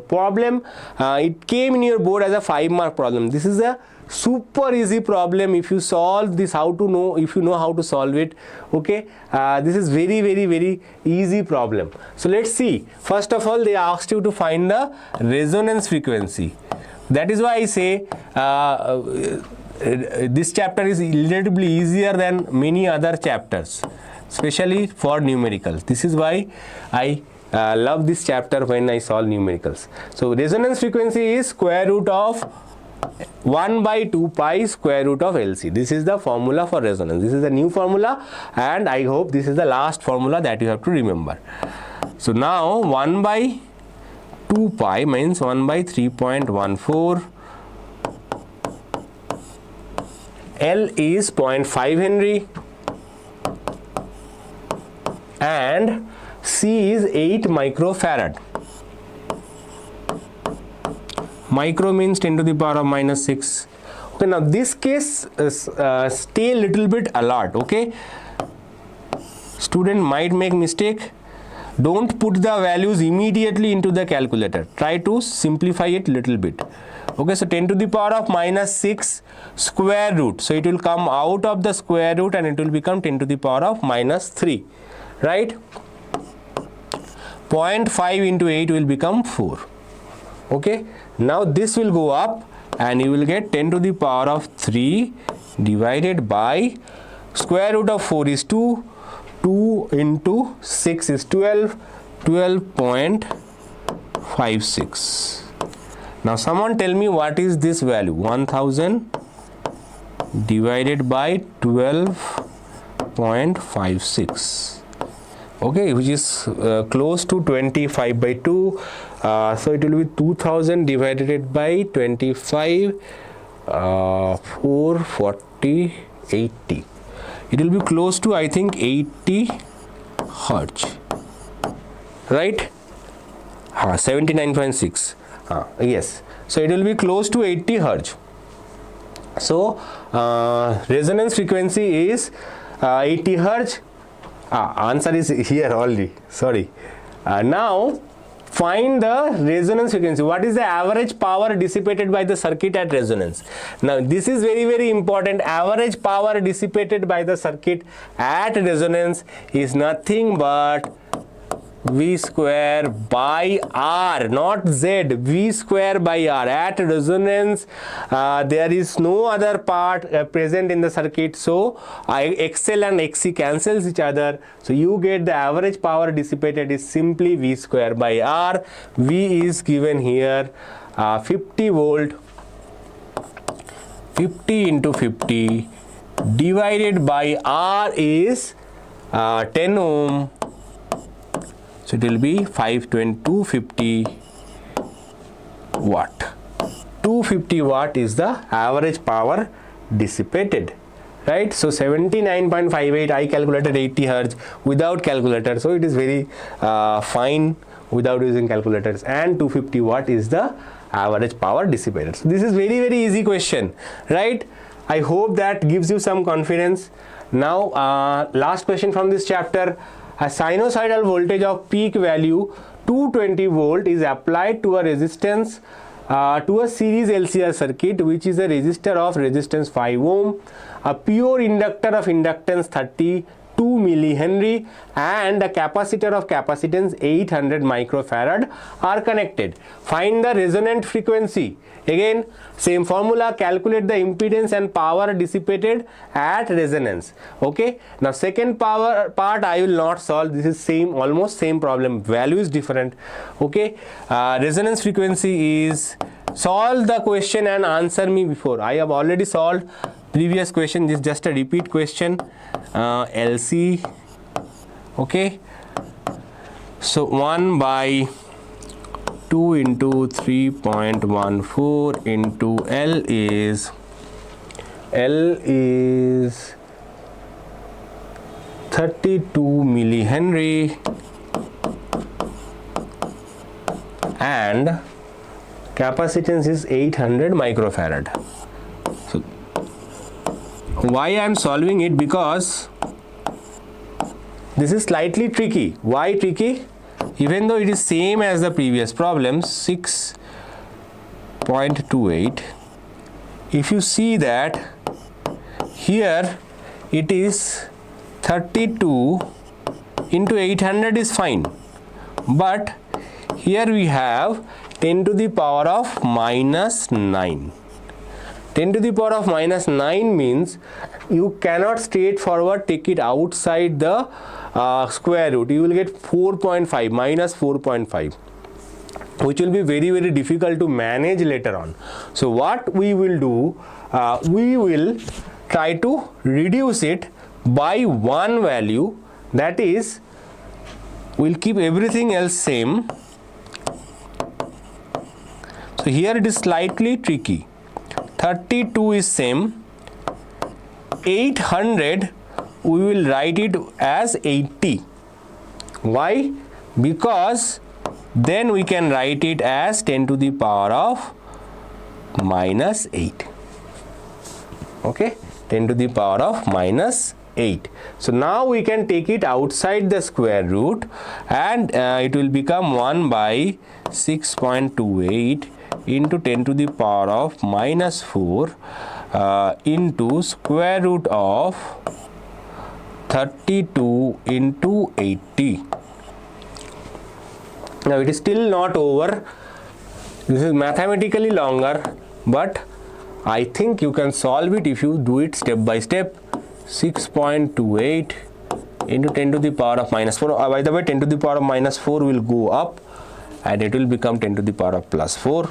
Speaker 1: problem. It came in your board as a 5-mark problem. This is a super easy problem if you solve this, if you know how to solve it. Okay, this is very easy problem. So let's see. First of all, they asked you to find the resonance frequency. That is why I say this chapter is relatively easier than many other chapters, especially for numericals. This is why I love this chapter when I solve numericals. So resonance frequency is square root of 1 by 2 pi square root of LC. This is the formula for resonance. This is the new formula, and I hope this is the last formula that you have to remember. So now 1 by 2 pi means 1 by 3.14. L is 0.5 Henry and C is 8 microfarad. Micro means 10 to the power of minus 6. Okay, now this case stay a little bit alert. Okay, student might make mistake. Don't put the values immediately into the calculator. Try to simplify it little bit. Okay, so 10 to the power of minus 6 square root. So it will come out of the square root and it will become 10 to the power of minus 3. Right? 0.5 into 8 will become 4. Okay, now this will go up and you will get 10 to the power of 3 divided by square root of 4 is 2, 2 into 6 is 12, 12.56. Now someone tell me what is this value? 1000 divided by 12.56. Okay, which is close to 25 by 2. So it will be 2000 divided by 25, 440, 80. It will be close to, I think, 80 hertz. Right? 79.6. Yes. So it will be close to 80 hertz. So resonance frequency is 80 hertz. Answer is here only. Sorry. Now find the resonance frequency. What is the average power dissipated by the circuit at resonance? Now this is very, very important. Average power dissipated by the circuit at resonance is nothing but V square by R, not Z, V square by R. At resonance, there is no other part present in the circuit, so XL and XC cancels each other. So you get the average power dissipated is simply V square by R. V is given here 50 volt, 50 into 50 divided by R is 10 ohm. So it will be 250 watt. 250 watt is the average power dissipated, right? So 79.58, I calculated 80 hertz without calculator, so it is very fine without using calculators, and 250 watt is the average power dissipated. So this is very, very easy question, right? I hope that gives you some confidence. Now last question from this chapter. A sinusoidal voltage of peak value 220 volt is applied to a resistance to a series LCR circuit, which is a resistor of resistance 5 ohm, a pure inductor of inductance 32 millihenry, and a capacitor of capacitance 800 microfarad are connected. Find the resonant frequency. Again, same formula, calculate the impedance and power dissipated at resonance. Okay, now second part I will not solve. This is same, almost same problem, value is different. Okay, resonance frequency is, solve the question and answer me before. I have already solved previous question, this is just a repeat question. LC, okay, so 1 by 2 into 3.14 into L is 32 millihenry and capacitance is 800 microfarad. So why I am solving it? Because this is slightly tricky. Why tricky? Even though it is same as the previous problem, 6.28, if you see that here it is 32 into 800 is fine, but here we have 10 to the power of minus 9. 10 to the power of minus 9 means you cannot straightforward take it outside the square root. You will get 4.5, minus 4.5, which will be very, very difficult to manage later on. So what we will do, we will try to reduce it by one value, that is, we'll keep everything else same. So here it is slightly tricky. 32 is same, 800 we will write it as 80. Why? Because then we can write it as 10 to the power of minus 8. Okay, 10 to the power of minus 8. So now we can take it outside the square root, and it will become 1 by 6.28 into 10 to the power of minus 4 into square root of 32 into 80. Now it is still not over. This is mathematically longer, but I think you can solve it if you do it step by step. 6.28 into 10 to the power of minus 4. By the way, 10 to the power of minus 4 will go up and it will become 10 to the power of plus 4.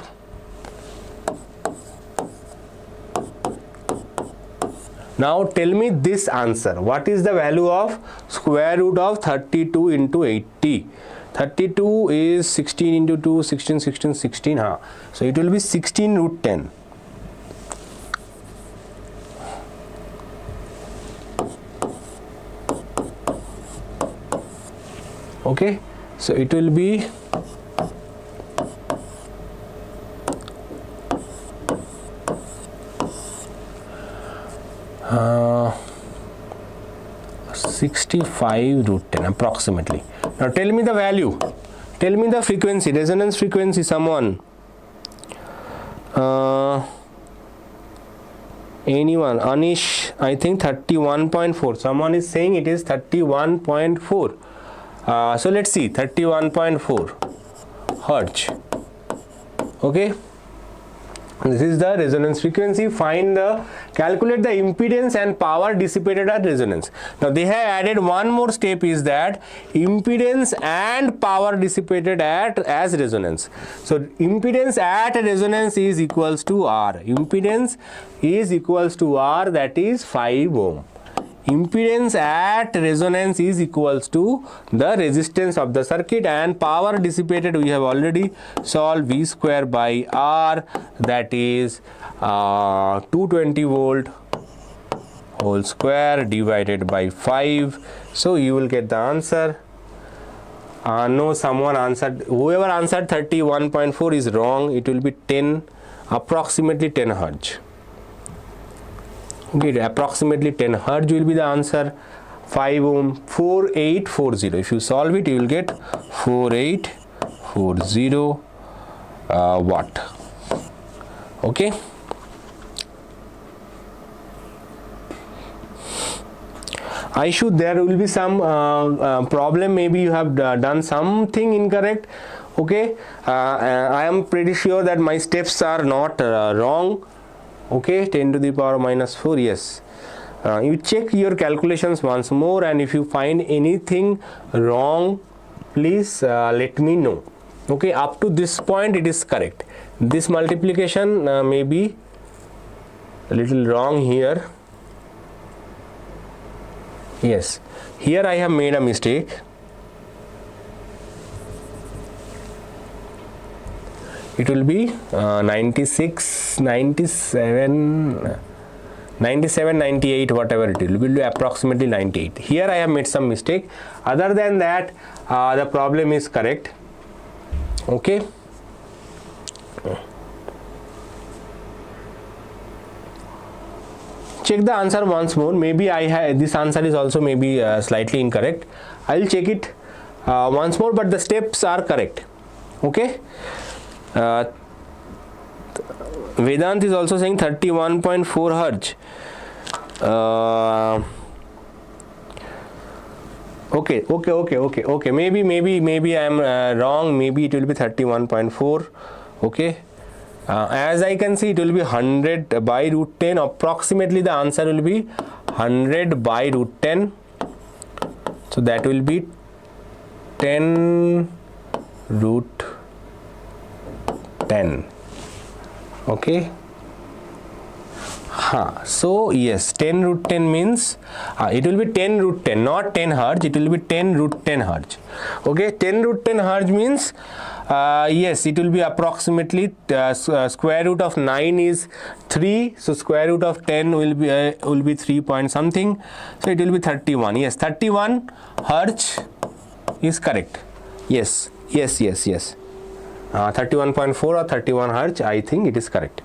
Speaker 1: Now tell me this answer. What is the value of square root of 32 into 80? 32 is 16 into 2, 16, 16, 16. So it will be 16 root 10. Okay, so it will be 65 root 10 approximately. Now tell me the value. Tell me the frequency, resonance frequency, someone. Anyone? Anish, I think 31.4. Someone is saying it is 31.4. So let's see, 31.4 hertz. Okay. This is the resonance frequency. Calculate the impedance and power dissipated at resonance. Now they have added one more step, is that impedance and power dissipated as resonance. So impedance at resonance is equals to R. Impedance is equals to R, that is 5 ohm. Impedance at resonance is equals to the resistance of the circuit, and power dissipated we have already solved, V square by R, that is 220 volt whole square divided by 5. So you will get the answer. No, someone answered, whoever answered 31.4 is wrong. It will be 10, approximately 10 hertz. Okay, approximately 10 hertz will be the answer. 5 ohm, 4840. If you solve it, you will get 4840 watt. Okay. There will be some problem. Maybe you have done something incorrect. Okay. I am pretty sure that my steps are not wrong. Okay, 10 to the power minus 4, yes. You check your calculations once more, and if you find anything wrong, please let me know. Okay, up to this point it is correct. This multiplication may be a little wrong here. Yes, here I have made a mistake. It will be 96, 97, 98, whatever it will be approximately 98. Here I have made some mistake. Other than that, the problem is correct. Okay. Check the answer once more. Maybe this answer is also maybe slightly incorrect. I will check it once more, but the steps are correct. Okay. Vedant is also saying 31.4 hertz. Okay. Maybe I am wrong. Maybe it will be 31.4. Okay. As I can see, it will be 100 by root 10. Approximately the answer will be 100 by root 10. So that will be 10 root 10. Okay. So yes, 10 root 10 means it will be 10 root 10, not 10 hertz. It will be 10 root 10 hertz. Okay, 10 root 10 hertz means yes, it will be approximately square root of 9 is 3, so square root of 10 will be 3 point something, so it will be 31. Yes, 31 hertz is correct. Yes. 31.4 or 31 hertz, I think it is correct.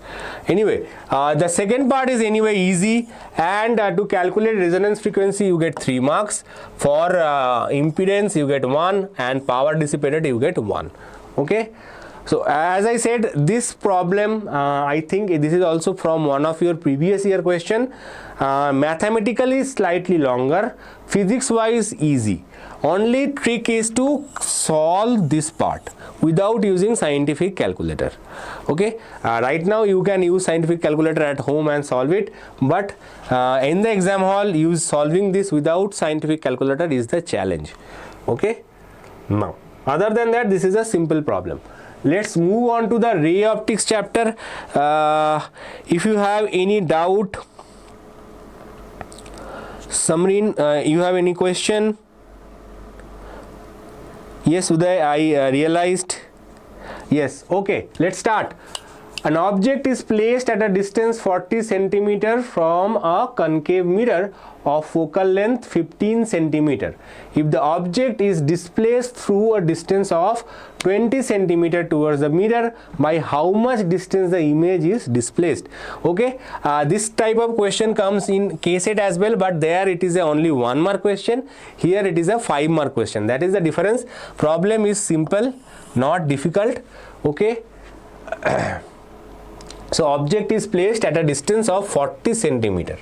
Speaker 1: Anyway, the second part is anyway easy, and to calculate resonance frequency you get 3 marks. For impedance you get 1, and power dissipated you get 1. Okay. So as I said, this problem I think this is also from one of your previous year question. Mathematically slightly longer, physics wise easy. Only trick is to solve this part without using scientific calculator. Okay, right now you can use scientific calculator at home and solve it, but in the exam hall solving this without scientific calculator is the challenge. Okay, now other than that, this is a simple problem. Let's move on to the ray optics chapter. If you have any doubt, Samreen, you have any question? Yes, Uday, I realized. Yes, okay, let's start. An object is placed at a distance 40 centimeter from a concave mirror of focal length 15 centimeter. If the object is displaced through a distance of 20 centimeter towards the mirror, by how much distance the image is displaced? Okay, this type of question comes in KCET as well, but there it is a only 1 mark question. Here it is a 5 mark question. That is the difference. Problem is simple, not difficult. Okay. So object is placed at a distance of 40 centimeter.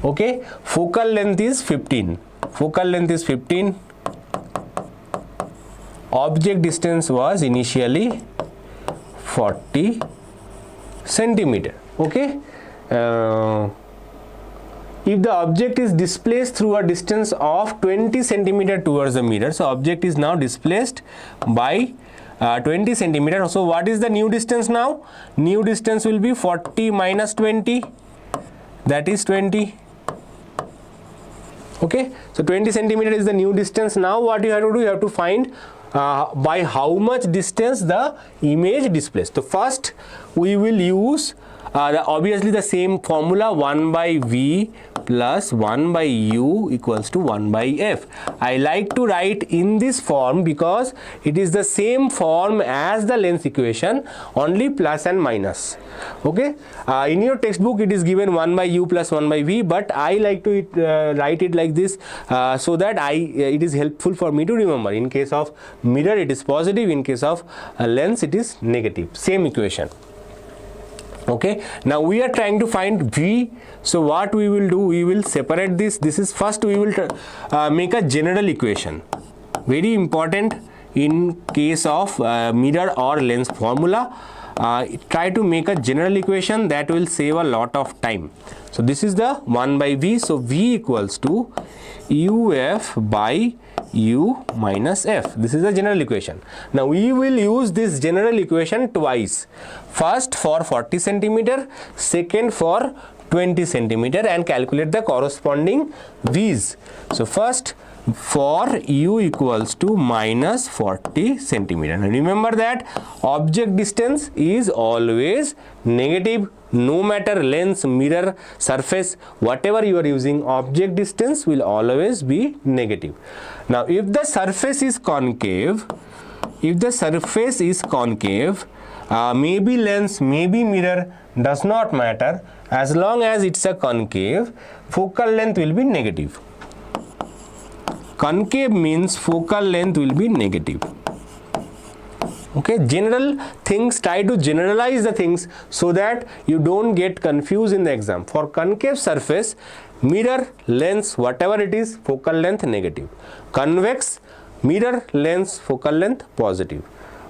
Speaker 1: Okay, focal length is 15. Focal length is 15. Object distance was initially 40 centimeter. Okay. If the object is displaced through a distance of 20 centimeter towards the mirror, so object is now displaced by 20 centimeter. So what is the new distance now? New distance will be 40 minus 20, that is 20. Okay, so 20 centimeter is the new distance. Now what you have to do, you have to find by how much distance the image displaced. So first we will use obviously the same formula, 1 by V plus 1 by U equals to 1 by F. I like to write in this form because it is the same form as the length equation, only plus and minus. Okay, in your textbook it is given 1 by U plus 1 by V, but I like to write it like this so that it is helpful for me to remember. In case of mirror it is positive, in case of lens it is negative, same equation. Okay, now we are trying to find V. So what we will do, we will separate this. This is first we will make a general equation. Very important in case of mirror or lens formula. Try to make a general equation, that will save a lot of time. So this is the 1 by V. So V equals to UF by U minus F. This is the general equation. Now we will use this general equation twice. First for 40 centimeter, second for 20 centimeter, and calculate the corresponding V's. So first for U equals to minus 40 centimeter. And remember that object distance is always negative. No matter lens, mirror, surface, whatever you are using, object distance will always be negative. Now if the surface is concave, maybe lens, maybe mirror, does not matter. As long as it's a concave, focal length will be negative. Concave means focal length will be negative. Okay, general things, try to generalize the things so that you don't get confused in the exam. For concave surface, mirror, lens, whatever it is, focal length negative. Convex, mirror, lens, focal length positive.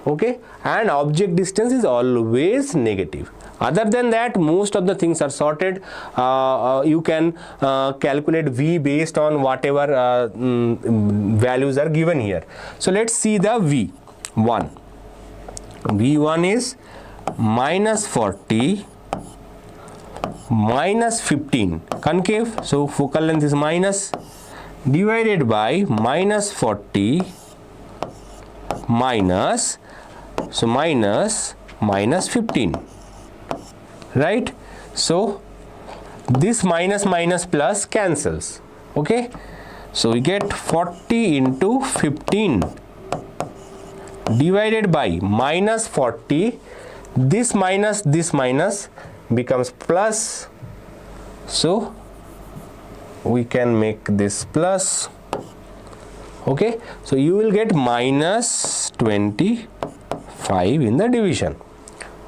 Speaker 1: Okay, and object distance is always negative. Other than that, most of the things are sorted. You can calculate V based on whatever values are given here. So let's see the V1. V1 is minus 40 minus 15, concave, so focal length is minus, divided by minus 40 minus, so minus 15, right? So this minus minus plus cancels. Okay, so we get 40 into 15 divided by minus 40, this minus becomes plus, so we can make this plus. Okay, so you will get minus 25 in the division.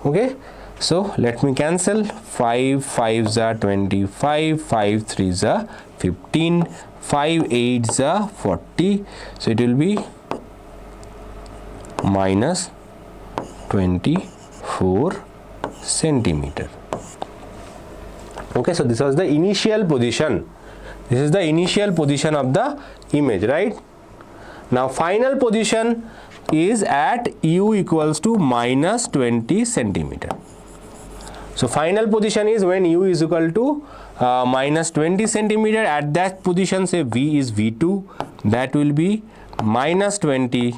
Speaker 1: Okay, so let me cancel. 5 5s are 25, 5 3s are 15, 5 8s are 40, so it will be minus 24 centimeter. Okay, so this was the initial position. This is the initial position of the image, right? Now final position is at U equals to minus 20 centimeter. So final position is when U is equal to minus 20 centimeter. At that position, say V is V2, that will be minus 20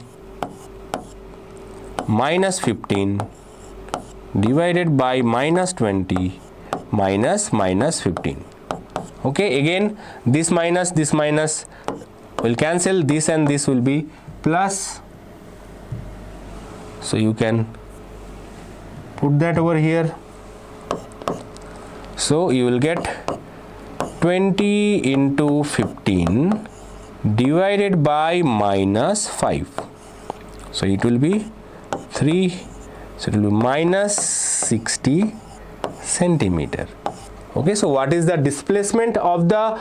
Speaker 1: minus 15 divided by minus 20 minus 15. Okay, again this minus will cancel, this and this will be plus, so you can put that over here. So you will get 20 into 15 divided by minus 5, so it will be 3, so it will be minus 60 centimeter. Okay, so what is the displacement of the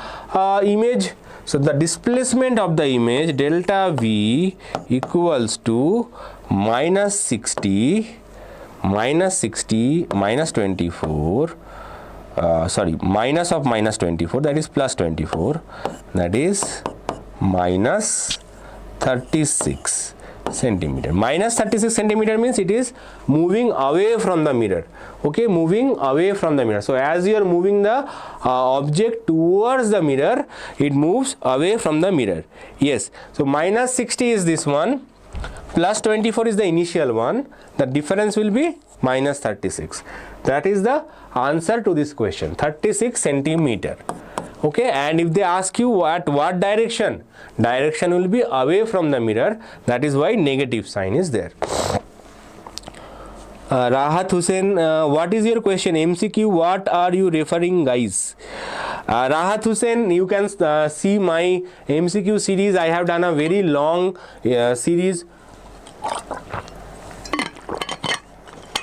Speaker 1: image? So the displacement of the image delta V equals to minus 60 minus 24, minus of minus 24, that is plus 24, that is minus 36 centimeter. Minus 36 centimeter means it is moving away from the mirror. Okay, moving away from the mirror. So as you are moving the object towards the mirror, it moves away from the mirror. Yes, so minus 60 is this one, plus 24 is the initial one, the difference will be minus 36. That is the answer to this question, 36 centimeter. Okay, and if they ask you what direction, direction will be away from the mirror, that is why negative sign is there. Rahat Hussain, what is your question? MCQ, what are you referring, guys? Rahat Hussain, you can see my MCQ series. I have done a very long series.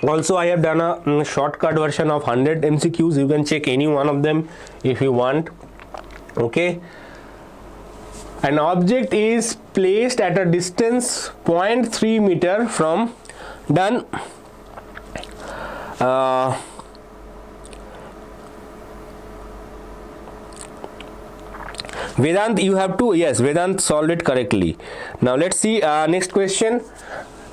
Speaker 1: Also, I have done a shortcut version of 100 MCQs. You can check any one of them if you want. Okay. An object is placed at a distance 0.3 meter from done. Vedant, you have to, yes, Vedant solved it correctly. Now let's see next question.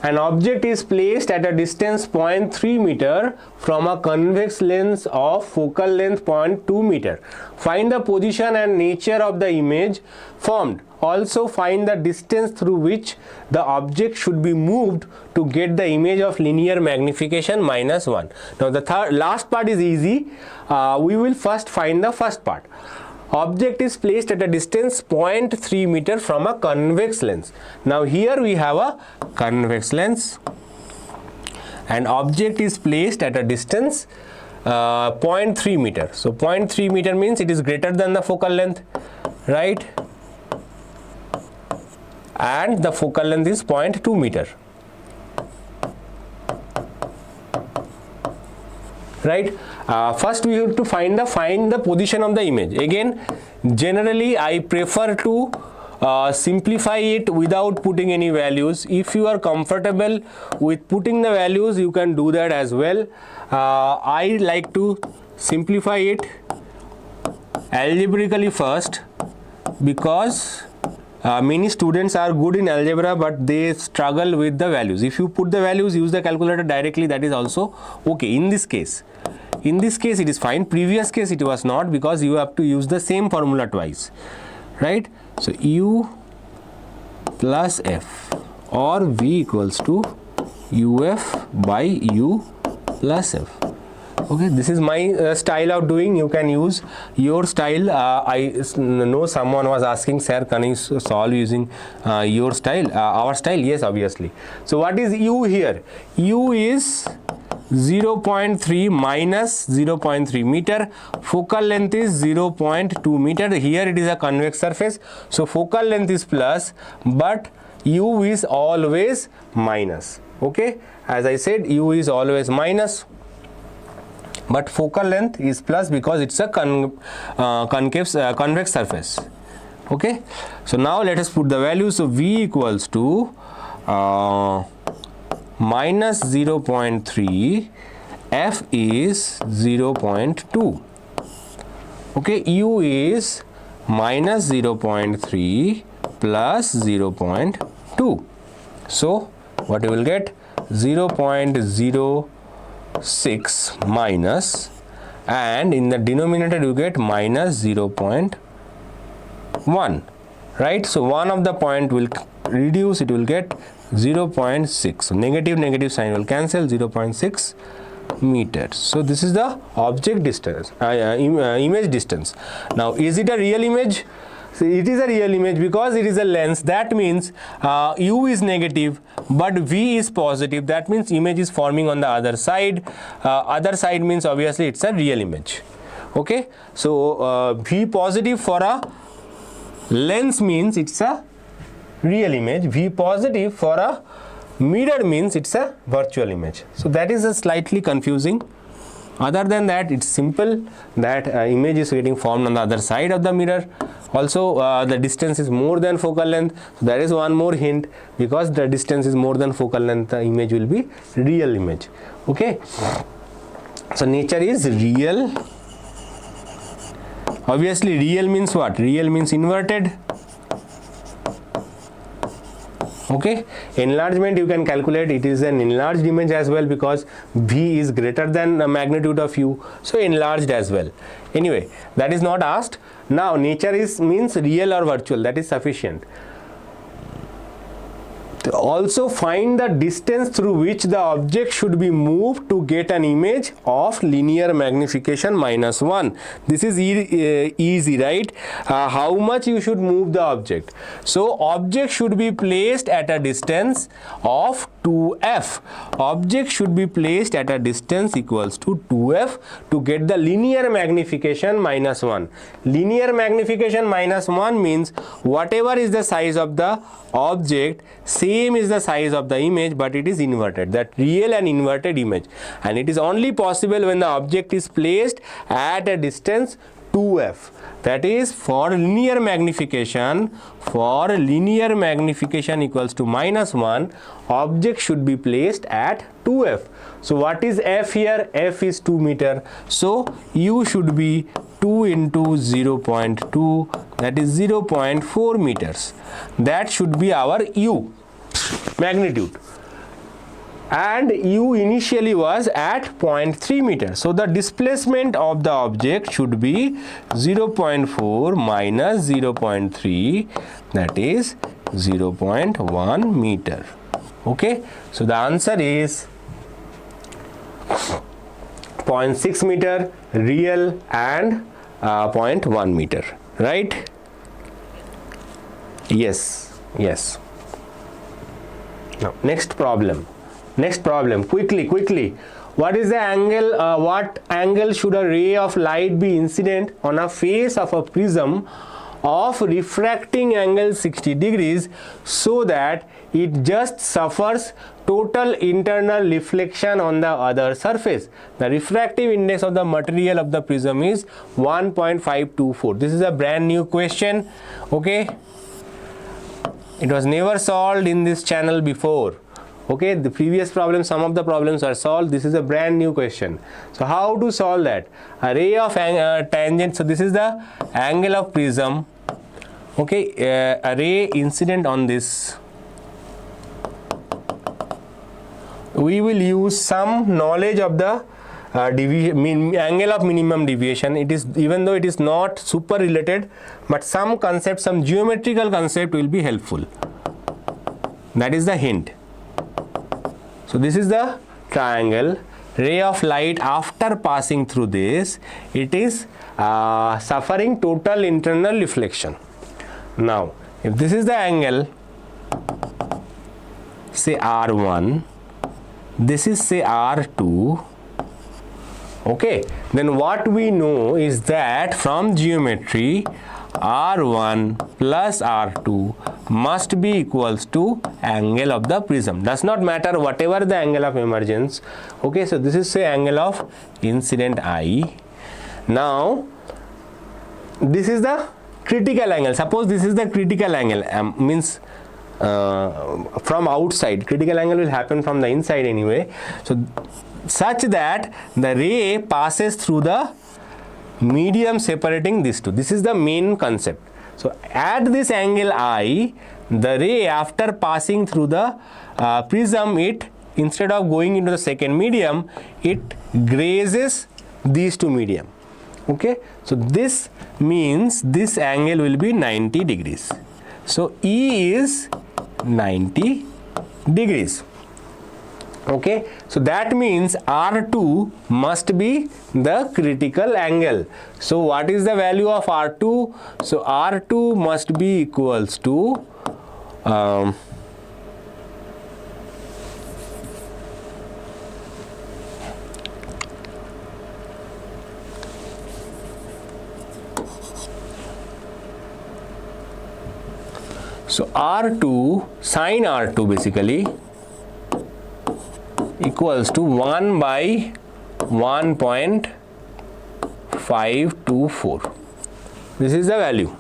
Speaker 1: An object is placed at a distance 0.3 meter from a convex lens of focal length 0.2 meter. Find the position and nature of the image formed. Also find the distance through which the object should be moved to get the image of linear magnification -1. Now the last part is easy. We will first find the first part. Object is placed at a distance 0.3 meter from a convex lens. Now here we have a convex lens and object is placed at a distance 0.3 meter. So 0.3 meter means it is greater than the focal length, right? And the focal length is 0.2 meter. Right? First we have to find the position of the image. Again, generally I prefer to simplify it without putting any values. If you are comfortable with putting the values, you can do that as well. I like to simplify it algebraically first, because many students are good in algebra but they struggle with the values. If you put the values, use the calculator directly, that is also okay. In this case it is fine. Previous case it was not, because you have to use the same formula twice, right? So U plus F or V equals to UF by U plus F. Okay, this is my style of doing. You can use your style. I know someone was asking, sir, can you solve using your style, our style? Yes, obviously. So what is U here? U is 0.3 minus 0.3 meter. Focal length is 0.2 meter. Here it is a convex surface, so focal length is plus, but U is always minus. Okay, as I said, U is always minus, but focal length is plus because it's a convex surface. Okay, so now let us put the value. So V equals to minus 0.3, F is 0.2. Okay, U is minus 0.3 plus 0.2. So what you will get? 0.06 minus, and in the denominator you get minus 0.1, right? So one of the point will reduce, it will get 0.6. So negative sign will cancel, 0.6 meters. So this is the object distance, image distance. Now is it a real image? So it is a real image because it is a lens. That means u is negative but v is positive. That means image is forming on the other side. Other side means obviously it's a real image. Okay, so v positive for a lens means it's a real image. V positive for a mirror means it's a virtual image. So that is a slightly confusing. Other than that, it's simple that image is getting formed on the other side of the mirror. Also the distance is more than focal length. So there is one more hint, because the distance is more than focal length, the image will be real image. Okay, so nature is real. Obviously real means what? Real means inverted. Okay, enlargement you can calculate, it is an enlarged image as well because v is greater than the magnitude of u, so enlarged as well. Anyway, that is not asked. Now nature is means real or virtual, that is sufficient. Also find the distance through which the object should be moved to get an image of linear magnification -1. This is easy, right? How much you should move the object? So object should be placed at a distance of 2f. Object should be placed at a distance equals to 2f to get the linear magnification -1. Linear magnification -1 means whatever is the size of the object, same is the size of the image, but it is inverted. That real and inverted image, and it is only possible when the object is placed at a distance 2f. That is for linear magnification. For linear magnification equals to -1, object should be placed at 2f. So what is f here? F is 2 meter. So u should be 2 into 0.2, that is 0.4 meters. That should be our u magnitude, and u initially was at 0.3 meters. So the displacement of the object should be 0.4 minus 0.3, that is 0.1 meter. Okay, so the answer is 0.6 meter real and 0.1 meter, right? Yes. Now next problem, quickly. What is the angle, what angle should a ray of light be incident on a face of a prism of refracting angle 60 degrees so that it just suffers total internal reflection on the other surface? The refractive index of the material of the prism is 1.524. This is a brand new question. Okay, it was never solved in this channel before. Okay, the previous problem, some of the problems are solved. This is a brand new question. So how to solve that? A ray of tangent. So this is the angle of prism. Okay, a ray incident on this. We will use some knowledge of the angle of minimum deviation. It is, even though it is not super related, but some concept, some geometrical concept will be helpful. That is the hint. So this is the triangle. Ray of light after passing through this, it is suffering total internal reflection. Now if this is the angle, say R1, this is say R2. Okay, then what we know is that from geometry, R1 plus R2 must be equals to angle of the prism. Does not matter whatever the angle of emergence. Okay, so this is say angle of incident I. Now this is the critical angle. Suppose this is the critical angle, means from outside. Critical angle will happen from the inside anyway. So such that the ray passes through the medium separating these two. This is the main concept. So at this angle I, the ray after passing through the prism, it instead of going into the second medium, it grazes these two medium. Okay, so this means this angle will be 90 degrees. So E is 90 degrees. Okay, so that means R2 must be the critical angle. So what is the value of R2? So R2 must be equals to so R2 sine R2 basically equals to 1 by 1.524. This is the value.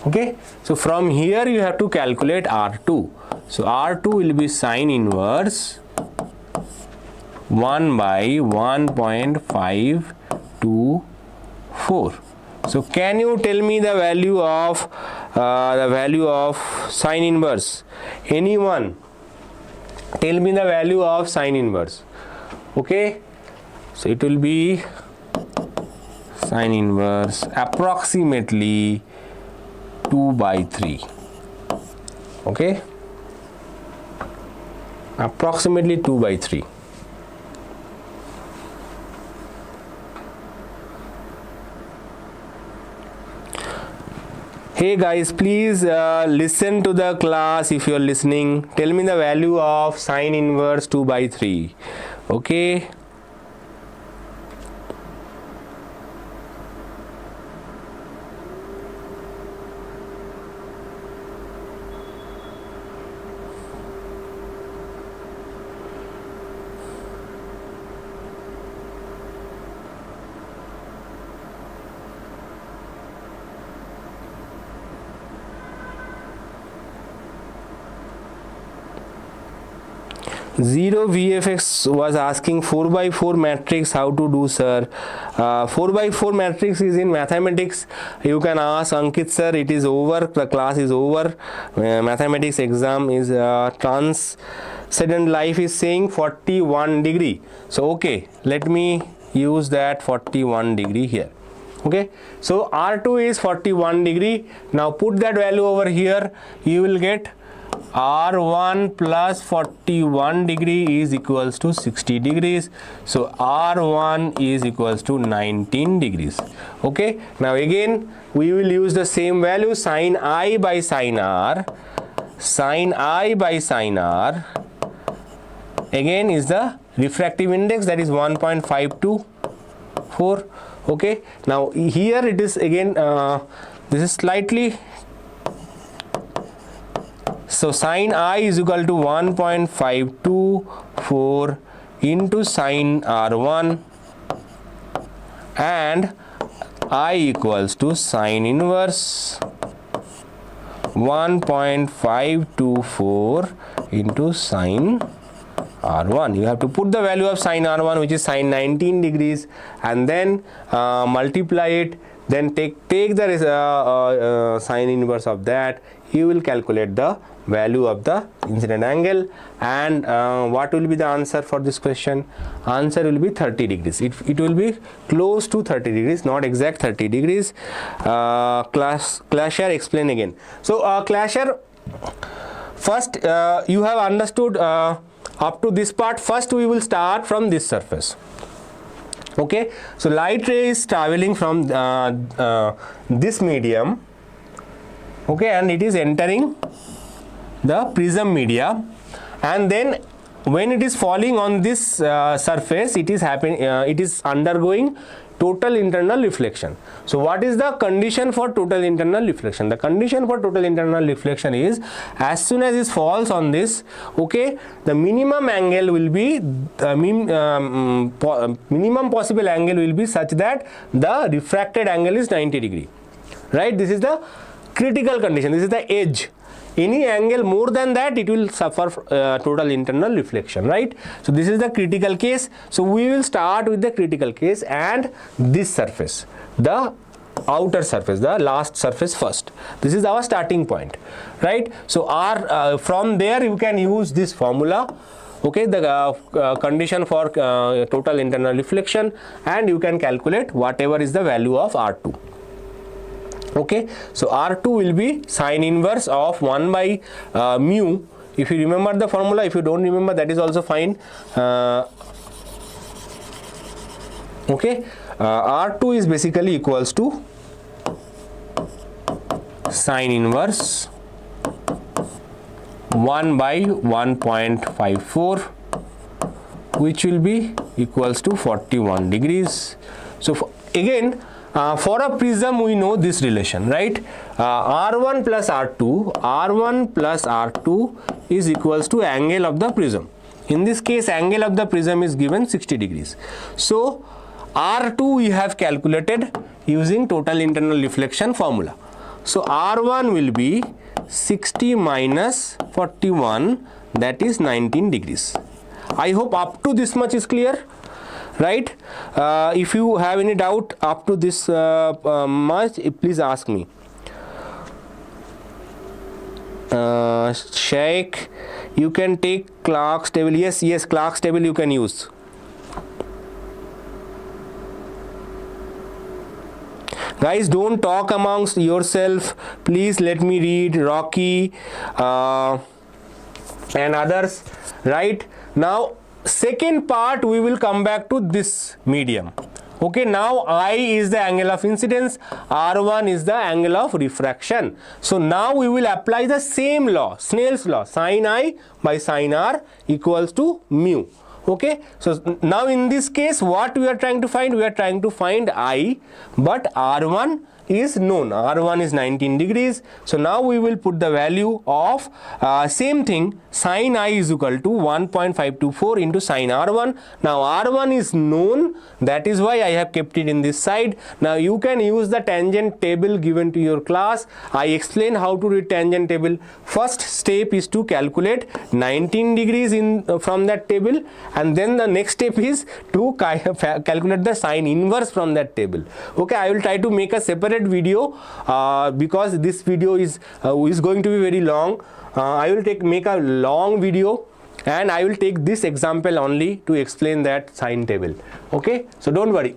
Speaker 1: Okay, so from here you have to calculate R2. So R2 will be sine inverse 1 by 1.524. So can you tell me the value of sine inverse? Anyone? Tell me the value of sine inverse. Okay, so it will be sine inverse approximately 2 by 3. Okay, approximately 2 by 3. Hey guys, please listen to the class if you are listening. Tell me the value of sine inverse 2 by 3. Okay. Zero VFX was asking 4 by 4 matrix how to do, sir. 4 by 4 matrix is in mathematics. You can ask Ankit sir. It is over. The class is over. Mathematics exam is transcendent life is saying 41 degree. So okay, let me use that 41 degree here. Okay, so R2 is 41 degree. Now put that value over here. You will get R1 plus 41 degree is equals to 60 degrees. So R1 is equals to 19 degrees. Okay, now again we will use the same value, sine I by sine R. Sine I by sine R again is the refractive index, that is 1.524. Okay, now here it is again this is slightly, so sine I is equal to 1.524 into sine R1 and I equals to sine inverse 1.524 into sine R1. You have to put the value of sine R1, which is sine 19 degrees, and then multiply it, then take the sine inverse of that. You will calculate the value of the incident angle, and what will be the answer for this question? Answer will be 30 degrees. It will be close to 30 degrees, not exact 30 degrees. Clasher, explain again. So Clasher, first you have understood up to this part. First we will start from this surface. Okay, so light ray is traveling from this medium, okay, and it is entering the prism media, and then when it is falling on this surface, it is undergoing total internal reflection. So what is the condition for total internal reflection? The condition for total internal reflection is, as soon as it falls on this, okay, the minimum angle will be minimum possible angle will be such that the refracted angle is 90 degree, right? This is the critical condition. This is the edge. Any angle more than that, it will suffer total internal reflection, right? So this is the critical case. So we will start with the critical case and this surface, the outer surface, the last surface first. This is our starting point, right? So from there you can use this formula, okay, the condition for total internal reflection, and you can calculate whatever is the value of R2. Okay, so R2 will be sine inverse of 1 by mu If you remember the formula, if you don't remember, that is also fine. Okay, R2 is basically equals to sine inverse 1 by 1.54, which will be equals to 41 degrees. So again, for a prism we know this relation, right? R1 plus R2 is equals to angle of the prism. In this case, angle of the prism is given 60 degrees. So R2 we have calculated using total internal reflection formula. So R1 will be 60 minus 41, that is 19 degrees. I hope up to this much is clear, right? If you have any doubt up to this much, please ask me. Sheikh, you can take Clark's table. Yes, Clark's table you can use. Guys, don't talk amongst yourself. Please let me read Rocky and others. Right now, second part we will come back to this medium. Okay, now I is the angle of incidence, R1 is the angle of refraction. So now we will apply the same law, Snell's law, sin I by sin R equals to mu. Okay, so now in this case what we are trying to find? We are trying to find I, but R1 is known. R1 is 19 degrees. So now we will put the value of same thing, sin I is equal to 1.524 into sin R1. Now R1 is known, that is why I have kept it in this side. Now you can use the tangent table given to your class. I explain how to read tangent table. First step is to calculate 19 degrees in from that table, and then the next step is to calculate the sine inverse from that table. Okay, I will try to make a separate video because this video is going to be very long. I will make a long video and I will take this example only to explain that sine table. Okay, so don't worry.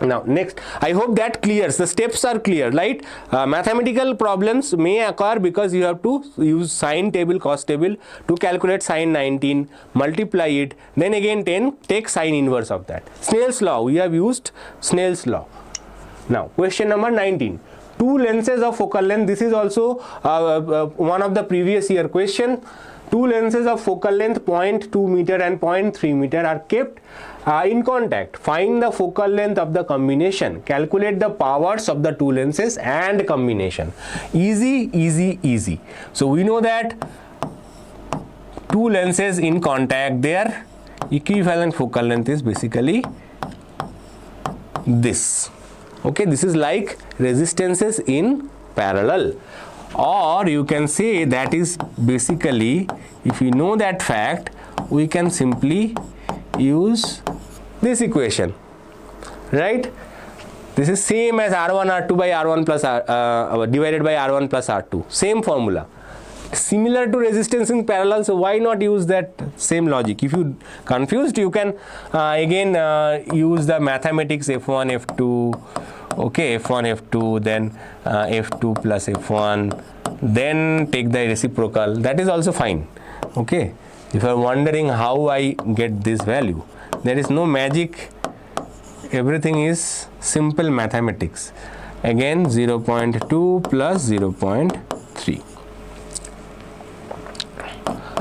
Speaker 1: Now next, I hope that clears, the steps are clear, right? Mathematical problems may occur because you have to use sine table, cos table to calculate sine 19, multiply it, then again 10, take sine inverse of that. Snell's law, we have used Snell's law. Now question number 19, two lenses of focal length. This is also one of the previous year question. Two lenses of focal length 0.2 meter and 0.3 meter are kept in contact. Find the focal length of the combination. Calculate the powers of the two lenses and combination. Easy, easy, easy. So we know that two lenses in contact, their equivalent focal length is basically this. Okay, this is like resistances in parallel, or you can say that is basically, if you know that fact, we can simply use this equation, right? This is same as R1 R2 by R1 plus divided by R1 plus R2, same formula, similar to resistance in parallel. So why not use that same logic? If you confused, you can again use the mathematics F1 F2, okay, F1 F2, then F2 plus F1, then take the reciprocal. That is also fine. Okay, if you are wondering how I get this value, there is no magic, everything is simple mathematics. Again 0.2 plus 0.3,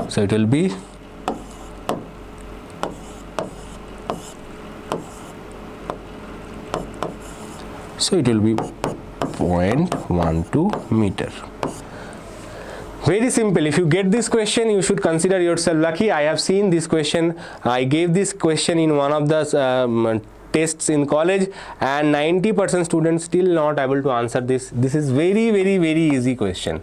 Speaker 1: so it will be so it will be 0.12 meter. Very simple. If you get this question, you should consider yourself lucky. I have seen this question. I gave this question in one of the tests in college, and 90% students still not able to answer this. This is very, very, very easy question.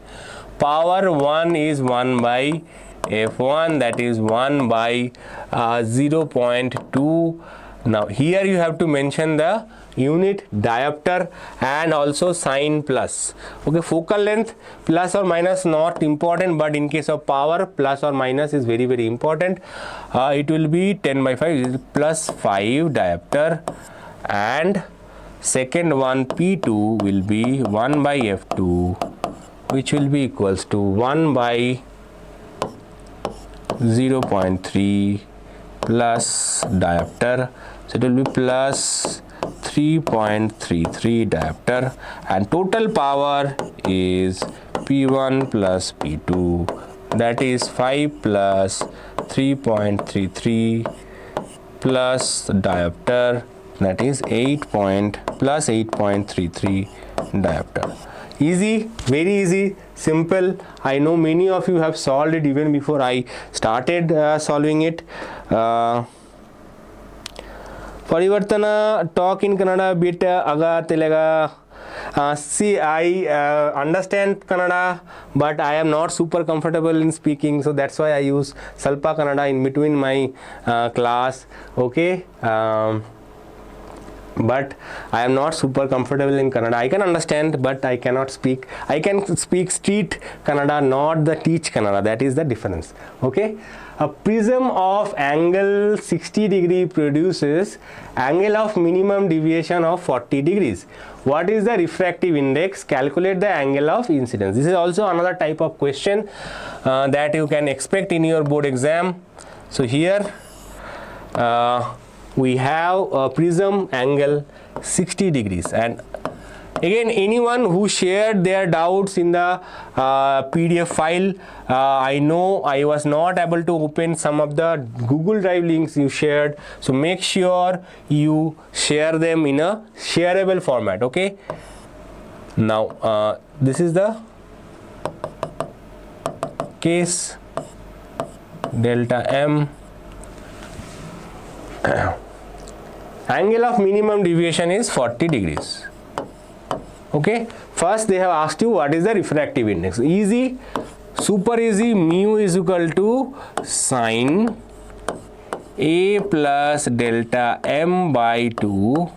Speaker 1: Power 1 is 1 by F1, that is 1 by 0.2. Now here you have to mention the unit, diopter, and also sign plus. Okay, focal length plus or minus not important, but in case of power, plus or minus is very, very important. It will be 10 by 5 plus 5 diopter, and second one P2 will be 1 by F2, which will be equals to 1 by 0.3 plus diopter, so it will be plus 3.33 diopter, and total power is P1 plus P2, that is 5 plus 3.33 plus diopter, that is 8 plus 8.33 diopter. Easy, very easy, simple. I know many of you have solved it even before I started solving it. Parivartana talk in Kannada bit aga telega. See, I understand Kannada, but I am not super comfortable in speaking, so that's why I use Salpa Kannada in between my class. Okay. But I am not super comfortable in Kannada. I can understand, but I cannot speak. I can speak street Kannada, not the teach Kannada. That is the difference. Okay. A prism of angle 60 degree produces angle of minimum deviation of 40 degrees. What is the refractive index? Calculate the angle of incidence. This is also another type of question that you can expect in your board exam. So here we have a prism angle 60 degrees, and again, anyone who shared their doubts in the PDF file, I know I was not able to open some of the Google Drive links you shared, so make sure you share them in a shareable format. Okay, now this is the case delta m. Angle of minimum deviation is 40 degrees. Okay, first they have asked you what is the refractive index. Easy, super easy. Mu is equal to sine A plus delta m by 2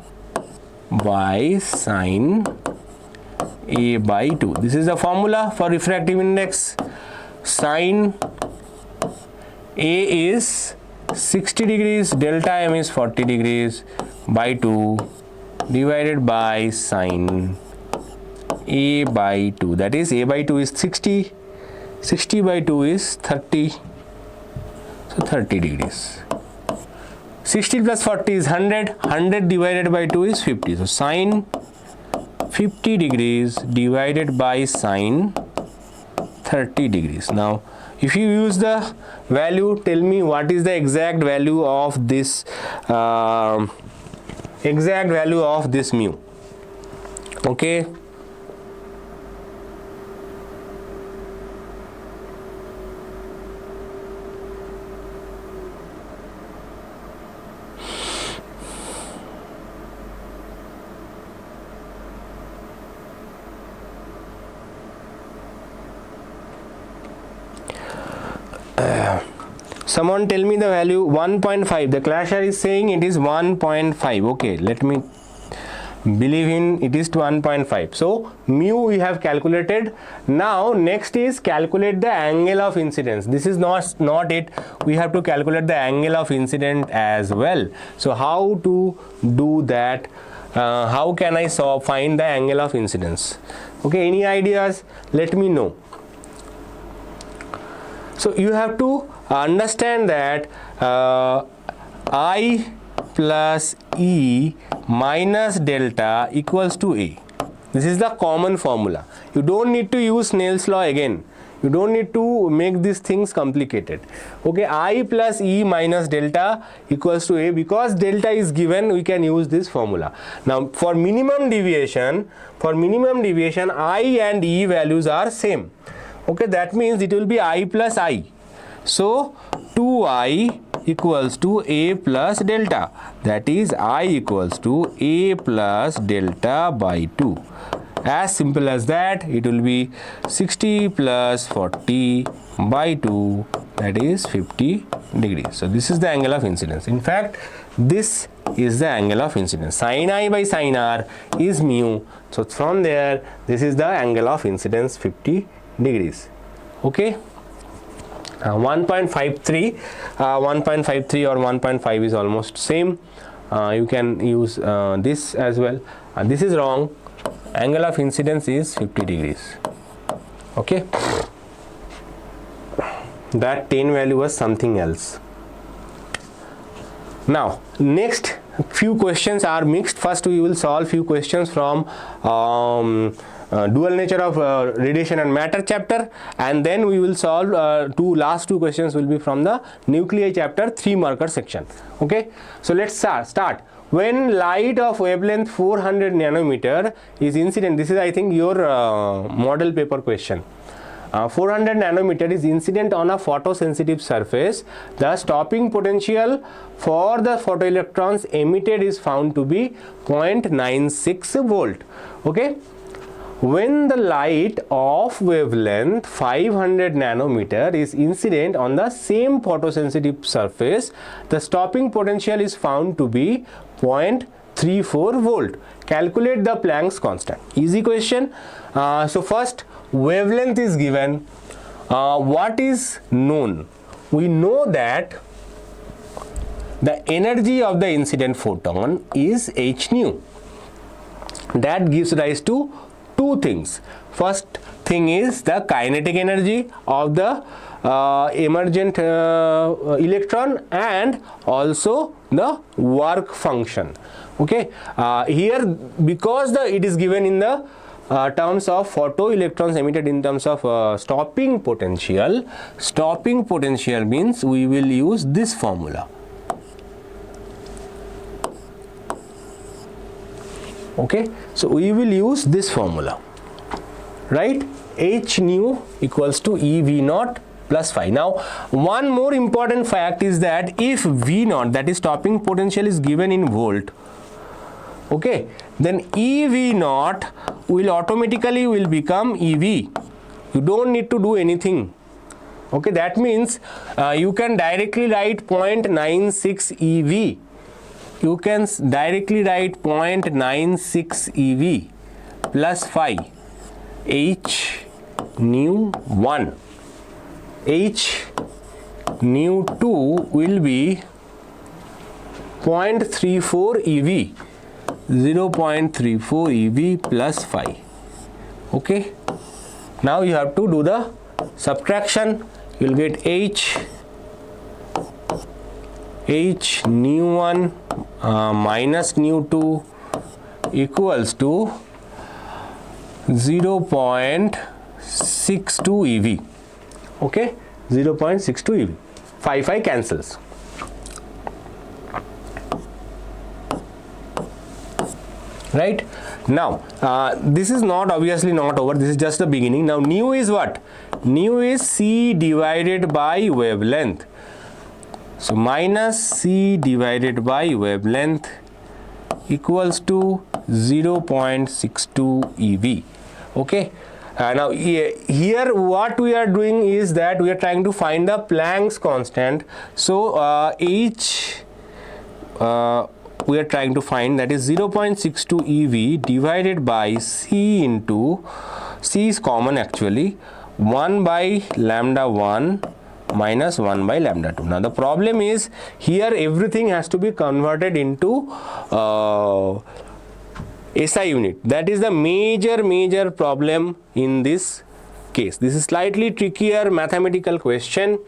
Speaker 1: by sine A by 2. This is the formula for refractive index. Sine A is 60 degrees, delta m is 40 degrees by 2 divided by sine A by 2, that is A by 2 is 60, 60 by 2 is 30, so 30 degrees. 60 plus 40 is 100, 100 divided by 2 is 50, so sine 50 degrees divided by sine 30 degrees. Now if you use the value, tell me what is the exact value of this mu. Okay, someone tell me the value. 1.5. The clasher is saying it is 1.5. Okay, let me believe in it is 1.5. So mu we have calculated. Now next is calculate the angle of incidence. This is not it. We have to calculate the angle of incident as well. So how to do that? How can I find the angle of incidence? Okay, any ideas? Let me know. So you have to understand that I plus E minus delta equals to A. This is the common formula. You don't need to use Snell's law again. You don't need to make these things complicated. Okay, I plus E minus delta equals to A. Because delta is given, we can use this formula. Now for minimum deviation, I and E values are same. Okay, that means it will be I plus I. So 2I equals to A plus delta, that is I equals to A plus delta by 2. As simple as that. It will be 60 plus 40 by 2, that is 50 degrees. So this is the angle of incidence. In fact, this is the angle of incidence. Sin I by sin R is mu. So from there, this is the angle of incidence, 50 degrees. Okay. 1.53 or 1.5 is almost same. You can use this as well. This is wrong. Angle of incidence is 50 degrees. Okay. that 10 value was something else. Now next few questions are mixed. First we will solve few questions from dual nature of radiation and matter chapter, and then we will solve last two questions will be from the nuclei chapter 3 marker section. Okay, so let's start. When light of wavelength 400 nanometer is incident, this is I think your model paper question. 400 nanometer is incident on a photosensitive surface, the stopping potential for the photoelectrons emitted is found to be 0.96 volt. Okay, when the light of wavelength 500 nanometer is incident on the same photosensitive surface, the stopping potential is found to be 0.34 volt. Calculate the Planck's constant. Easy question. So first, wavelength is given. What is known? We know that the energy of the incident photon is h nu. That gives rise to two things. First thing is the kinetic energy of the emergent electron, and also the work function. Okay, here because it is given in the terms of photoelectrons emitted in terms of stopping potential. Stopping potential means we will use this formula. Okay, so we will use this formula, right? H nu equals to E V naught plus phi. Now one more important fact is that if V naught, that is stopping potential, is given in volt, okay, then EV naught will automatically become EV. You don't need to do anything. Okay, that means you can directly write 0.96 EV. You can directly write 0.96 EV plus phi H nu 1. H nu 2 will be 0.34 EV. 0.34 EV plus phi. Okay, now you have to do the subtraction. You will get H nu 1 minus nu 2 equals to 0.62 EV. Okay, 0.62 EV. Phi cancels. Right now, this is obviously not over. This is just the beginning. Now nu is what? Nu is C divided by wavelength. So minus C divided by wavelength equals to 0.62 EV. Okay. Now here what we are doing is that we are trying to find the Planck's constant. So we are trying to find, that is 0.62 EV divided by C into, C is common actually, 1 by lambda 1 minus 1 by lambda 2. Now the problem is here everything has to be converted into SI unit. That is the major problem in this case. This is slightly trickier mathematical question,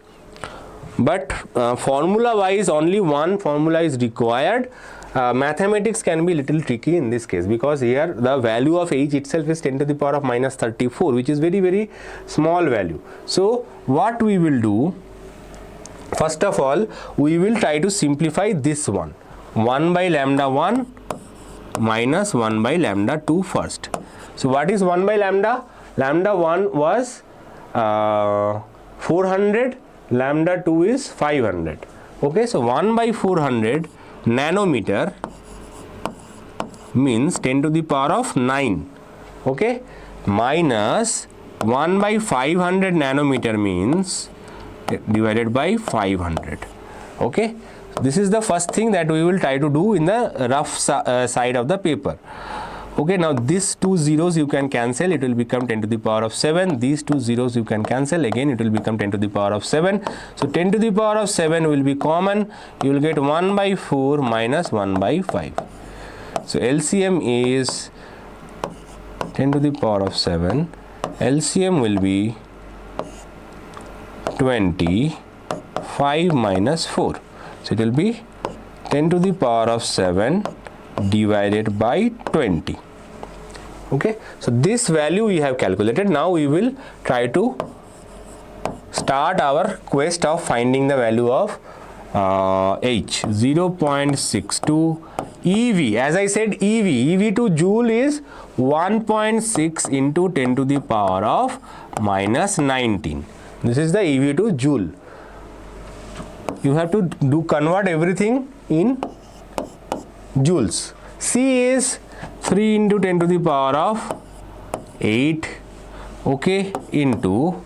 Speaker 1: but formula wise only one formula is required. Mathematics can be little tricky in this case, because here the value of H itself is 10 to the power of minus 34, which is very small value. So what we will do, first of all, we will try to simplify this one, 1 by lambda 1 minus 1 by lambda 2 first. So what is 1 by lambda? Lambda 1 was 400, lambda 2 is 500. Okay, so 1 by 400 nanometer means 10 to the power of 9. Okay, minus 1 by 500 nanometer means divided by 500. Okay, this is the first thing that we will try to do in the rough side of the paper. Okay, now these two zeros you can cancel, it will become 10 to the power of 7. These two zeros you can cancel, again it will become 10 to the power of 7. So 10 to the power of 7 will be common. You will get 1 by 4 minus 1 by 5. So LCM is 10 to the power of 7. LCM will be 20, 5 minus 4. So it will be 10 to the power of 7 divided by 20. Okay, so this value we have calculated. Now we will try to start our quest of finding the value of H. 0.62 EV. As I said, EV to joule is 1.6 into 10 to the power of minus 19. This is the EV to joule. You have to convert everything in joules. C is 3 into 10 to the power of 8, okay, into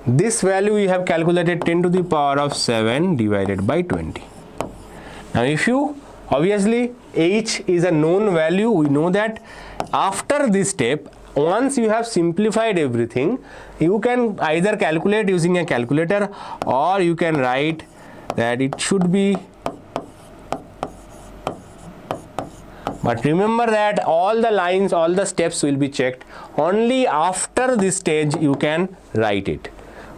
Speaker 1: this value we have calculated 10 to the power of 7 divided by 20. Now if you, obviously H is a known value, we know that. After this step, once you have simplified everything, you can either calculate using a calculator, or you can write that it should be. But remember that all the lines, all the steps will be checked. Only after this stage you can write it.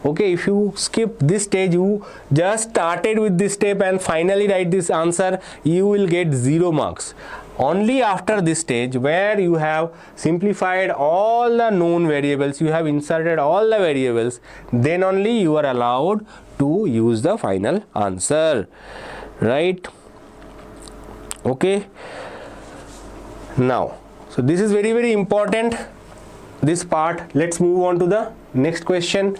Speaker 1: Okay, if you skip this stage, you just started with this step and finally write this answer, you will get 0 marks. Only after this stage, where you have simplified all the known variables, you have inserted all the variables, then only you are allowed to use the final answer, right? Okay. Now, so this is very, very important, this part. Let's move on to the next question.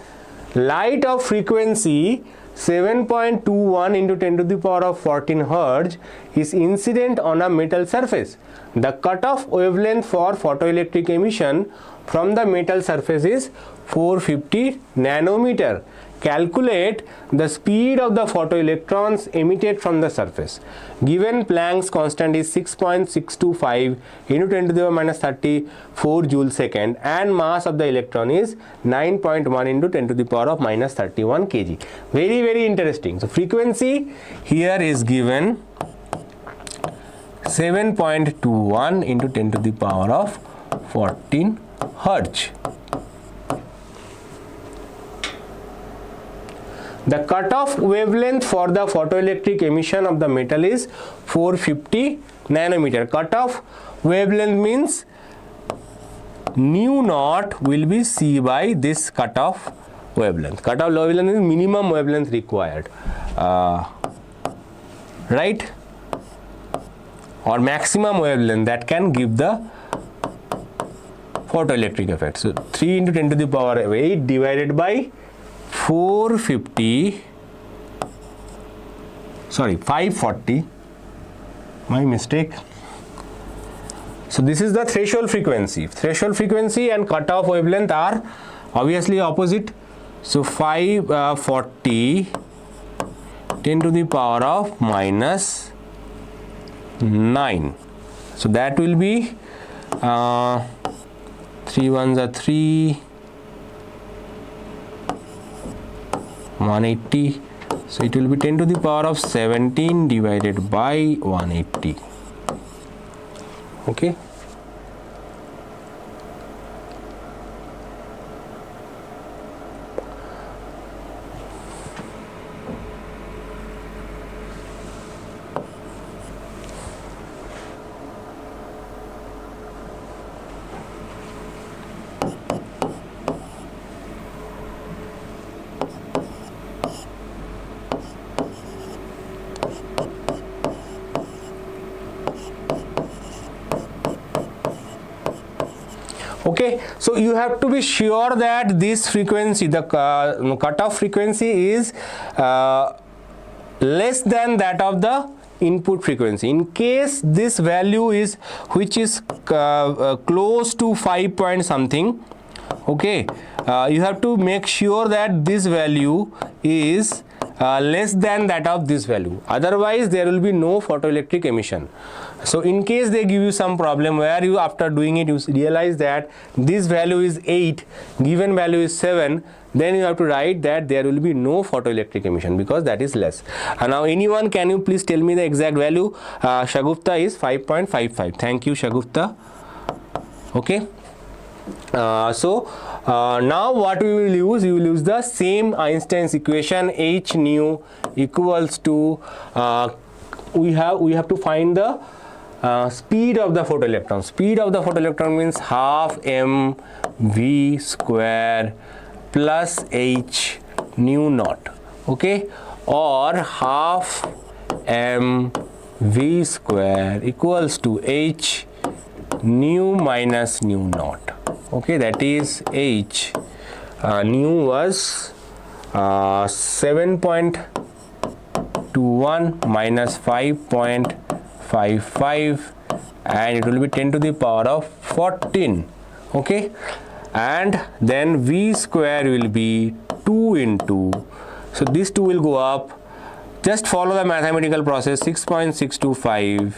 Speaker 1: Light of frequency 7.21 into 10 to the power of 14 Hertz is incident on a metal surface. The cutoff wavelength for photoelectric emission from the metal surface is 450 nanometer. Calculate the speed of the photoelectrons emitted from the surface. Given Planck's constant is 6.625 into 10 to the power minus 34 joule second, and mass of the electron is 9.1 into 10 to the power of minus 31 kg. Very, very interesting. So frequency here is given 7.21 into 10 to the power of 14 Hertz. The cutoff wavelength for the photoelectric emission of the metal is 450 nanometer. Cutoff wavelength means nu naught will be C by this cutoff wavelength. Cutoff wavelength is minimum wavelength required, right? Or maximum wavelength that can give the photoelectric effect. So 3 into 10 to the power of 8 divided by 540, my mistake. So this is the threshold frequency. Threshold frequency and cutoff wavelength are obviously opposite. So 540 10 to the power of minus 9. So that will be 3 ones are 3, 180. So it will be 10 to the power of 17 divided by 180. Okay. Okay, so you have to be sure that this frequency, the cutoff frequency is less than that of the input frequency. In case this value is, which is close to 5 point something, okay, you have to make sure that this value is less than that of this value. Otherwise there will be no photoelectric emission. So in case they give you some problem where you, after doing it, you realize that this value is 8, given value is 7, then you have to write that there will be no photoelectric emission because that is less. And now anyone, can you please tell me the exact value? Shagufta is 5.55. Thank you, Shagufta. Okay. Now what we will use? We will use the same Einstein's equation, h nu equals to we have to find the speed of the photoelectron. Speed of the photoelectron means half m v square plus h nu naught, okay, or half m v square equals to h nu minus nu naught, okay, that is h nu was 7.21 minus 5.55 and it will be 10 to the power of 14, okay, and then v square will be 2 into, so this 2 will go up, just follow the mathematical process, 6.625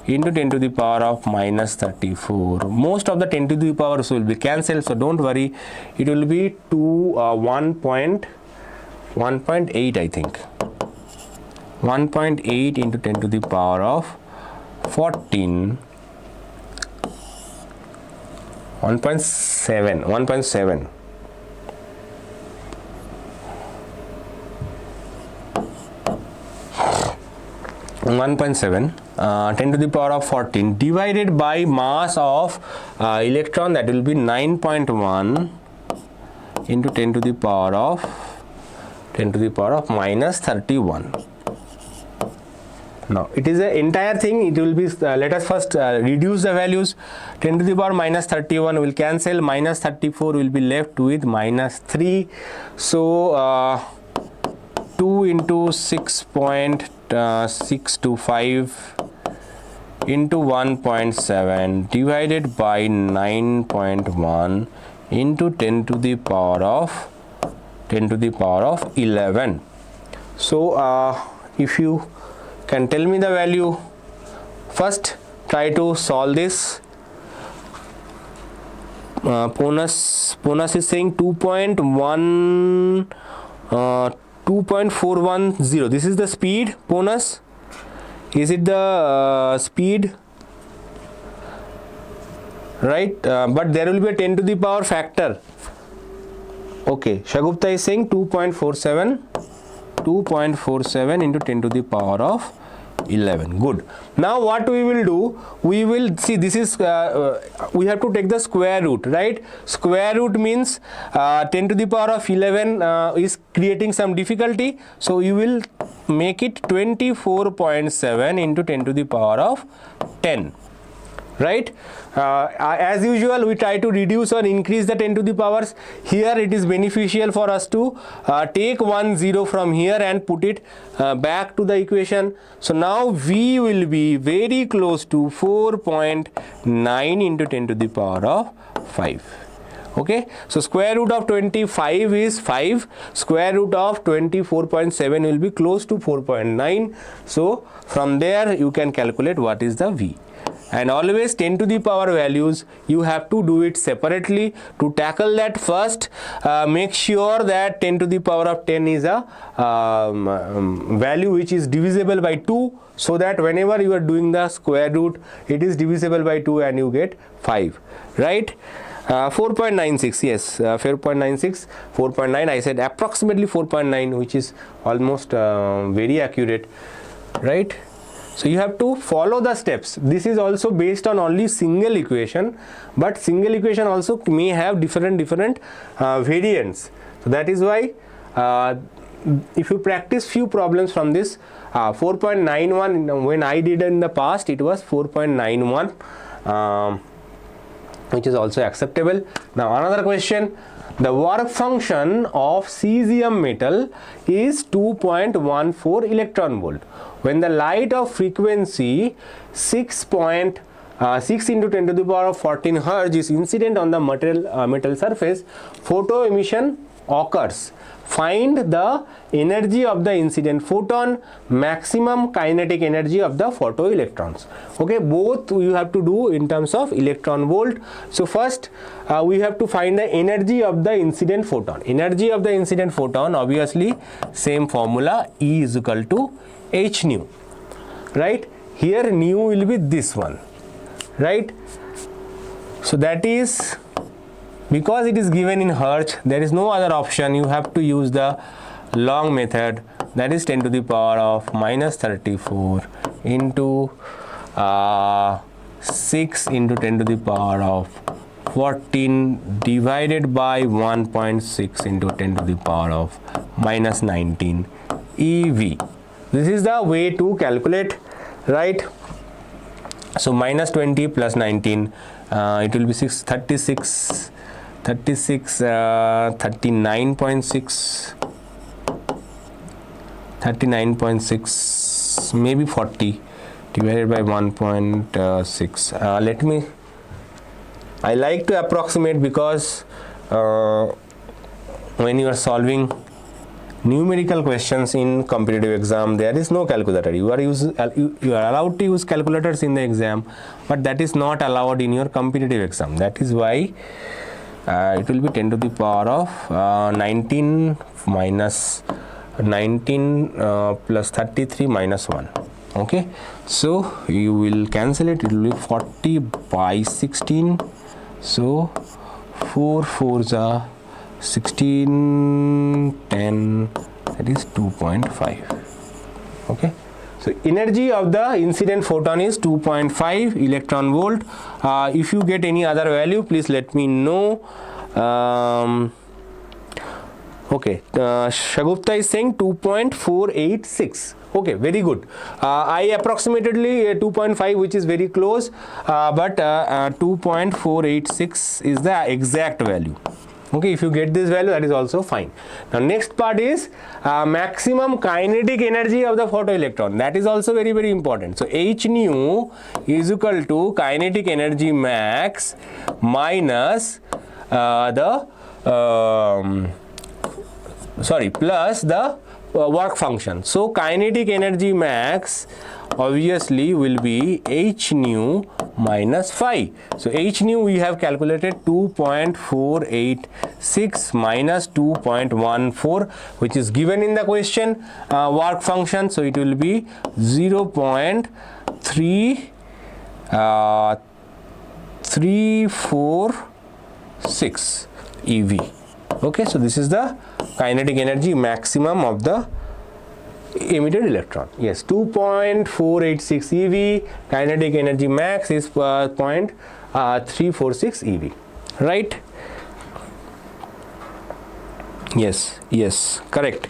Speaker 1: into 10 to the power of minus 34. Most of the 10 to the powers will be cancelled, so don't worry, it will be 1.8 I think, 1.8 into 10 to the power of 14, 1.7 10 to the power of 14 divided by mass of electron, that will be 9.1 into 10 to the power of minus 31. Now it is an entire thing, it will be let us first reduce the values. 10 to the power minus 31 will cancel, minus 34 will be left with minus 3, so 2 into 6.625 into 1.7 divided by 9.1 into 10 to the power of 11. So if you can tell me the value, first try to solve this. Ponas is saying 2.410. This is the speed, Ponas. Is it the speed? Right, but there will be a 10 to the power factor. Okay, Shagupta is saying 2.47 into 10 to the power of 11. Good. Now what we will do, we will see, this is we have to take the square root, right? Square root means 10 to the power of 11 is creating some difficulty, so you will make it 24.7 into 10 to the power of 10, right? As usual, we try to reduce or increase the 10 to the powers. Here it is beneficial for us to take 1 0 from here and put it back to the equation. So now V will be very close to 4.9 into 10 to the power of 5. Okay, so square root of 25 is 5, square root of 24.7 will be close to 4.9. So from there you can calculate what is the V. And always 10 to the power values, you have to do it separately. To tackle that, first make sure that 10 to the power of 10 is a value which is divisible by 2, so that whenever you are doing the square root, it is divisible by 2 and you get 5, right? 4.96, yes, 4.96, 4.9, I said approximately 4.9, which is almost very accurate, right? So you have to follow the steps. This is also based on only single equation, but single equation also may have different variants. So that is why if you practice few problems from this, 4.91 when I did in the past, it was 4.91, which is also acceptable. Now another question, the work function of cesium metal is 2.14 electron volt. When the light of frequency 6 into 10 to the power of 14 Hz is incident on the metal surface, photo emission occurs. Find the energy of the incident photon, maximum kinetic energy of the photoelectrons. Okay, both you have to do in terms of electron volt. So first we have to find the energy of the incident photon. Energy of the incident photon, obviously same formula, E is equal to h nu, right? Here nu will be this one, right? So that is Because it is given in Hertz, there is no other option. You have to use the long method, that is 10 to the power of minus 34 into 6 into 10 to the power of 14 divided by 1.6 into 10 to the power of minus 19 eV. This is the way to calculate, right? So minus 20 plus 19, it will be 39.6, maybe 40 divided by 1.6. I like to approximate because when you are solving numerical questions in competitive exam, there is no calculator. You are allowed to use calculators in the exam, but that is not allowed in your competitive exam. That is why it will be 10 to the power of 19 minus 19 plus 33 minus 1. Okay, so you will cancel it. It will be 40 by 16. So 4 4s are 16, 10, that is 2.5. Okay, so energy of the incident photon is 2.5 electron volt. If you get any other value, please let me know. Okay, Shagupta is saying 2.486. Okay, very good. I approximately 2.5, which is very close, but 2.486 is the exact value. Okay, if you get this value, that is also fine. Now next part is maximum kinetic energy of the photoelectron. That is also very, very important. So H nu is equal to kinetic energy max minus plus the work function. So kinetic energy max obviously will be H nu minus phi. So H nu we have calculated 2.486 minus 2.14, which is given in the question work function. So it will be 0.346 eV. Okay, so this is the kinetic energy maximum of the emitted electron. Yes, 2.486 eV. Kinetic energy max is 0.346 eV. Right? Yes, correct.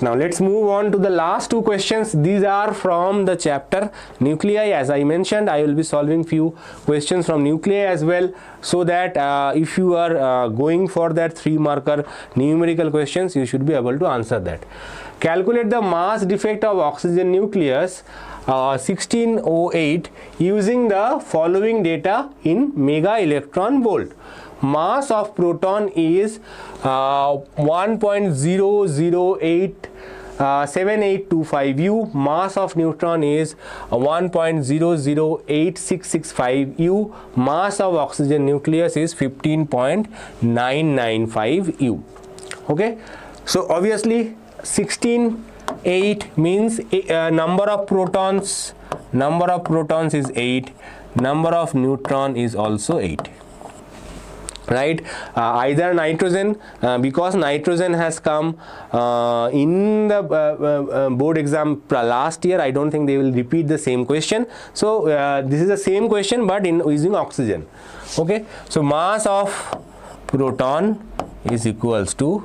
Speaker 1: Now let's move on to the last two questions. These are from the chapter nuclei. As I mentioned, I will be solving few questions from nuclei as well, so that if you are going for that 3-marker numerical questions, you should be able to answer that. Calculate the mass defect of oxygen nucleus 1608 using the following data in mega electron volt. Mass of proton is 1.0087825 U. Mass of neutron is 1.0086665 U. Mass of oxygen nucleus is 15.995 U. Okay, so obviously 16.8 means number of protons is 8, number of neutron is also 8. Right, either nitrogen, because nitrogen has come in the board exam last year. I don't think they will repeat the same question. So this is the same question, but in using oxygen. Okay, so mass of proton is equals to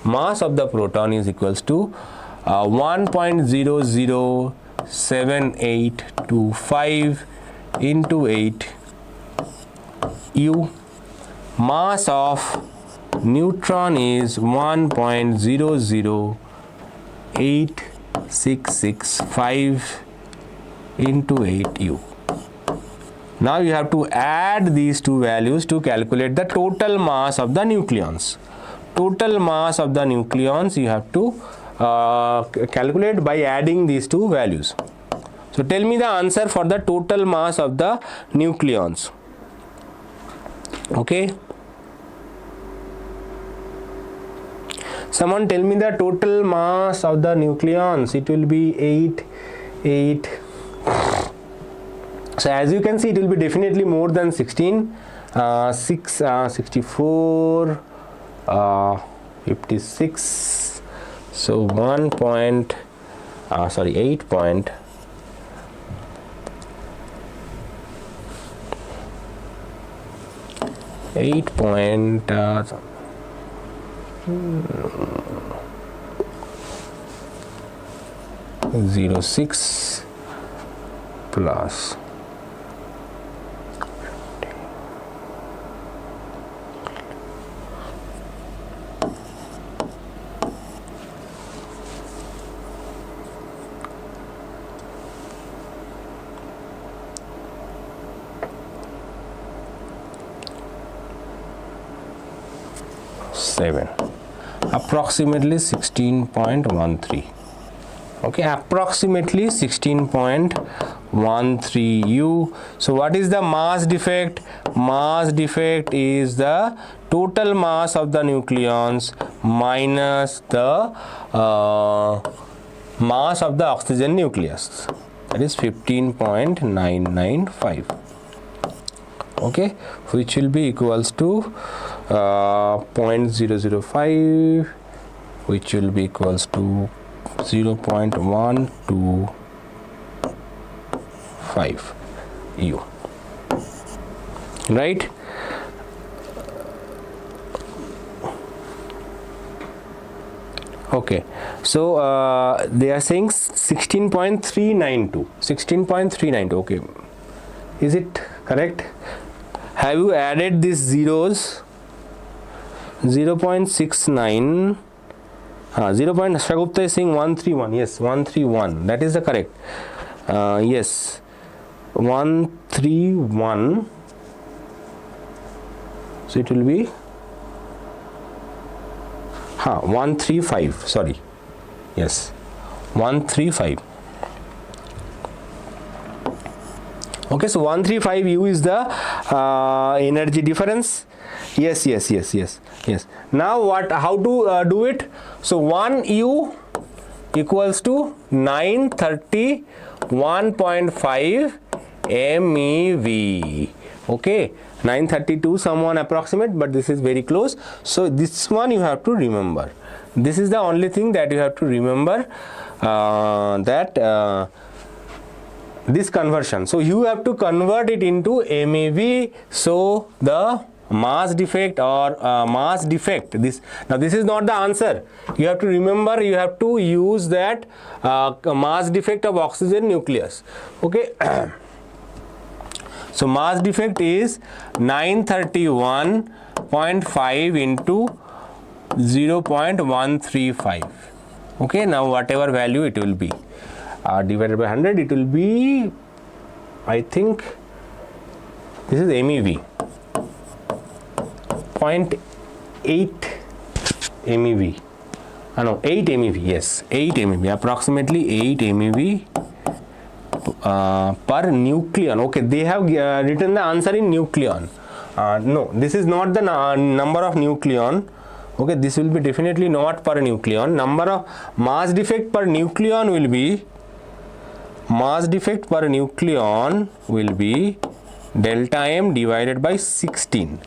Speaker 1: 1.007825 into 8 U. Mass of neutron is 1.0086665 into 8 U. Now you have to add these two values to calculate the total mass of the nucleons. Total mass of the nucleons you have to calculate by adding these two values. So tell me the answer for the total mass of the nucleons. Okay, someone tell me the total mass of the nucleons. It will be 8. So as you can see, it will be definitely more than 16. 64, 56, so 8 point 06 plus 7, approximately 16.13. Okay, approximately 16.13 U. So what is the mass defect? Mass defect is the total mass of the nucleons minus the mass of the oxygen nucleus, that is 15.995. okay, which will be equals to 0.005, which will be equals to 0.125 U, right? Okay, so they are saying 16.392, 16.392. okay, is it correct? Have you added these zeros? 0.69, 0. Shagupta is saying 131. Yes, 131. That is the correct. Yes, 131. So it will be 135. Sorry. Yes, 135. Okay, so 135 U is the energy difference. Yes. Now what? How to do it? So 1 U equals to 931.5 MeV. Okay, 932 someone approximate, but this is very close. So this one you have to remember. This is the only thing that you have to remember, this conversion. So you have to convert it into MeV. So the mass defect or mass defect, this is not the answer. You have to remember, you have to use that mass defect of oxygen nucleus. Okay. So mass defect is 931.5 into 0.135. okay, now whatever value it will be divided by 100, it will be, I think this is MeV, 0.8 MeV. No, 8 MeV. Yes, 8 MeV, approximately 8 MeV per nucleon. Okay, they have written the answer in nucleon. No, this is not the number of nucleon. Okay, this will be definitely not per nucleon. Number of mass defect per nucleon will be, delta M divided by 16.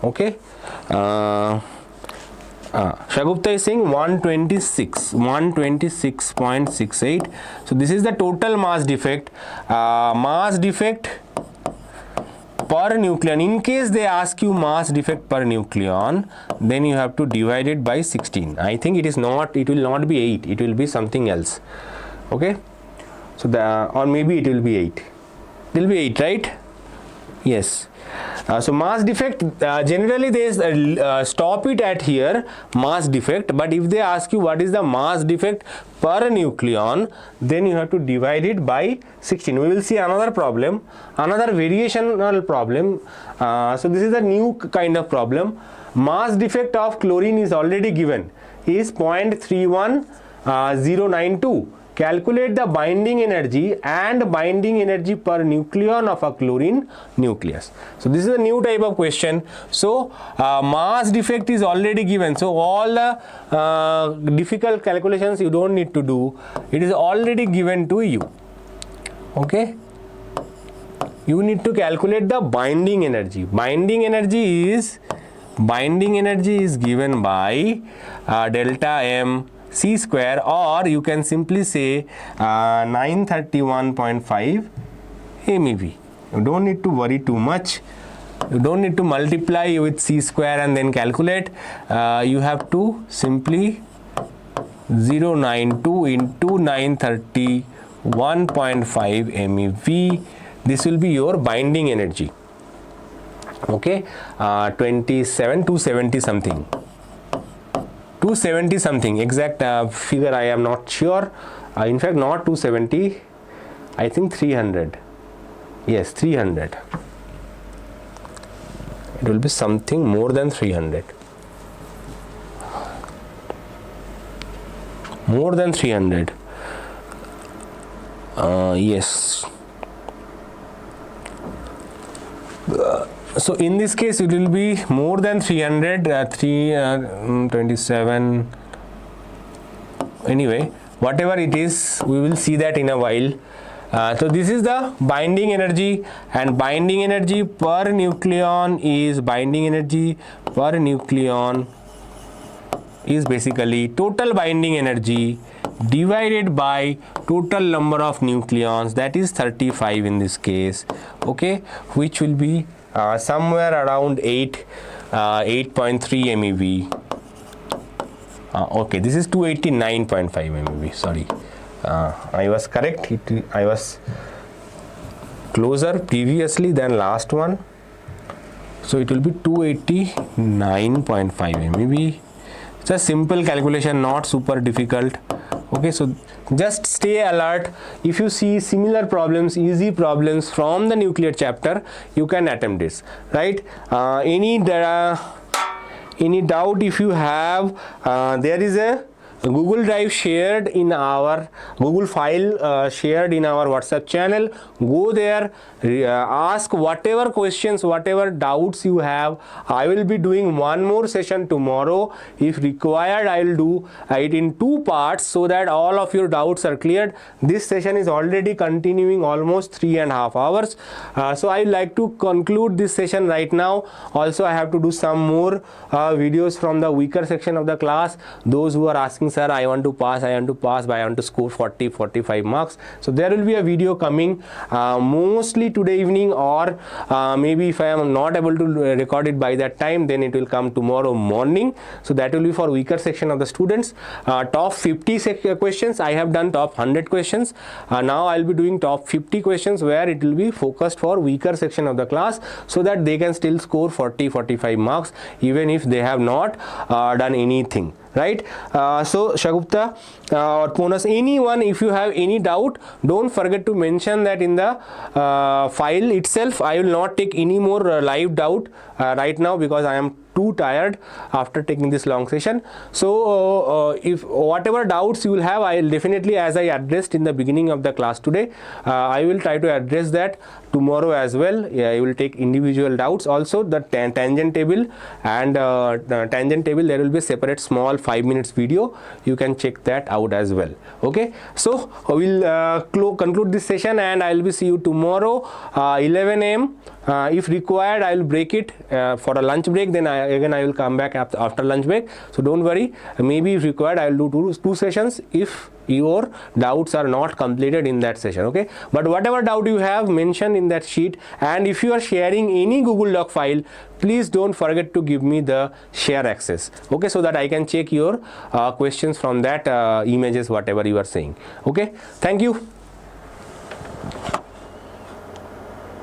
Speaker 1: Okay, Shagupta is saying 126.68. So this is the total mass defect. Mass defect per nucleon. In case they ask you mass defect per nucleon, then you have to divide it by 16. I think it is not, it will not be 8, it will be something else. Okay, so or maybe it will be 8. It will be 8, right? Yes. So mass defect, generally they stop it at here, mass defect, but if they ask you what is the mass defect per nucleon, then you have to divide it by 16. We will see another problem, another variational problem. So this is a new kind of problem. Mass defect of chlorine is already given, is 0.31092. Calculate the binding energy and binding energy per nucleon of a chlorine nucleus. So this is a new type of question. So mass defect is already given. So all the difficult calculations you don't need to do. It is already given to you. Okay. you need to calculate the binding energy. Binding energy is given by delta m c square, or you can simply say 931.5 MeV. You don't need to worry too much. You don't need to multiply with c square and then calculate. You have to simply 092 into 931.5 MeV. This will be your binding energy. Okay, 270 something. 270 something, exact figure I am not sure. In fact, not 270, I think 300. Yes, 300. It will be something more than 300. More than 300. Yes. So in this case it will be more than 300, 327. Anyway, whatever it is, we will see that in a while. So this is the binding energy, and binding energy per nucleon is basically total binding energy divided by total number of nucleons, that is 35 in this case, okay, which will be somewhere around 8.3 MeV. Okay, this is 289.5 MeV, sorry. I was correct, I was closer previously than last one. So it will be 289.5 MeV. It's a simple calculation, not super difficult. Okay, so just stay alert. If you see similar problems, easy problems from the nuclear chapter, you can attempt this, right? Any doubt if you have, there is a Google Drive shared in our Google file shared in our WhatsApp channel. Go there, ask whatever questions, whatever doubts you have. I will be doing one more session tomorrow. If required, I will do it in 2 parts so that all of your doubts are cleared. This session is already continuing almost 3.5 hours. So I would like to conclude this session right now. Also, I have to do some more videos from the weaker section of the class. Those who are asking, sir, I want to pass, but I want to score 40-45 marks. So there will be a video coming mostly today evening, or maybe if I am not able to record it by that time, then it will come tomorrow morning. So that will be for weaker section of the students. Top 50 questions, I have done top 100 questions. Now I will be doing top 50 questions where it will be focused for weaker section of the class, so that they can still score 40-45 marks even if they have not done anything. Right? So Shagupta or Ponas, anyone, if you have any doubt, don't forget to mention that in the file itself. I will not take any more live doubt right now, because I am too tired after taking this long session. So if whatever doubts you will have, I will definitely, as I addressed in the beginning of the class today, I will try to address that tomorrow as well. I will take individual doubts. Also the tangent table and tangent table, there will be a separate small 5 minutes video. You can check that out as well. Okay, so we will conclude this session, and I will be see you tomorrow 11 AM. If required, I will break it for a lunch break, then I will come back after lunch break. So don't worry, maybe if required, I will do two sessions if your doubts are not completed in that session. Okay, but whatever doubt you have, mention in that sheet. And if you are sharing any Google Doc file, please don't forget to give me the share access, okay, so that I can check your questions from that images, whatever you are saying. Okay, thank you.